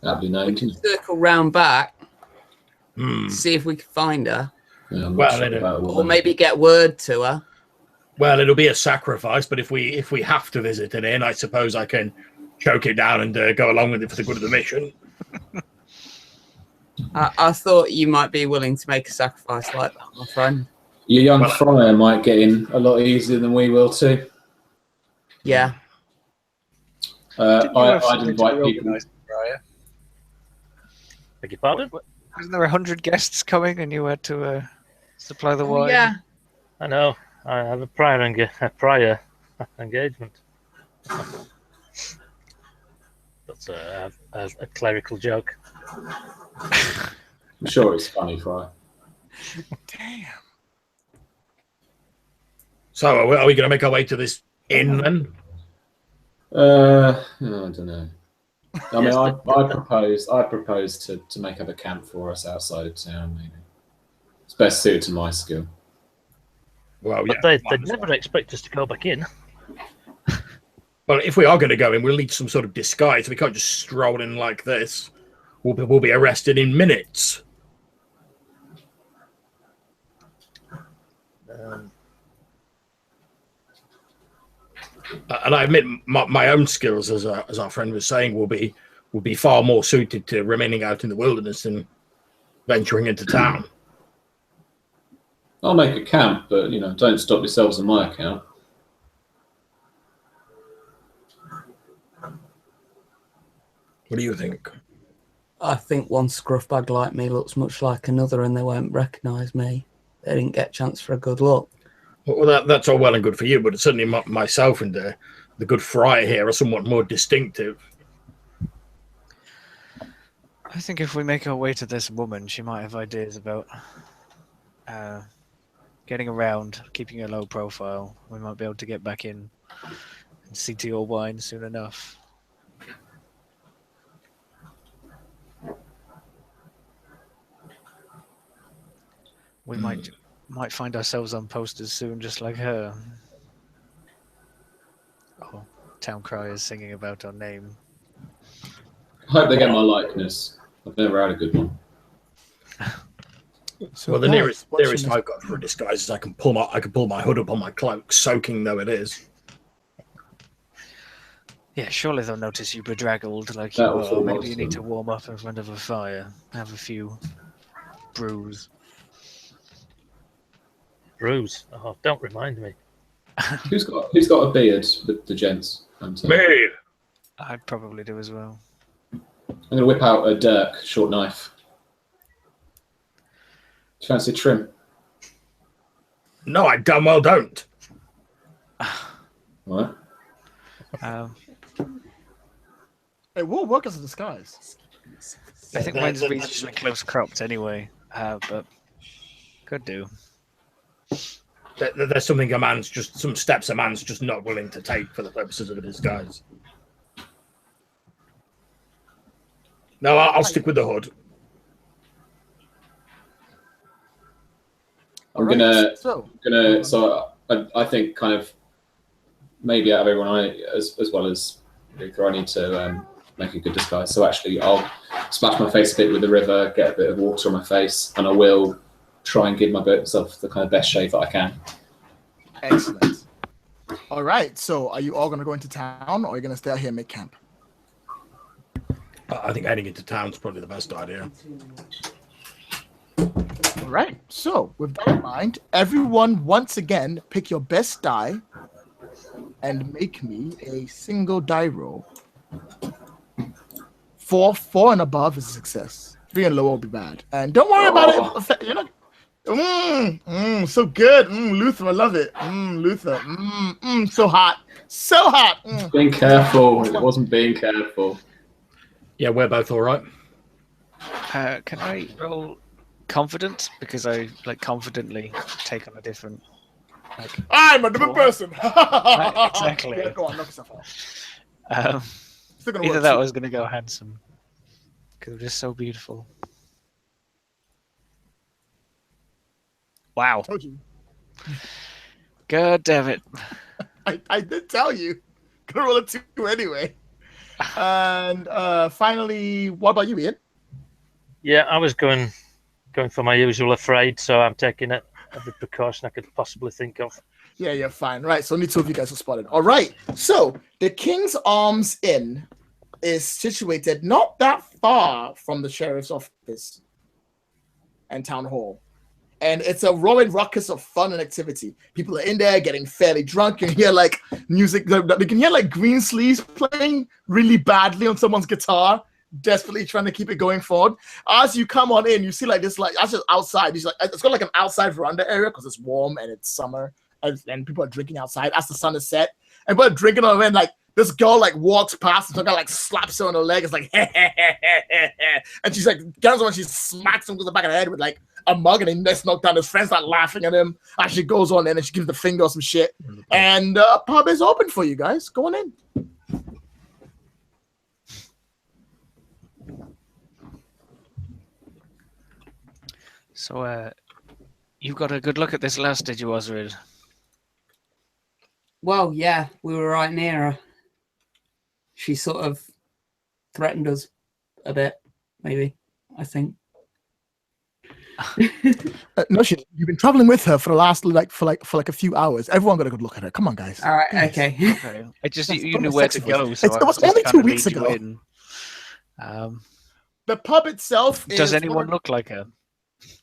That'd be We nice. can circle round back, Hmm. see if we can find her, Yeah, I'm not Well, sure it- about all or that. maybe get word to her. Well, it'll be a sacrifice, but if we have to visit an inn, I suppose I can choke it down and go along with it for the good of the mission. I thought you might be willing to make a sacrifice like that, my friend. Your young Well- friar might get in a lot easier than we will too. Yeah. I'd invite people. Beg your pardon? Wasn't there 100 guests coming and you had to supply the wine? Yeah. I know. I have a prior engagement. That's a clerical joke. I'm sure it's funny, Friar. Damn. So, are we going to make our way to this inn then? I don't know. I mean, Yes, I propose to make up a camp for us outside of town. Maybe it's best suited to my skill. Well, But yeah. they'd never expect us to go back in. Well, if we are going to go in, we'll need some sort of disguise. We can't just stroll in like this. We'll be arrested in minutes. And I admit my own skills, as our friend was saying, will be far more suited to remaining out in the wilderness than venturing into town. I'll make a camp, but don't stop yourselves on my account. What do you think? I think one scruffbag like me looks much like another and they won't recognise me. They didn't get a chance for a good look. Well, that's all well and good for you, but certainly myself and the good friar here are somewhat more distinctive. I think if we make our way to this woman, she might have ideas about getting around, keeping a low profile. We might be able to get back in and see to your wine soon enough. We might find ourselves on posters soon, just like her. Oh, town criers singing about our name. I hope they get my likeness. I've never had a good one. So, Well, the guys, what's nearest your I've got for a disguise is I can pull my hood up on my cloak, soaking though it is. Yeah, surely they'll notice you bedraggled like That you was are. all Maybe most you of need to them. warm up in front of a fire, have a few brews. Bruise. Oh, don't remind me. Who's got a beard? The gents. Me! I'd probably do as well. I'm going to whip out a dirk, short knife. Do you fancy a trim? No, I damn well don't. All right. It will work as a disguise. I think mine's reasonably close cropped anyway, but could do. there's some steps a man's just not willing to take for the purposes of a disguise. No, I'll stick with the hood. I'm I think kind of maybe out of everyone, as well as Luther, I need to make a good disguise. So actually, I'll splash my face a bit with the river, get a bit of water on my face, and I will try and give myself the kind of best shave that I can. Excellent. All right. So, are you all going to go into town, or are you going to stay out here and make camp? I think heading into town is probably the best idea. All right. So, with that in mind, everyone once again pick your best die and make me a single die roll. 4 and above is a success. 3 and lower will be bad. And don't worry about it. You're not. So good. Luther, I love it. Luther. So hot. So hot. Being careful. It wasn't being careful. Yeah, we're both all right. Can I roll confident? Because I confidently take on a different. I'm a different person. Exactly. Yeah, go on, knock yourself off. Either that was going to go handsome. Because they're just so beautiful. Wow. Told you. God damn it. I did tell you. Gonna roll a 2 anyway. And finally, what about you, Ian? Yeah, I was going for my usual afraid, so I'm taking every precaution I could possibly think of. Yeah, you're fine. Right, so only 2 of you guys are spotted. All right, so the King's Arms Inn is situated not that far from the sheriff's office and town hall. And it's a roaring ruckus of fun and activity. People are in there getting fairly drunk. You can hear music. They can hear green sleeves playing really badly on someone's guitar, desperately trying to keep it going forward. As you come on in, you see that's just outside. It's got an outside veranda area because it's warm and it's summer, and people are drinking outside as the sun is set. And people are drinking on it, this girl walks past and some guy slaps her on the leg. It's and she's gets on, she smacks him with the back of the head with a mug, and he next knocked down. His friends start laughing at him as she goes on in, and she gives the finger or some shit. And pub is open for you guys. Go on in. So, you got a good look at this last, did you, Osrid? Well, yeah, we were right near her. She sort of threatened us a bit, maybe, I think. No, you've been traveling with her for the last for a few hours. Everyone got a good look at her. Come on, guys. All right, Guys. okay. Okay. It just you knew where to go. So It was only 2 weeks ago. The pub itself Does anyone look like her?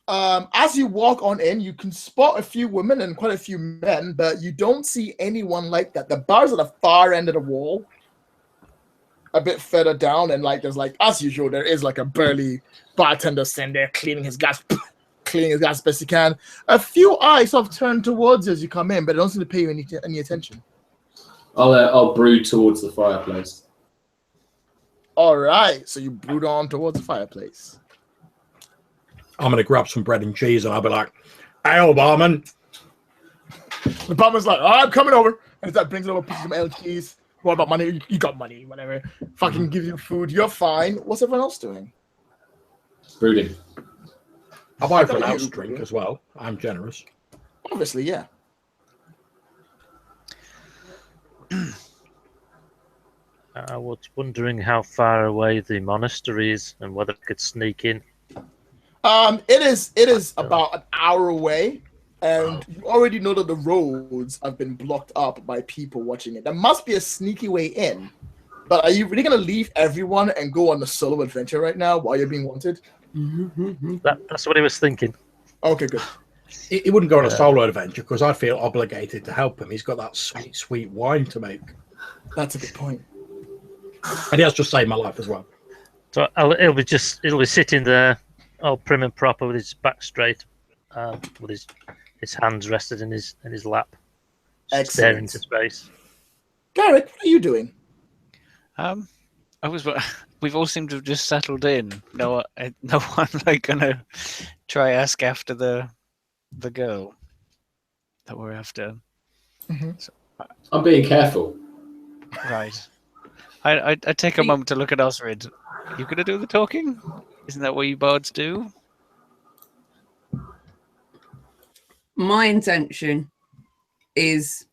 As you walk on in, you can spot a few women and quite a few men, but you don't see anyone like that. The bar's at the far end of the wall, a bit further down, and there's as usual, there is a burly bartender sitting there cleaning his glass best he can. A few eyes sort of turn towards you as you come in, but they don't seem to pay you any attention. I'll brood towards the fireplace. All right, so you brood on towards the fireplace. I'm going to grab some bread and cheese, and I'll be like, "Hey, old barman." The barman's like, "Oh, I'm coming over," and that brings over pieces of ale cheese. What about money? You got money, whatever. Fucking give you food. You're fine. What's everyone else doing? Brooding. I'll buy for an house drink as well. I'm generous. Obviously, yeah. I was wondering how far away the monastery is and whether I could sneak in. It is about an hour away, and you already know that the roads have been blocked up by people watching it. There must be a sneaky way in, but are you really gonna leave everyone and go on a solo adventure right now while you're being wanted? That's what I was thinking. Okay, good. He wouldn't go on a solo adventure because I feel obligated to help him. He's got that sweet, sweet wine to make. That's a good point. And he has just saved my life as well. So he'll be sitting there, all prim and proper, with his back straight, with his hands rested in his lap, staring into space. Garrick, what are you doing? We've all seemed to have just settled in. No one gonna try ask after the girl. that we're after. I'm being careful. Right. I take a moment to look at Osrid. You gonna do the talking? Isn't that what you bards do? My intention is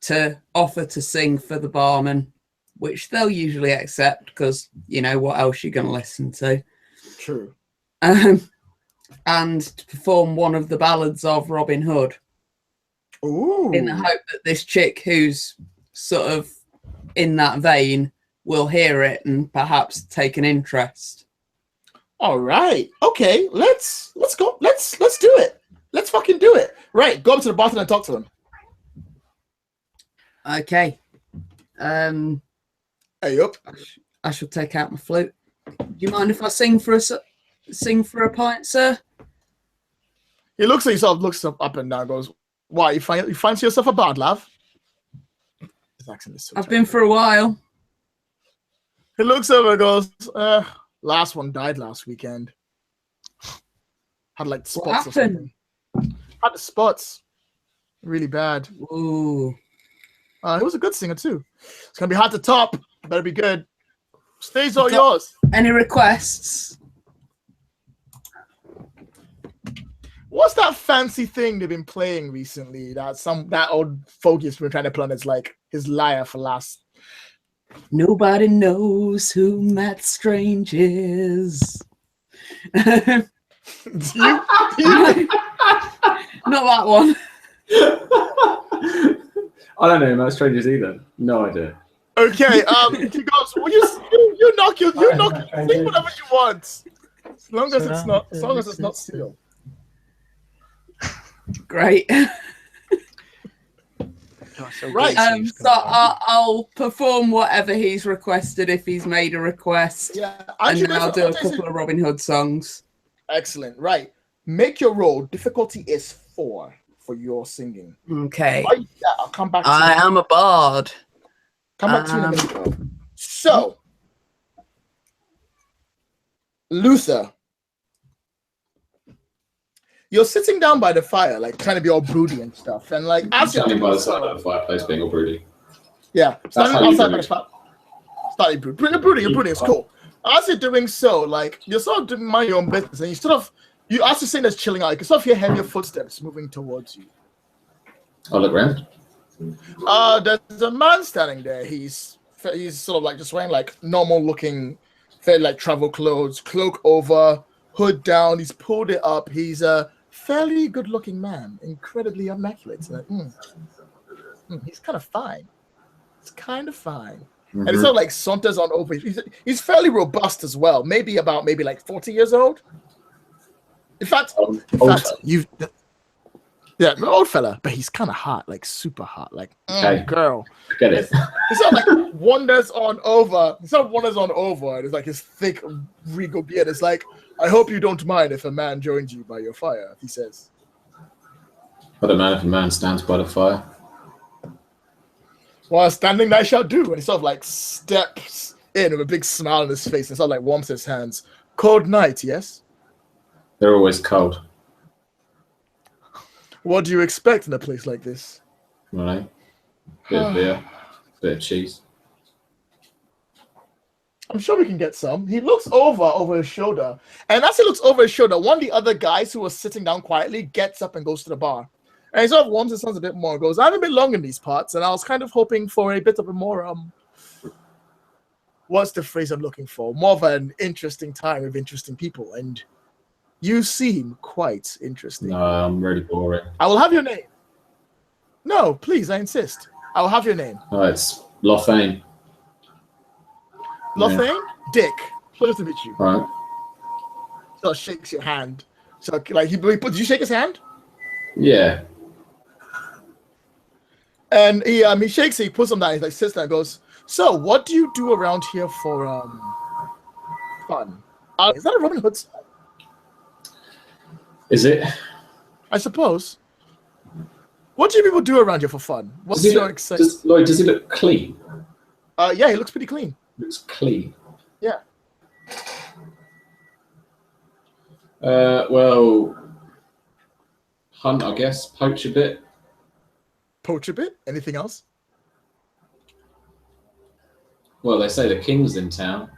to offer to sing for the barman, which they'll usually accept because, you know, what else you're going to listen to. True. And to perform one of the ballads of Robin Hood. Ooh. In the hope that this chick who's sort of in that vein will hear it and perhaps take an interest. All right. Okay. Let's go. Let's do it. Let's fucking do it. Right. Go up to the bartender and talk to him. Okay. Hey, up. I shall take out my flute. Do you mind if I sing for a pint, sir? He looks at himself, looks up and down, goes, "Why you fancy yourself a bard, love?" His accent is so I've been for a while. He looks over and goes, "Last one died last weekend. Had like spots or something. Had the spots, really bad. Ooh. He was a good singer too. It's gonna be hard to top. Better be good. Stage all yours." Any requests? What's that fancy thing they've been playing recently? That old fogey's been trying to play on his lyre for last. Nobody knows who Matt Strange is. You? Not that one. I don't know Matt Strangers either. No idea. Okay. He goes, well, you knock sing whatever you want, as long as it's not steel. Great. Right. So I'll perform whatever he's requested if he's made a request. Yeah. And then I'll do a couple of Robin Hood songs. Excellent. Right. Make your roll. Difficulty is 4 for your singing. Okay. Oh, yeah, I'll come back to I you. am a bard. Come back to you in a minute, bro. So, Luther, you're sitting down by the fire, like trying to be all broody and stuff, and like as you're Standing by the doing side so, of the fireplace, being all broody. yeah, standing how you outside do by the it. fire, starting broody, you're broody, it's cool. As you're doing so, like you're sort of doing mind your own business, and you as you're sitting there chilling out, you can sort of hear heavier footsteps moving towards you. I'll look round. There's a man standing there. He's sort of like just wearing like normal looking, fairly like travel clothes, cloak over, hood down. He's pulled it up. He's a fairly good looking man, incredibly immaculate. Like, he's kind of fine. It's kind of fine. Mm-hmm. And he sort of like saunters on over. He's fairly robust as well. Maybe like 40 years old. In fact, yeah, an old fella, but he's kind of hot, like super hot, like girl. Get it. He sort of like wanders on over. And it's like his thick, regal beard. It's like, I hope you don't mind if a man joins you by your fire, he says. What a man if a man stands by the fire. While standing, I shall do. And he sort of like steps in with a big smile on his face and sort of like warms his hands. Cold night, yes? They're always cold. What do you expect in a place like this? Right. Bit of beer, bit of cheese. I'm sure we can get some. He looks over his shoulder. And as he looks over his shoulder, one of the other guys who was sitting down quietly gets up and goes to the bar. And he sort of warms his hands a bit more and goes, I haven't been long in these parts, and I was kind of hoping for a bit of a more, what's the phrase I'm looking for? More of an interesting time with interesting people. And you seem quite interesting. No, I'm really boring. I will have your name. No, please, I insist. I will have your name. Oh, it's Lothane. Lothane? Yeah. Dick. Pleasure to meet you. Right. So shakes your hand. So like did you shake his hand? Yeah. And he shakes it, he puts him down, he like sits there and goes, so what do you do around here for fun? Is that a Robin Hood song? Is it? I suppose. What do you people do around here for fun? What's your excitement? Lloyd, does he look clean? Yeah, he looks pretty clean. Looks clean. Yeah. Well, hunt, I guess. Poach a bit. poach a bit. Anything else? Well, they say the king's in town.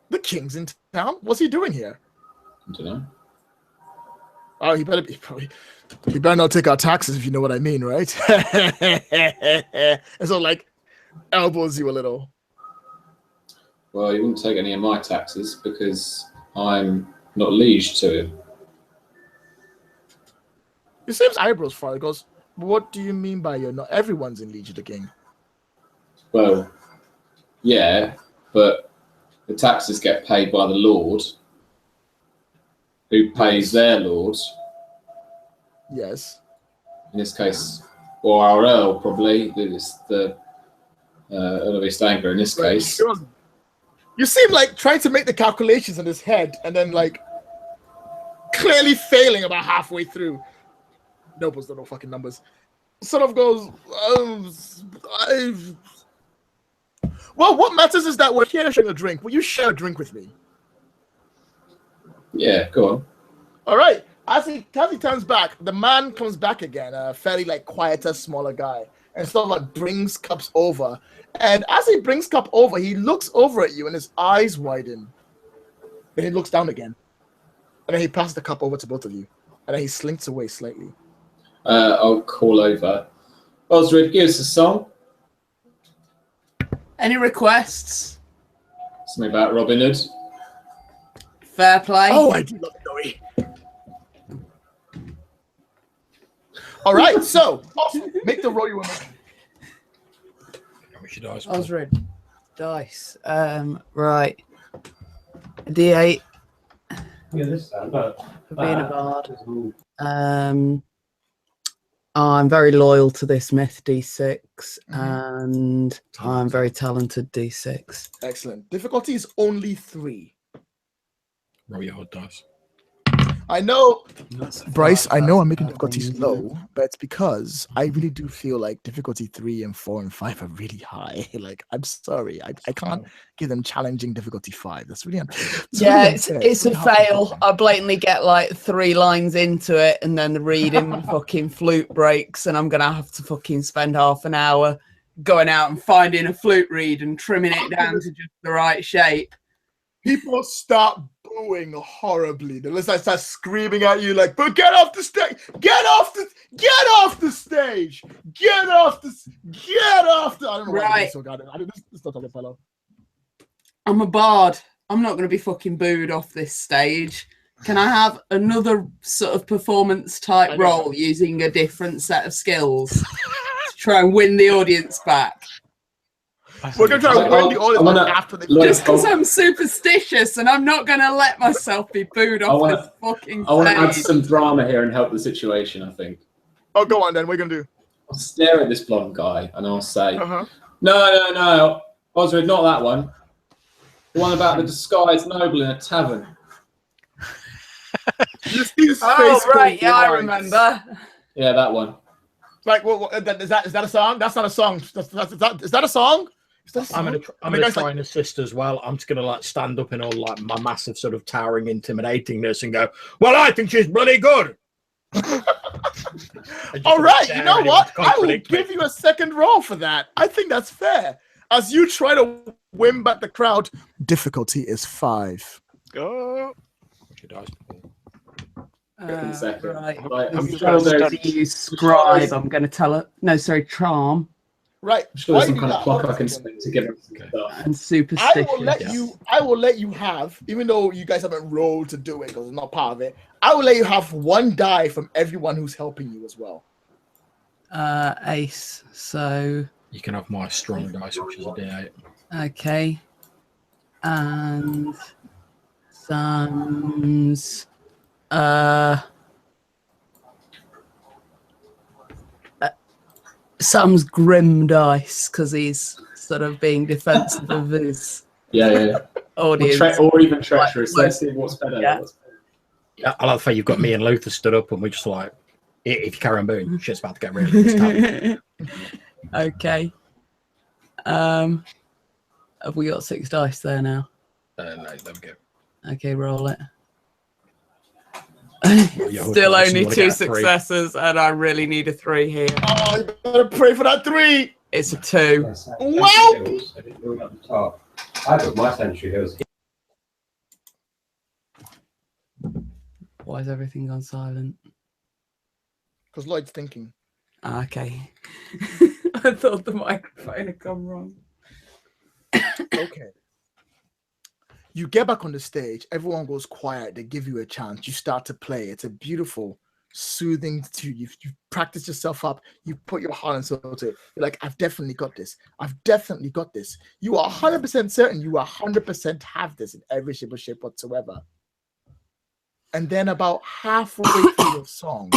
The king's in town. What's he doing here? I don't know. Oh, he better be probably. He better not take our taxes, if you know what I mean, right? And so, like, elbows you a little. Well, he wouldn't take any of my taxes because I'm not liege to him. He seems eyebrows far. He goes, "What do you mean by you're not? Everyone's in liege of the king." Well, yeah, but the taxes get paid by the lord, who pays their lord. Yes. In this case, or our earl probably. It's the Earl of East Anglia in this case. Sure. You seem like trying to make the calculations in his head and then like clearly failing about halfway through. Nobles don't know fucking numbers. Sort of goes, well, what matters is that we're here sharing a drink. Will you share a drink with me? Yeah, go on. All right. As he turns back, the man comes back again, a fairly like quieter, smaller guy, and sort of like brings cups over. And as he brings cup over, he looks over at you and his eyes widen. Then he looks down again. And then he passes the cup over to both of you. And then he slinks away slightly. I'll call over. Osred, give us a song. Any requests? Something about Robin Hood. Fair play. Oh, I do love Dory. All right, so make the roll you want. Osred. Dice. Right. D8 Yeah, this sound. for being a bard. I'm very loyal to this myth, D6, and I'm very talented, D6. Excellent. Difficulty is only 3. Roll your hard dice. I know, Bryce, I know I'm making difficulties low, but it's because I really do feel like difficulty 3 and 4 and 5 are really high. Like, I'm sorry. I can't give them challenging difficulty 5. That's really it's a fail. I blatantly get like 3 lines into it and then the reading fucking flute breaks and I'm going to have to fucking spend half an hour going out and finding a flute reed and trimming it down to just the right shape. People start booing horribly. The listeners start screaming at you like, "But get off the stage! Get off the stage! Get off the! I don't know why I'm so goddamn. This is not talking fellow. I'm a bard. I'm not going to be fucking booed off this stage. Can I have another sort of performance type role using a different set of skills to try and win the audience back? We're going to try to win the audience after the just because I'm superstitious and I'm not going to let myself be booed off this fucking I want to stage. add some drama here and help the situation, I think. Oh, go on then. What are you going to do? I'll stare at this blonde guy and I'll say, No, Osred, not that one. The one about the disguised noble in a tavern. You see his face right, go yeah, I white. remember. Yeah, that one. Like, is that a song? That's not a song. Is that a song? I'm gonna try and assist as well. I'm just gonna like stand up in all like my massive sort of towering intimidatingness and go, "Well, I think she's bloody good." All right, you know what? I will give you a second roll for that. I think that's fair. As you try to win back the crowd, difficulty is 5. Go. Right. I'm You scribe. I'm going to tell her. No, sorry, charm. Right. I'm sure there's some kind of clock I can spin to give him some stuff. And superstitious. I will let you have, even though you guys haven't rolled to do it because it's not part of it, I will let you have 1 die from everyone who's helping you as well. Ace. So you can have my strong dice, which is a D8. Okay. And Sam's Sam's grim dice because he's sort of being defensive of his audience. Or even treacherous. Let's see what's better. Yeah, I like the fact you've got me and Luther stood up and we're just like, if you carry on booing, shit's about to get rid of this time. Okay. Have we got 6 dice there now? No, there we go. Okay, roll it. Still only 2 successes, and I really need a 3 here. Oh, you better pray for that 3. It's a 2. Yes, Wow. Hills, I didn't build up the top. I built my Century Hills. Why has everything gone silent? Because Lloyd's thinking. Okay. I thought the microphone had gone wrong. Okay. You get back on the stage, everyone goes quiet, they give you a chance, you start to play. It's a beautiful, soothing tune. You practice yourself up, you put your heart and soul to it. You're like, I've definitely got this. I've definitely got this. You are 100% certain you 100% have this in every shape or shape whatsoever. And then about halfway through your song,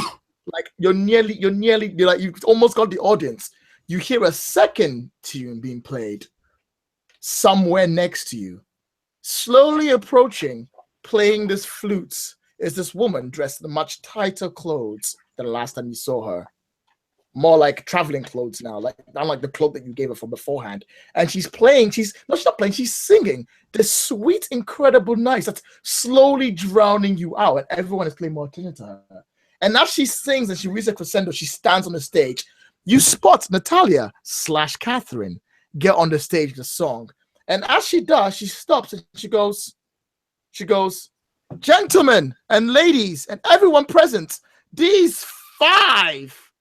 like you're like, you've almost got the audience. You hear a second tune being played somewhere next to you. Slowly approaching, playing this flutes, is this woman dressed in much tighter clothes than the last time you saw her. More like traveling clothes now, like not like the clothes that you gave her from beforehand. And she's playing, she's not playing, she's singing this sweet, incredible noise that's slowly drowning you out, and everyone is paying more attention to her. And as she sings and she reaches a crescendo, she stands on the stage. You spot Natalia/Catherine get on the stage the song. And as she does, she stops and she goes, gentlemen and ladies and everyone present, these 5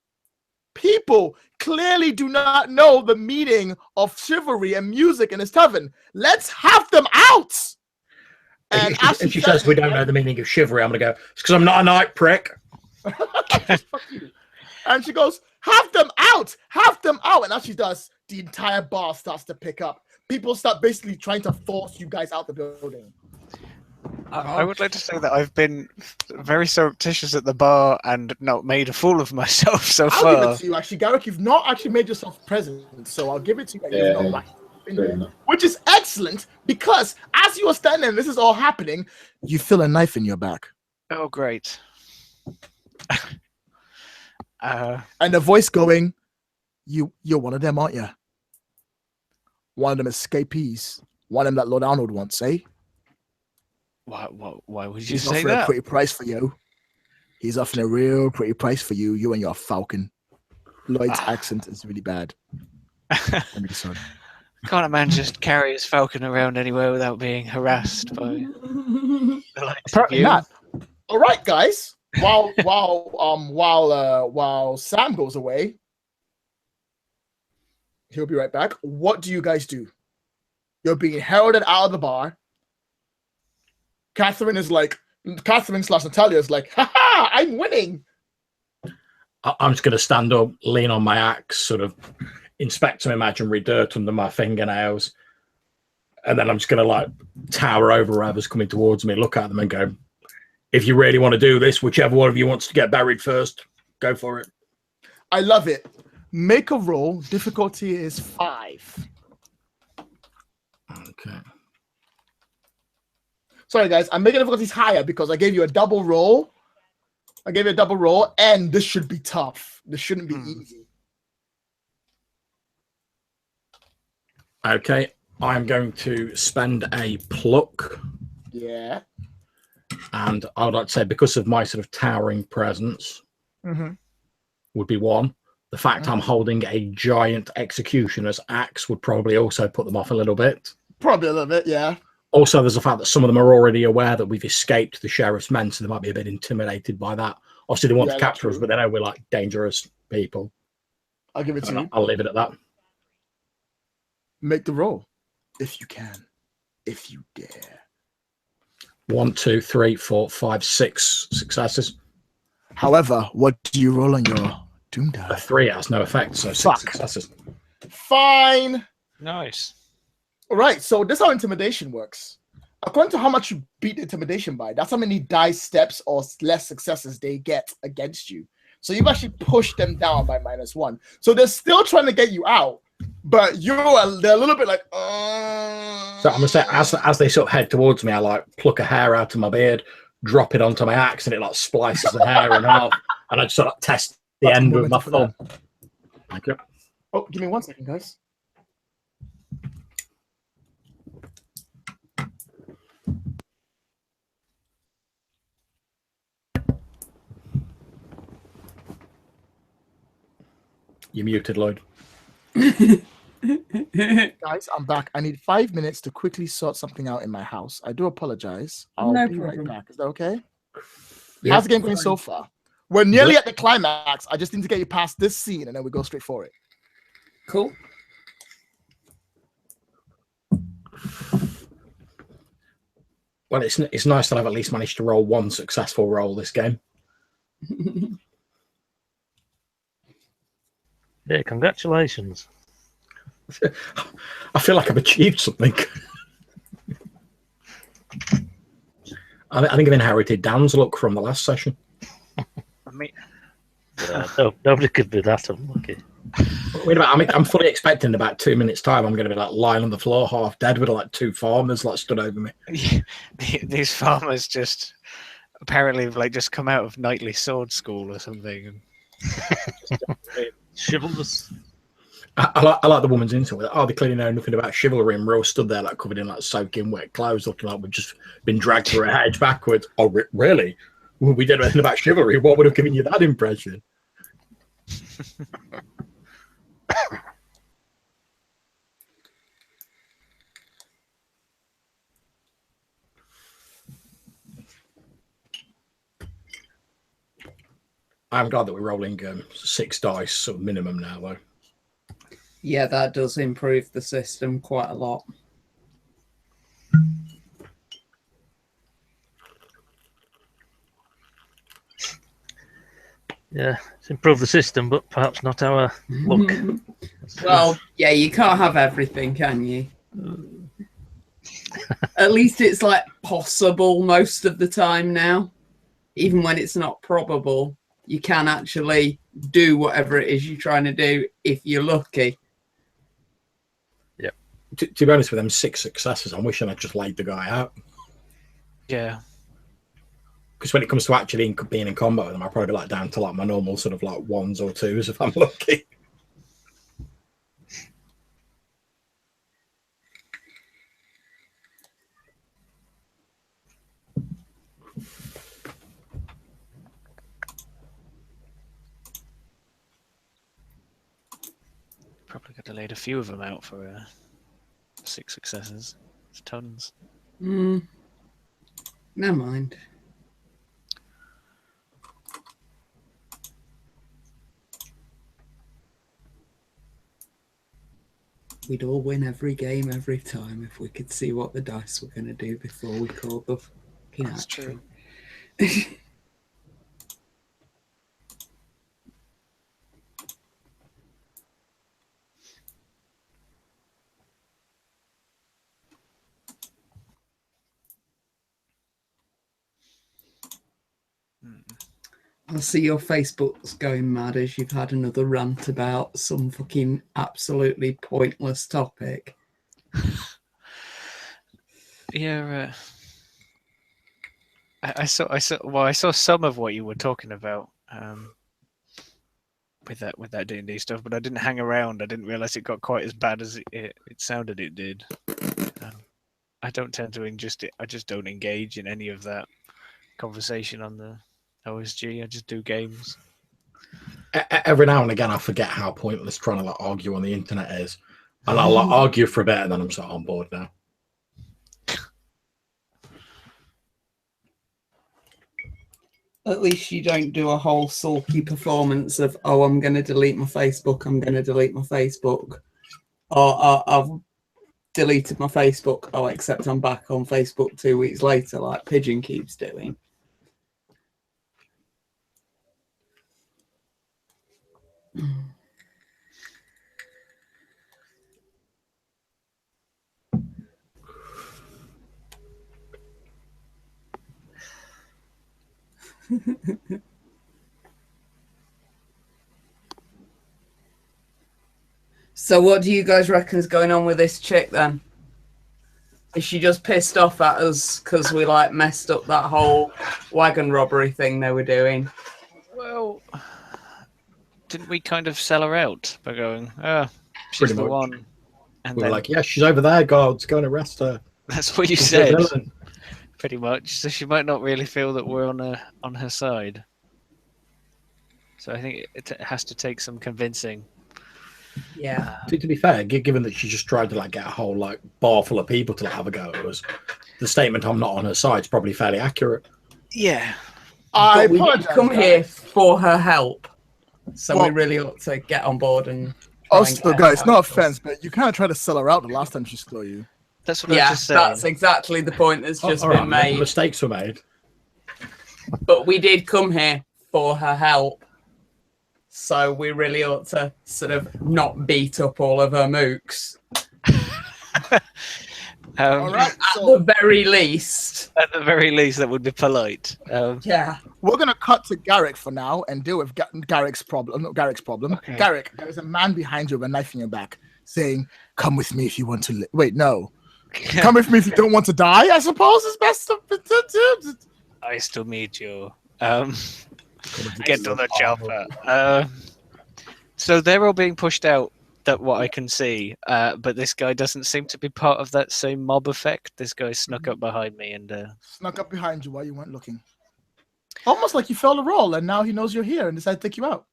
people clearly do not know the meaning of chivalry and music in this tavern. Let's have them out. And if she says we don't know the meaning of chivalry, I'm going to go, it's because I'm not a night prick. And she goes, have them out. And as she does, the entire bar starts to pick up. People start basically trying to force you guys out the building. I would like to say that I've been very surreptitious at the bar and not made a fool of myself so far. I'll give it to you, actually, Garrick. You've not actually made yourself present, so I'll give it to you. Yeah, you've not been there, which is excellent, because as you are standing and this is all happening, you feel a knife in your back. Oh, great. And the voice going, you're one of them, aren't you? One of them escapees. One of them that Lord Arnold wants, eh? Why would you He's say offering that? a pretty price for you. He's offering a real pretty price for you. You and your falcon. Lloyd's accent is really bad. I'm really sorry. Can't a man just carry his falcon around anywhere without being harassed by the likes of Apparently you? not. All right, guys. While Sam goes away, he'll be right back. What do you guys do? You're being heralded out of the bar. Catherine/Natalia is like, ha, I'm winning. I'm just going to stand up, lean on my axe, sort of inspect some imaginary dirt under my fingernails. And then I'm just going to like tower over whoever's coming towards me, look at them and go, if you really want to do this, whichever one of you wants to get buried first, go for it. I love it. Make a roll. Difficulty is 5. Okay. Sorry, guys. I'm making difficulties higher because I gave you a double roll. And this should be tough. This shouldn't be easy. Okay. I'm going to spend a pluck. Yeah. And I would like to say, because of my sort of towering presence, would be 1. The fact I'm holding a giant executioner's axe would probably also put them off a little bit. Probably a little bit, yeah. Also, there's the fact that some of them are already aware that we've escaped the sheriff's men, so they might be a bit intimidated by that. Obviously, they want to capture us, but they know we're like dangerous people. I'll give it to you. I'll leave it at that. Make the roll, if you can, if you dare. 1, 2, 3, 4, 5, 6 successes. However, what do you roll on your doom die? A 3 has no effect, so 6 successes. Fine. Nice. All right, so this is how intimidation works. According to how much you beat intimidation by, that's how many die steps or less successes they get against you. So you've actually pushed them down by -1. So they're still trying to get you out, but they're a little bit like, So I'm gonna say, as they sort of head towards me, I like pluck a hair out of my beard, drop it onto my axe, and it like splices the hair in half, and I just sort of test the end with my thumb. Thank you. Oh, give me 1 second, guys. You're muted, Lloyd. Guys, I'm back. I need 5 minutes to quickly sort something out in my house. I do apologize. I'll No be problem. right back. Is that okay? Yeah. How's the game going so far? We're nearly at the climax. I just need to get you past this scene and then we go straight for it. Cool. Well, it's nice that I've at least managed to roll one successful roll this game. Yeah, congratulations. I feel like I've achieved something. I think I've inherited Dan's look from the last session. I mean, Nobody could be that unlucky. Wait a minute, I'm fully expecting in about 2 minutes' time I'm going to be like lying on the floor half dead with like two farmers like stood over me. these farmers just apparently have like just come out of knightly sword school or something. Chivalrous. I like the woman's insult with, oh, they clearly know nothing about chivalry, and we're all stood there like covered in like soaking wet clothes, looking like we've just been dragged through a hedge backwards. Oh, really? Well, we didn't know anything about chivalry. What would have given you that impression? I'm glad that we're rolling 6 dice sort of minimum now, though. Yeah, that does improve the system quite a lot. Yeah, it's improved the system, but perhaps not our luck. Well, yeah, you can't have everything, can you? At least it's like possible most of the time now. Even when it's not probable, you can actually do whatever it is you're trying to do if you're lucky. To be honest with them 6 successes, I'm wishing I'd just laid the guy out. Yeah. Because when it comes to actually being in combat with them, I'll probably be like down to like my normal sort of like 1s or 2s if I'm lucky. Probably could have laid a few of them out for 6 successes. It's tons. Never mind. We'd all win every game every time if we could see what the dice were going to do before we called the fucking That's action. true. I see your Facebook's going mad as you've had another rant about some fucking absolutely pointless topic. Yeah, I saw some of what you were talking about with that D&D stuff, but I didn't hang around. I didn't realize it got quite as bad as it sounded it did. I don't tend to I just don't engage in any of that conversation on the OSG. I just do games. Every now and again, I forget how pointless trying to like argue on the internet is, and I'll like, argue for a bit, and then I'm sort of on board now. At least you don't do a whole sulky performance of, oh, I'm going to delete my Facebook, I'm going to delete my Facebook. Or I've deleted my Facebook, oh, except I'm back on Facebook 2 weeks later, like Pigeon keeps doing. So what do you guys reckon is going on with this chick then? Is she just pissed off at us because we like messed up that whole wagon robbery thing they were doing? Well, didn't we kind of sell her out by going, she's Pretty the much. one? And We then were like, yeah, she's over there, guards, go and arrest her. that's what you She's a said, villain. pretty much. So she might not really feel that we're on her side. So I think it has to take some convincing Yeah. To be fair, given that she just tried to like get a whole like bar full of people to like, have a go at us, the statement "I'm not on her side" is probably fairly accurate. Yeah. I But we did apologize. come guys. here for her help, so Well- we really ought to get on board and. try and Also, get her guys, out no of this. offense, but you kind of tried to sell her out the last time she saw you. That's what I Yeah, was just saying. that's exactly the point that's just All been right, made. mistakes were made. But we did come here for her help, so we really ought to sort of not beat up all of her mooks. All right, At so the very least. At the very least, that would be polite. Yeah. we're gonna cut to Garrick for now and deal with Garrick's problem. Not Garrick's problem. Okay. Garrick, there is a man behind you with a knife in your back, saying, "Come with me if you want to live." Wait, no. Come with me if you don't want to die. I suppose is best. Nice to meet you. Get to the chopper. So they're all being pushed out. That what I can see, but this guy doesn't seem to be part of that same mob effect. This guy snuck up behind me and Snuck up behind you while you weren't looking. Almost like you failed a roll, and now he knows you're here and decided to take you out.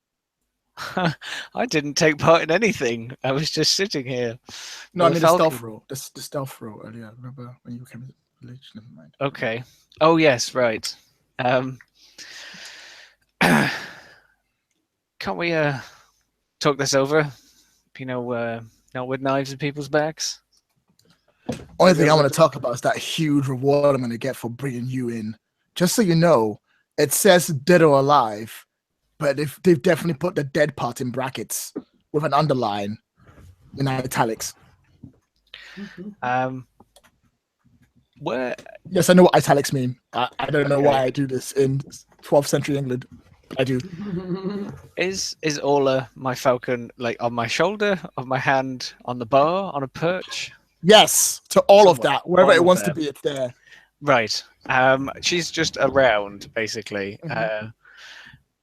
I didn't take part in anything. I was just sitting here. No, I The mean the stealth Falcon. roll. The stealth roll earlier. Remember when you came to the village? Never mind. Okay. Oh yes, right. Can't we talk this over? Not with knives in people's backs. Only thing I want to talk about is that huge reward I'm going to get for bringing you in. Just so you know, it says dead or alive, but they've definitely put the dead part in brackets with an underline in italics. Where Yes, I know what italics mean. I don't know why I do this in 12th century England. I do. is Ola, my falcon, like on my shoulder, on my hand, on the bar, on a perch? Yes, to all of Somewhere. that. Wherever All it of wants that. to be, it's there. Right. She's just around, basically. Mhm.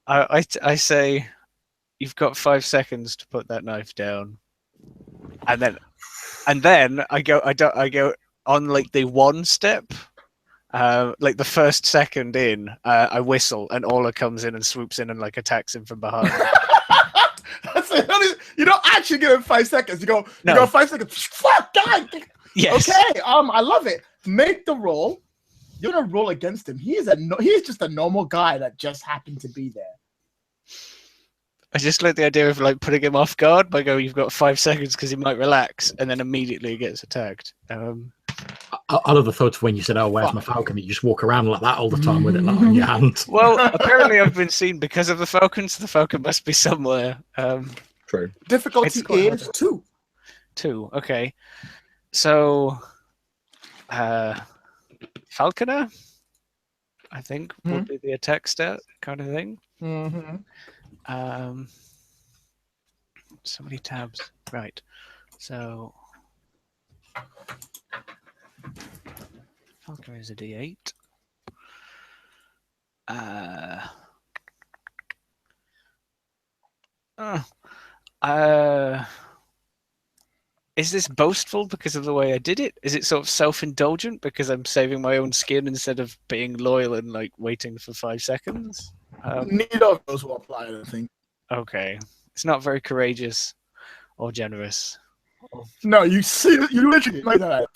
I say, you've got 5 seconds to put that knife down, and then I go on like the one step, like the first second in, I whistle, and Ola comes in and swoops in and like attacks him from behind. That's it. You don't actually give him 5 seconds. You go 5 seconds. Fuck, God. Yes. Okay. I love it. Make the roll. You're gonna roll against him. He's just a normal guy that just happened to be there. I just like the idea of like putting him off guard by going, "You've got 5 seconds," because he might relax, and then immediately he gets attacked. I love the thought of when you said, "Oh, where's my falcon?" You just walk around like that all the time with it like on your hand. Well, apparently I've been seen because of the falcon, so the falcon must be somewhere. True. Difficulty It's quite hard is to- 2. 2. Okay. So, falconer, I think, would be the attack stat kind of thing. Mm-hmm. So many tabs. Right. So, falconer is a D8. Is this boastful because of the way I did it? Is it sort of self-indulgent because I'm saving my own skin instead of being loyal and like waiting for 5 seconds? Neither of those will apply, I don't think. Okay, it's not very courageous or generous. No, you literally like that.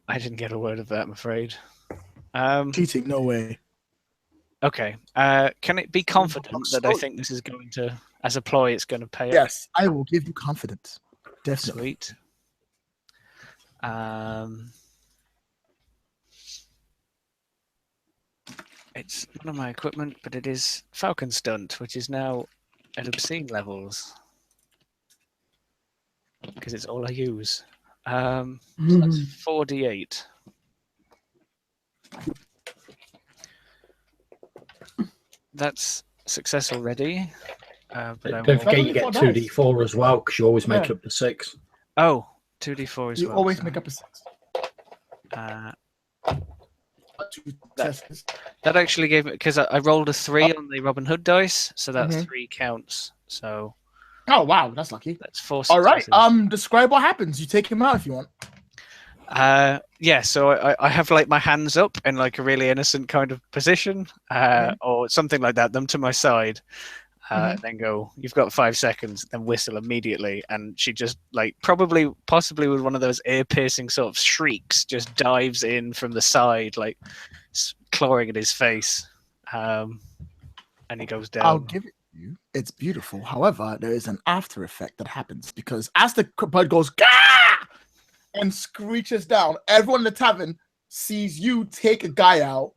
I didn't get a word of that, I'm afraid. Cheating, no way. Okay, can it be confident that I think this is going to, as a ploy, it's going to pay off? Yes, I will give you confidence. Definitely. Sweet. It's none of my equipment, but it is Falcon Stunt, which is now at obscene levels. Because it's all I use. So that's 4d8. That's success already. But I Don't will... forget you get 2d4 as well because you always make it up to 6. Oh, 2d4 as You well. always so, make up a 6. That actually gave me, because I rolled a 3 on the Robin Hood dice, so that 3 counts. So Oh wow, that's lucky. that's 4 All right. successes. Describe what happens. You take him out if you want. Yeah, so I have like my hands up in like a really innocent kind of position, or something like that, them to my side. and then go, "You've got 5 seconds," then whistle immediately, and she just like possibly with one of those ear-piercing sort of shrieks, just dives in from the side, like clawing at his face, and he goes down. I'll give it to you. It's beautiful. However, there is an after effect that happens because as the bird goes Gah! And screeches down, everyone in the tavern sees you take a guy out,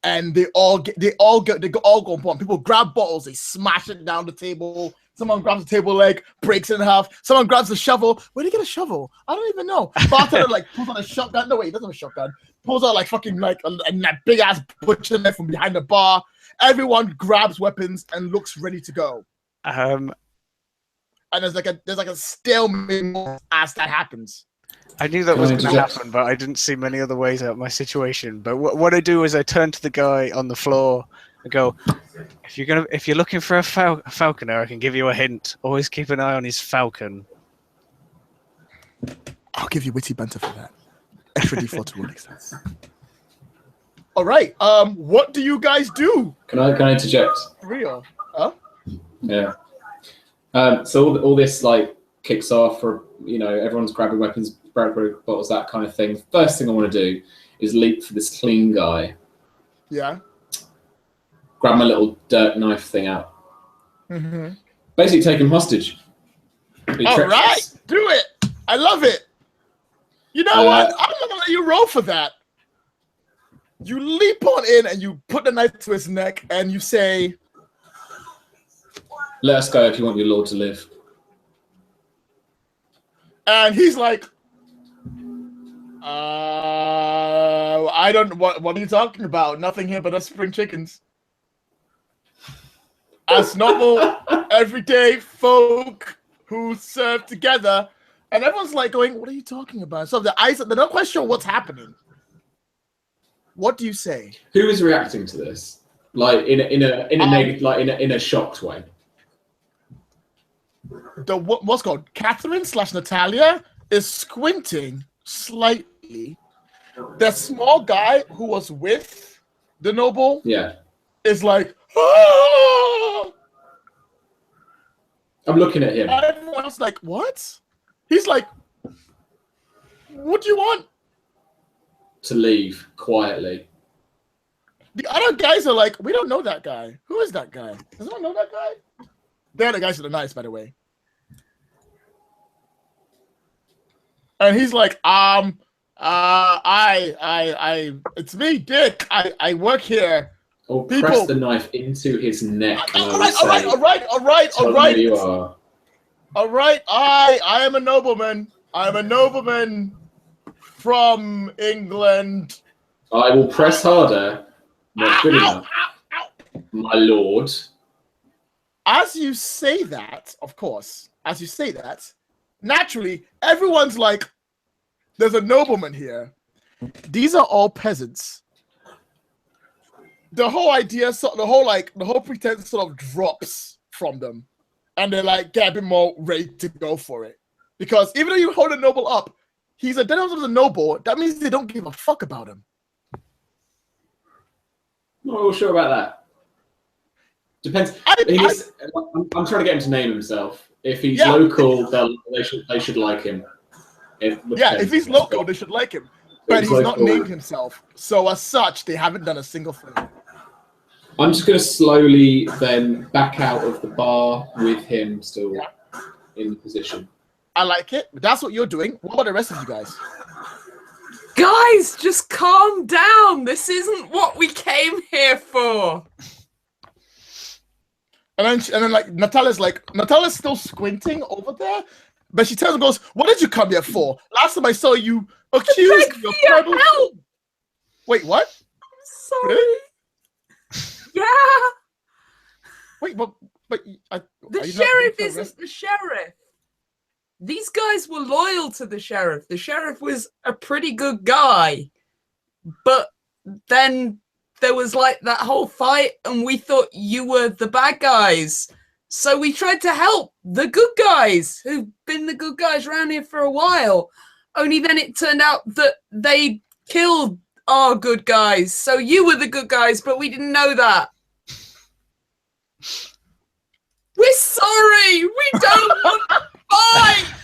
and they all go bomb. People grab bottles, they smash it down the table. Someone grabs the table leg, breaks it in half. Someone grabs a shovel. Where did he get a shovel? I don't even know. Bartender like pulls out a shotgun. No, wait, he doesn't have a shotgun. Pulls out like fucking like a big ass butcher knife from behind the bar. Everyone grabs weapons and looks ready to go. And there's like a stalemate as that happens. I knew that was going to happen, but I didn't see many other ways out of my situation. But what I do is I turn to the guy on the floor and go, "If you're looking for a falconer, I can give you a hint. Always keep an eye on his falcon." I'll give you witty banter for that. Extra D4 to roll next time. All right. What do you guys do? Can I interject? For real? Huh? Yeah. So all this like kicks off, or everyone's grabbing weapons, grabbing bottles, that kind of thing. First thing I want to do is leap for this clean guy. Yeah. Grab my little dirt knife thing out. Mm-hmm. Basically, take him hostage. All right, do it. I love it. You know what? I'm not gonna let you roll for that. You leap on in and you put the knife to his neck and you say, "Let us go if you want your lord to live." And he's like, I don't. What are you talking about? Nothing here but us spring chickens. Us normal, everyday folk who serve together, and everyone's like going, "What are you talking about?" So they're not quite sure what's happening. What do you say? Who is reacting to this? Like in a shocked way. What's called Catherine/Natalia is squinting slightly. The small guy who was with the noble, is like, "Ah!" I'm looking at him. Everyone else like, "What?" He's like, "What do you want?" To leave quietly. The other guys are like, "We don't know that guy. Who is that guy? Does anyone know that guy?" They're the guys that are nice, by the way. And he's like, it's me, Dick. I work here. Or press the knife into his neck. All right. You are. All right. I am a nobleman. I'm a nobleman from England. I will press harder. Not good enough. My lord. As you say that, of course, naturally, everyone's like, "There's a nobleman here." These are all peasants. The whole idea, the whole pretense sort of drops from them. And they're like, get a bit more ready to go for it. Because even though you hold a noble up, he's identified as a noble, that means they don't give a fuck about him. Not real sure about that. Depends. I'm trying to get him to name himself. If he's local, they should like him. If he's local, they should like him. But he's not named himself. So as such, they haven't done a single thing. I'm just going to slowly then back out of the bar with him still in the position. I like it. That's what you're doing. What about the rest of you guys? Guys, just calm down. This isn't what we came here for. And then like Natalia's still squinting over there, but she turns and goes, "What did you come here for? Last time I saw you accused me of terrible help." Wait, what? I'm sorry. Really? Yeah. Wait, but the sheriff isn't the sheriff. These guys were loyal to the sheriff. The sheriff was a pretty good guy, but then there was like that whole fight, and we thought you were the bad guys. So we tried to help the good guys who've been the good guys around here for a while. Only then it turned out that they killed our good guys. So you were the good guys, but we didn't know that. We're sorry. We don't want to fight.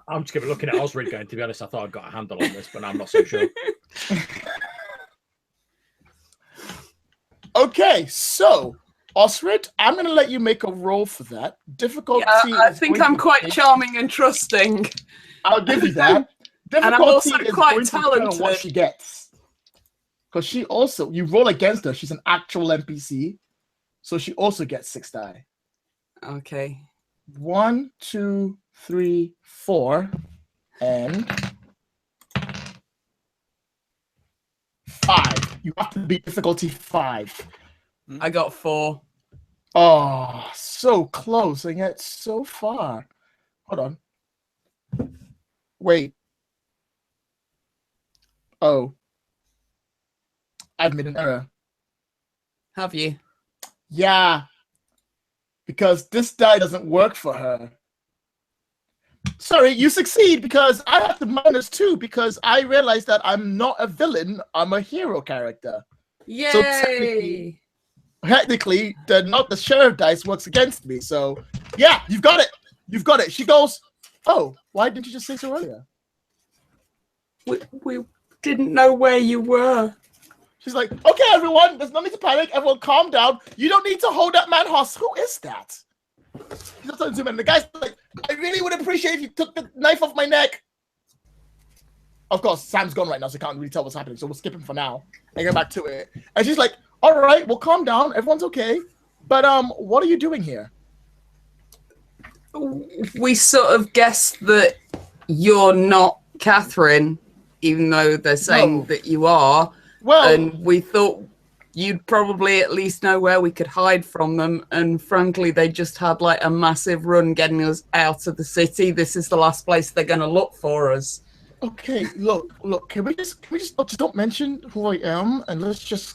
I'm just going to be looking at Osric going, to be honest, I thought I'd got a handle on this, but I'm not so sure. Okay, so Osrid, I'm going to let you make a roll for that. Difficulty. Yeah, I is think going I'm to quite be- charming and trusting. I'll give you that. And I'm Difficulty also is quite going to depend on what talented. she gets. Because she also, you roll against her. She's an actual NPC, so she also gets 6 die. Okay. 1, 2, 3, 4, and 5. You have to beat difficulty 5. I got 4. Oh, so close and yet so far. Hold on. Wait. Oh. I've made an error. Have you? Yeah. Because this die doesn't work for her. Sorry, you succeed because I have to -2 because I realized that I'm not a villain, I'm a hero character. Yay! So technically, the sheriff dice works against me. So yeah, you've got it. You've got it. She goes, oh, why didn't you just say so earlier? We didn't know where you were. She's like, okay, everyone, there's no need to panic. Everyone calm down. You don't need to hold that man hostage. Who is that? He's not talking to him, and the guy's like, I really would appreciate if you took the knife off my neck. Of course, Sam's gone right now, so I can't really tell what's happening. So we'll skip him for now and get back to it. And she's like, all right, well, calm down. Everyone's okay. But what are you doing here? We sort of guessed that you're not Catherine, even though they're saying No. that you are. Well, And we thought you'd probably at least know where we could hide from them. And frankly, they just had like a massive run getting us out of the city. This is the last place they're going to look for us. okay, look, can we just don't mention who I am and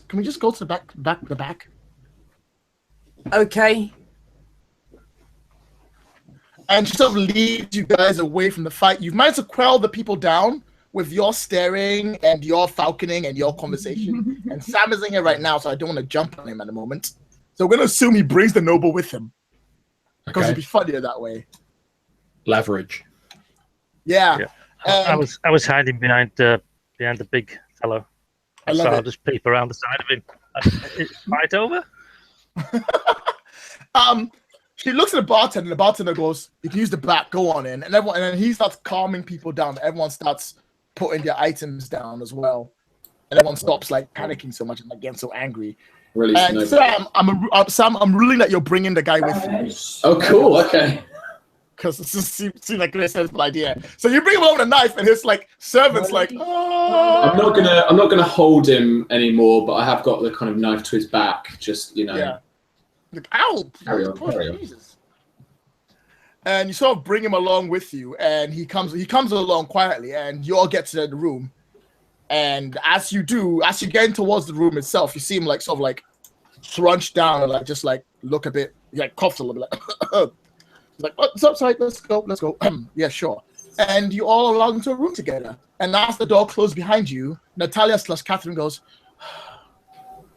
can we just go to the back? Okay. And she sort of leads you guys away from the fight. You've managed to quell the people down with your staring and your falconing and your conversation. And Sam is in here right now, so I don't want to jump on him at the moment. So we're going to assume he brings the noble with him. Because it'd be funnier that way. Leverage. Yeah. I was hiding behind the big fellow. I love I'll it. just peep around the side of him. Is fight over? She looks at the bartender, and the bartender goes, you can use the back, go on in. And then he starts calming people down. Everyone starts putting their items down as well. And everyone stops like panicking so much and like getting so angry. Really And snowball. Sam, I'm ruling that you're bringing the guy with you. Oh, cool. Okay. Because it just seems like a sensible idea. So you bring him over with a knife, and his like servants like, oh. I'm not gonna hold him anymore, but I have got the kind of knife to his back. Just Yeah. Like, ow! Carry on. Jesus. And you sort of bring him along with you, and he comes along quietly, and you all get to the room. And as you get in towards the room itself, you see him like sort of like scrunch down and like just like look a bit, like coughs a little bit, like he's like, oh, sorry, let's go. Yeah, sure. And you all allow them to a room together. And as the door closed behind you, Natalia/Catherine goes,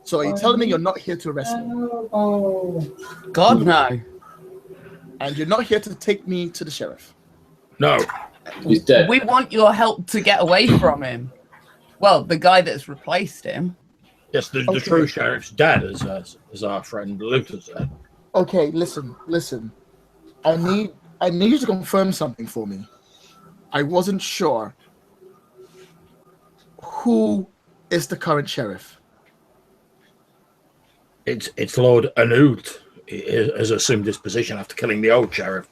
so are you telling me you're not here to arrest me? God, no. And you're not here to take me to the sheriff? No. he's dead. We want your help to get away from him. Well, the guy that's replaced him. Yes, the Okay. true sheriff's dead, as our friend Luther said. Okay, listen. I need you to confirm something for me. I wasn't sure. Who is the current sheriff? It's Lord Anult. He has assumed his position after killing the old sheriff.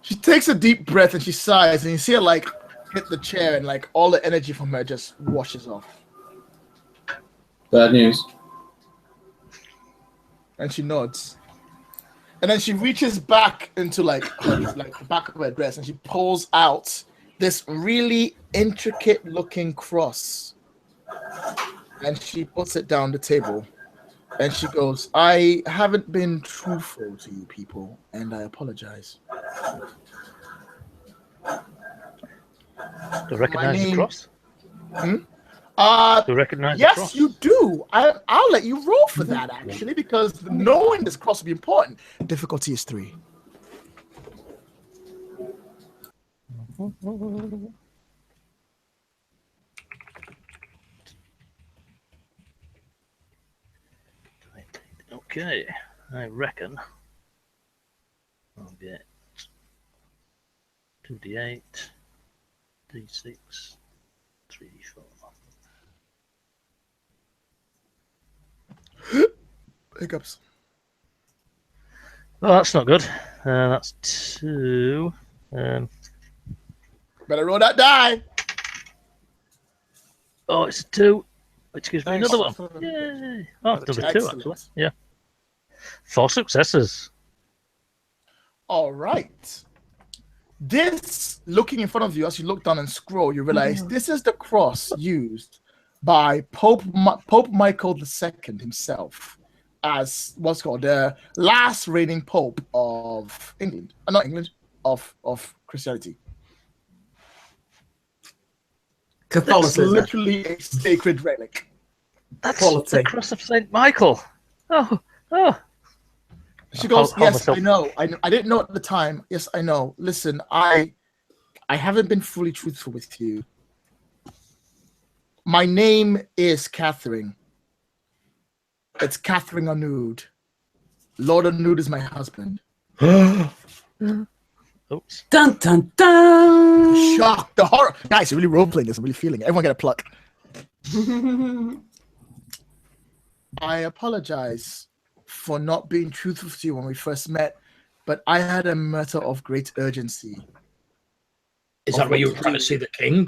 She takes a deep breath and she sighs, and you see her like hit the chair, and like all the energy from her just washes off. Bad news. And she nods. And then she reaches back into like the back of her dress, and she pulls out this really intricate looking cross. And she puts it down the table. And she goes, I haven't been truthful to you people, and I apologize. Do you recognise the name- cross? To recognize the Yes, cross? you do. I'll let you roll for that, actually, because knowing this cross will be important. Difficulty is 3. Okay, I reckon I'll get 2d8, d6, 3d4. Hiccups. Oh, that's not good. That's 2. Better roll that die. Oh, it's a 2, which gives me Nice. another one. Yay! Oh, I've done a 2 Excellent. actually. Yeah. 4 successes. All right. This, looking in front of you, as you look down and scroll, you realize this is the cross used by Pope Michael II himself as what's called the last reigning Pope of England. Not England, of Christianity. It's Catholicism. literally a sacred relic. That's Quality. the cross of Saint Michael. Oh. She goes, Hold yes, myself. I know. I didn't know at the time. Yes, I know. Listen, I haven't been fully truthful with you. My name is Catherine. It's Catherine Anud. Lord Anud is my husband. Oops. Dun dun dun. Shock, the horror. Guys, you're really role-playing this. I'm really feeling it. Everyone get a pluck. I apologize for not being truthful to you when we first met, but I had a matter of great urgency. Is that where you were trying to see the king?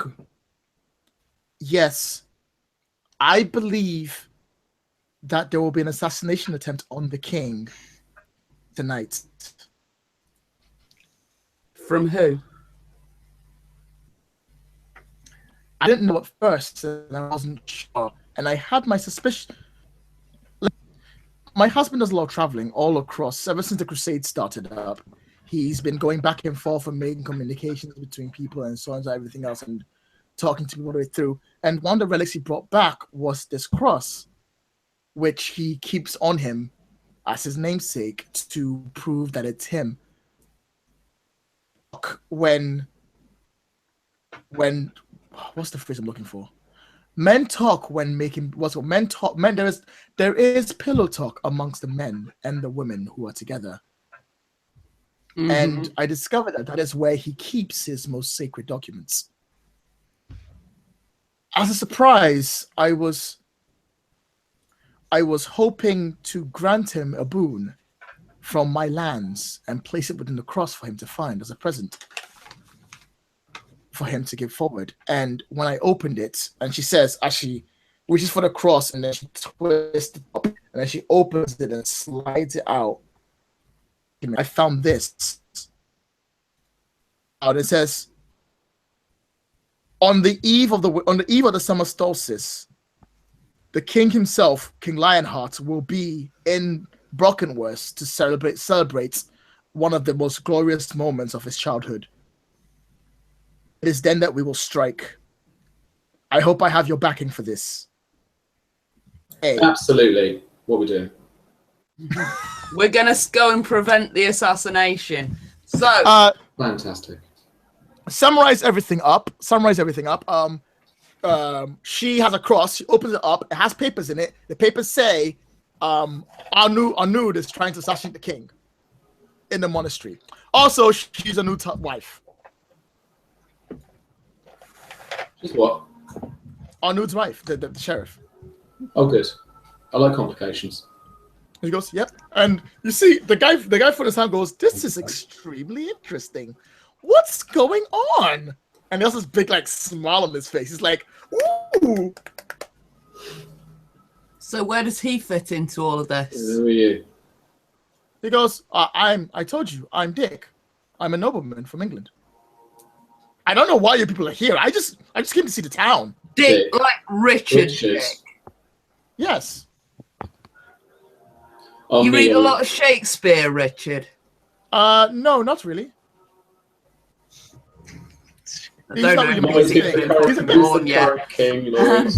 Yes, I believe that there will be an assassination attempt on the king tonight. From who? I didn't know at first, and I wasn't sure, and I had my suspicion. My husband does a lot of traveling all across. Ever since the crusade started up, he's been going back and forth and making communications between people and so on and everything else, and talking to people all the way through. And one of the relics he brought back was this cross, which he keeps on him as his namesake to prove that it's him. When what's the phrase I'm looking for? Men talk when making what's called men talk. Men there is pillow talk amongst the men and the women who are together. And I discovered that is where he keeps his most sacred documents. As a surprise, I was hoping to grant him a boon from my lands and place it within the cross for him to find as a present for him to give forward. And when I opened it, and she says, as she reaches for the cross, and then she twists it up, and then she opens it and slides it out. I found this. And it says, on the eve of the summer solstice, the king himself, King Lionheart, will be in Brockenworth to celebrate one of the most glorious moments of his childhood. It is then that we will strike. I hope I have your backing for this. A. Absolutely. What we're doing. We're gonna go and prevent the assassination. So Fantastic. Summarize everything up. She has a cross. She opens it up. It has papers in it. The papers say, Anud is trying to assassinate the king in the monastery. Also, she's Anud's wife. Just what? Anud's wife, the sheriff. Oh, good. I like complications. He goes, yep. And you see, the guy from the sound goes, this is extremely interesting. What's going on? And he has this big smile on his face. He's like, ooh. So where does he fit into all of this? Who are you? He goes, I told you, I'm Dick. I'm a nobleman from England. I don't know why you people are here. I just came to see the town. Dick, like Richard. Richard. Dick. Yes. Oh, You me, read a lot of Shakespeare, Richard. No, not really. He's not really Lloyd, basic who's the thing. current, He's a who's born the yet. current king, Lloyd?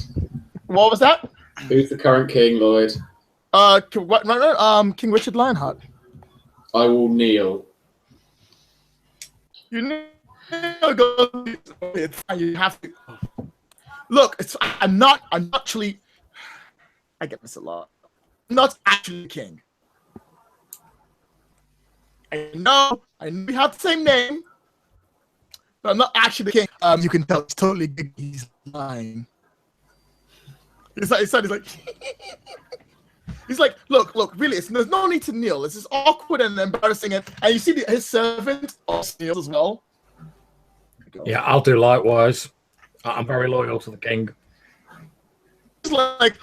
What was that? Who's the current king, Lloyd? What? No, King Richard Lionheart. I will kneel. You know, it's fine. You have to look. I'm not actually. I get this a lot. I'm not actually king. I know we have the same name, but I'm not actually the king. You can tell it's totally big. He's lying. He's like, he's like, look, really, there's no need to kneel. It's just awkward and embarrassing. And you see his servant also kneels as well. Yeah, I'll do likewise. I'm very loyal to the king. She's like,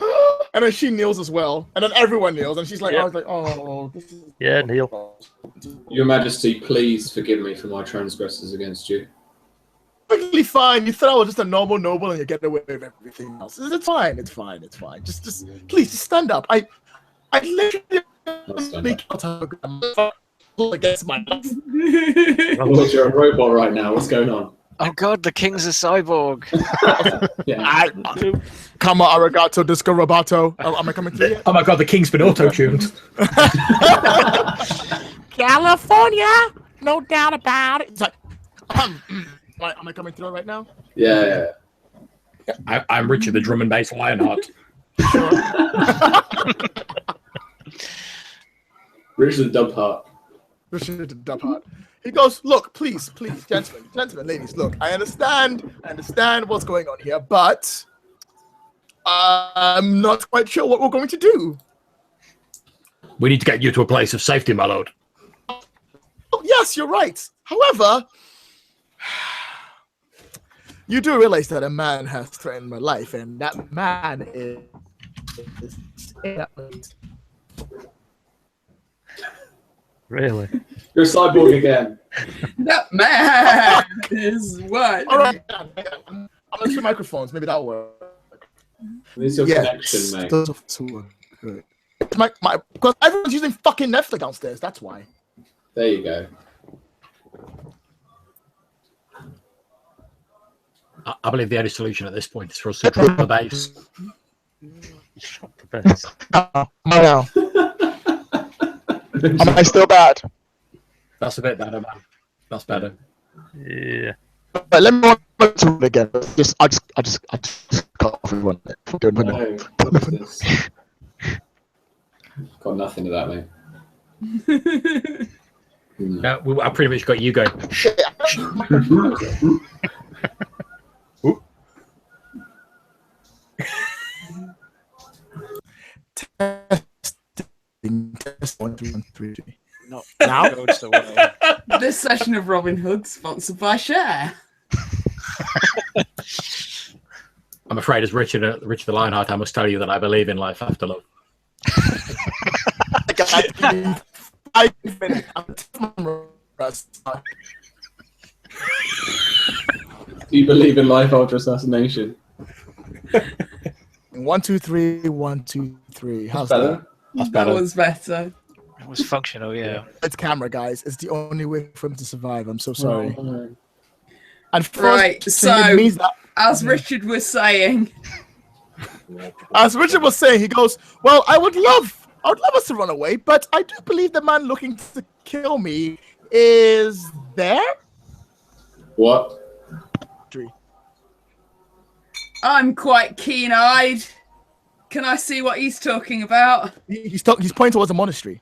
and then she kneels as well. And then everyone kneels. And she's like, Yeah. I was like, oh, this is... Yeah, Neil. Your Majesty, please forgive me for my transgressions against you. Perfectly fine. You thought I was just a normal noble and you get away with everything else. It's fine. It's fine. It's fine. Just please, just stand up. I literally against my life. Lloyd, you're a robot right now. What's going on? Oh God, the king's a cyborg. Yeah. Come on, arigato, disco robato. Am I coming through yet? Oh my god, the king's been auto-tuned. California, no doubt about it. It's like, am I coming through right now? Yeah. I'm Richard the drum and bass Lionheart. Richard the Dub Heart. Richard the Dub Heart. He goes, look, please, gentlemen, ladies, look, I understand what's going on here, but I'm not quite sure what we're going to do. We need to get you to a place of safety, my lord. Oh, yes, you're right. However, you do realize that a man has threatened my life, and that man is Really? You're a cyborg again. That man is what? all right. I'm on two microphones. Maybe that'll work. This is your connection, mate. Those of us who are good. Because everyone's using fucking Netflix downstairs. That's why. There you go. I believe the only solution at this point is for us to drop the base. Shot the best. Now. Am I still bad? That's a bit better, man. That's better. Yeah. But let me do it again. I just cut off everyone. No, what's this? Got nothing of that, mate. No, I pretty much got you going. Shit. Test 1 2 1 3. Not Now? goes the way. This session of Robin Hood sponsored by Share. I'm afraid, as Richard the Lionheart, I must tell you that I believe in life after love. Do you believe in life after assassination? 1 2 3 1 2 3. How's Better? that? That's That better. was better. It was functional, yeah. It's camera, guys. It's the only way for him to survive. I'm so sorry. Oh, no. And for Right, us, so- it means that, As Richard was saying, as Richard was saying, he goes, "Well, I would love us to run away, but I do believe the man looking to kill me is there." What? I'm quite keen-eyed. Can I see what he's talking about? He's pointing towards a monastery.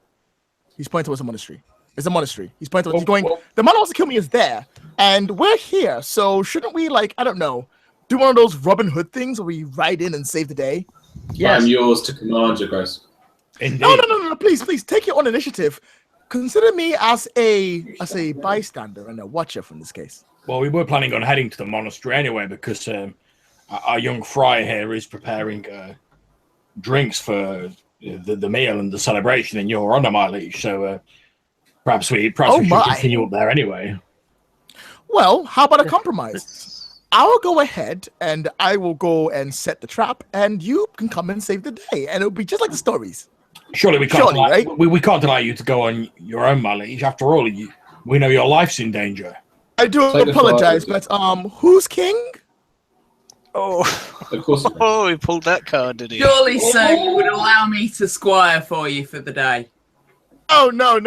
He's pointing towards a monastery. It's a monastery. He's pointing towards. He's going. The man who wants to kill me is there, and we're here. So shouldn't we, like, I don't know, do one of those Robin Hood things where we ride in and save the day? Yes. I'm yours to command, Your Grace. Indeed. No. Please take your own initiative. Consider me as a bystander and a watcher from this case. Well, we were planning on heading to the monastery anyway because our young friar here is preparing drinks for the meal and the celebration in your honor, my liege. So perhaps we should continue up there anyway. Well, how about a compromise? I'll go ahead and I will go and set the trap, and you can come and save the day, and it'll be just like the stories. Surely we can't. Surely, right? We can't allow you to go on your own, my liege. After all, we know your life's in danger. I do Take the apologize, fire. but who's king? Oh, Of course. oh, he pulled that card, did he? Surely, sir, you would allow me to squire for you for the day. Oh no!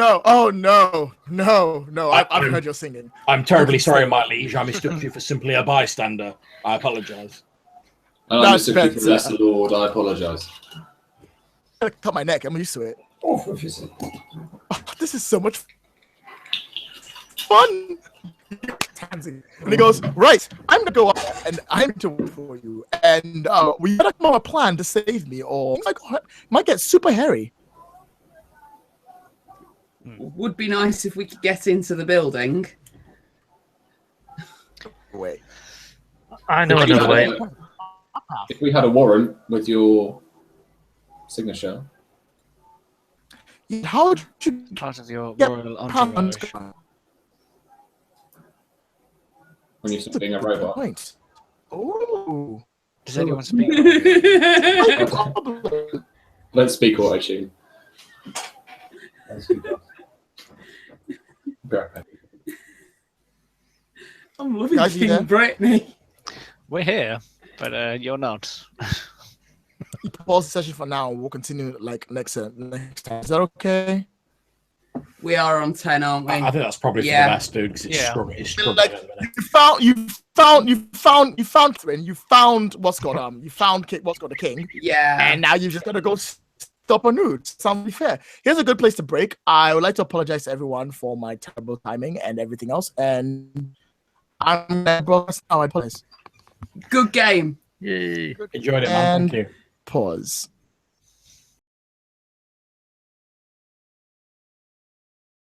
I've heard your singing. I'm terribly sorry, my liege. I mistook you for simply a bystander. I apologise. And I'm That's Mr. Keith better. Lesser Lord. I apologise. Cut my neck. I'm used to it. Oh, obviously. Oh, this is so much fun. And he goes, right, I'm gonna go up and I'm to wait for you. And we gotta come up with a plan to save me, or it might get super hairy. Would be nice if we could get into the building. Wait. I know another way. If we had a warrant with your signature, How would you Part of your get royal entourage. pounds? when you're That's a being a good robot. point. Oh. Does anyone speak? Let's speak auto tune. I'm loving Guys, you King there? Brittany. We're here, but you're not. Pause the session for now. We'll continue next time. Is that okay? We are on 10, aren't we? I think that's probably for Yeah. the best, dude, because it's Yeah. struggling. It's struggling Like, at the minute. you found what's got the king, Yeah. and now you just gotta go stop a nude. Sounds fair. Here's a good place to break. I would like to apologize to everyone for my terrible timing and everything else, and I'm now. I apologize. Good game. Yay. Enjoyed it, man. And- Thank you. Pause.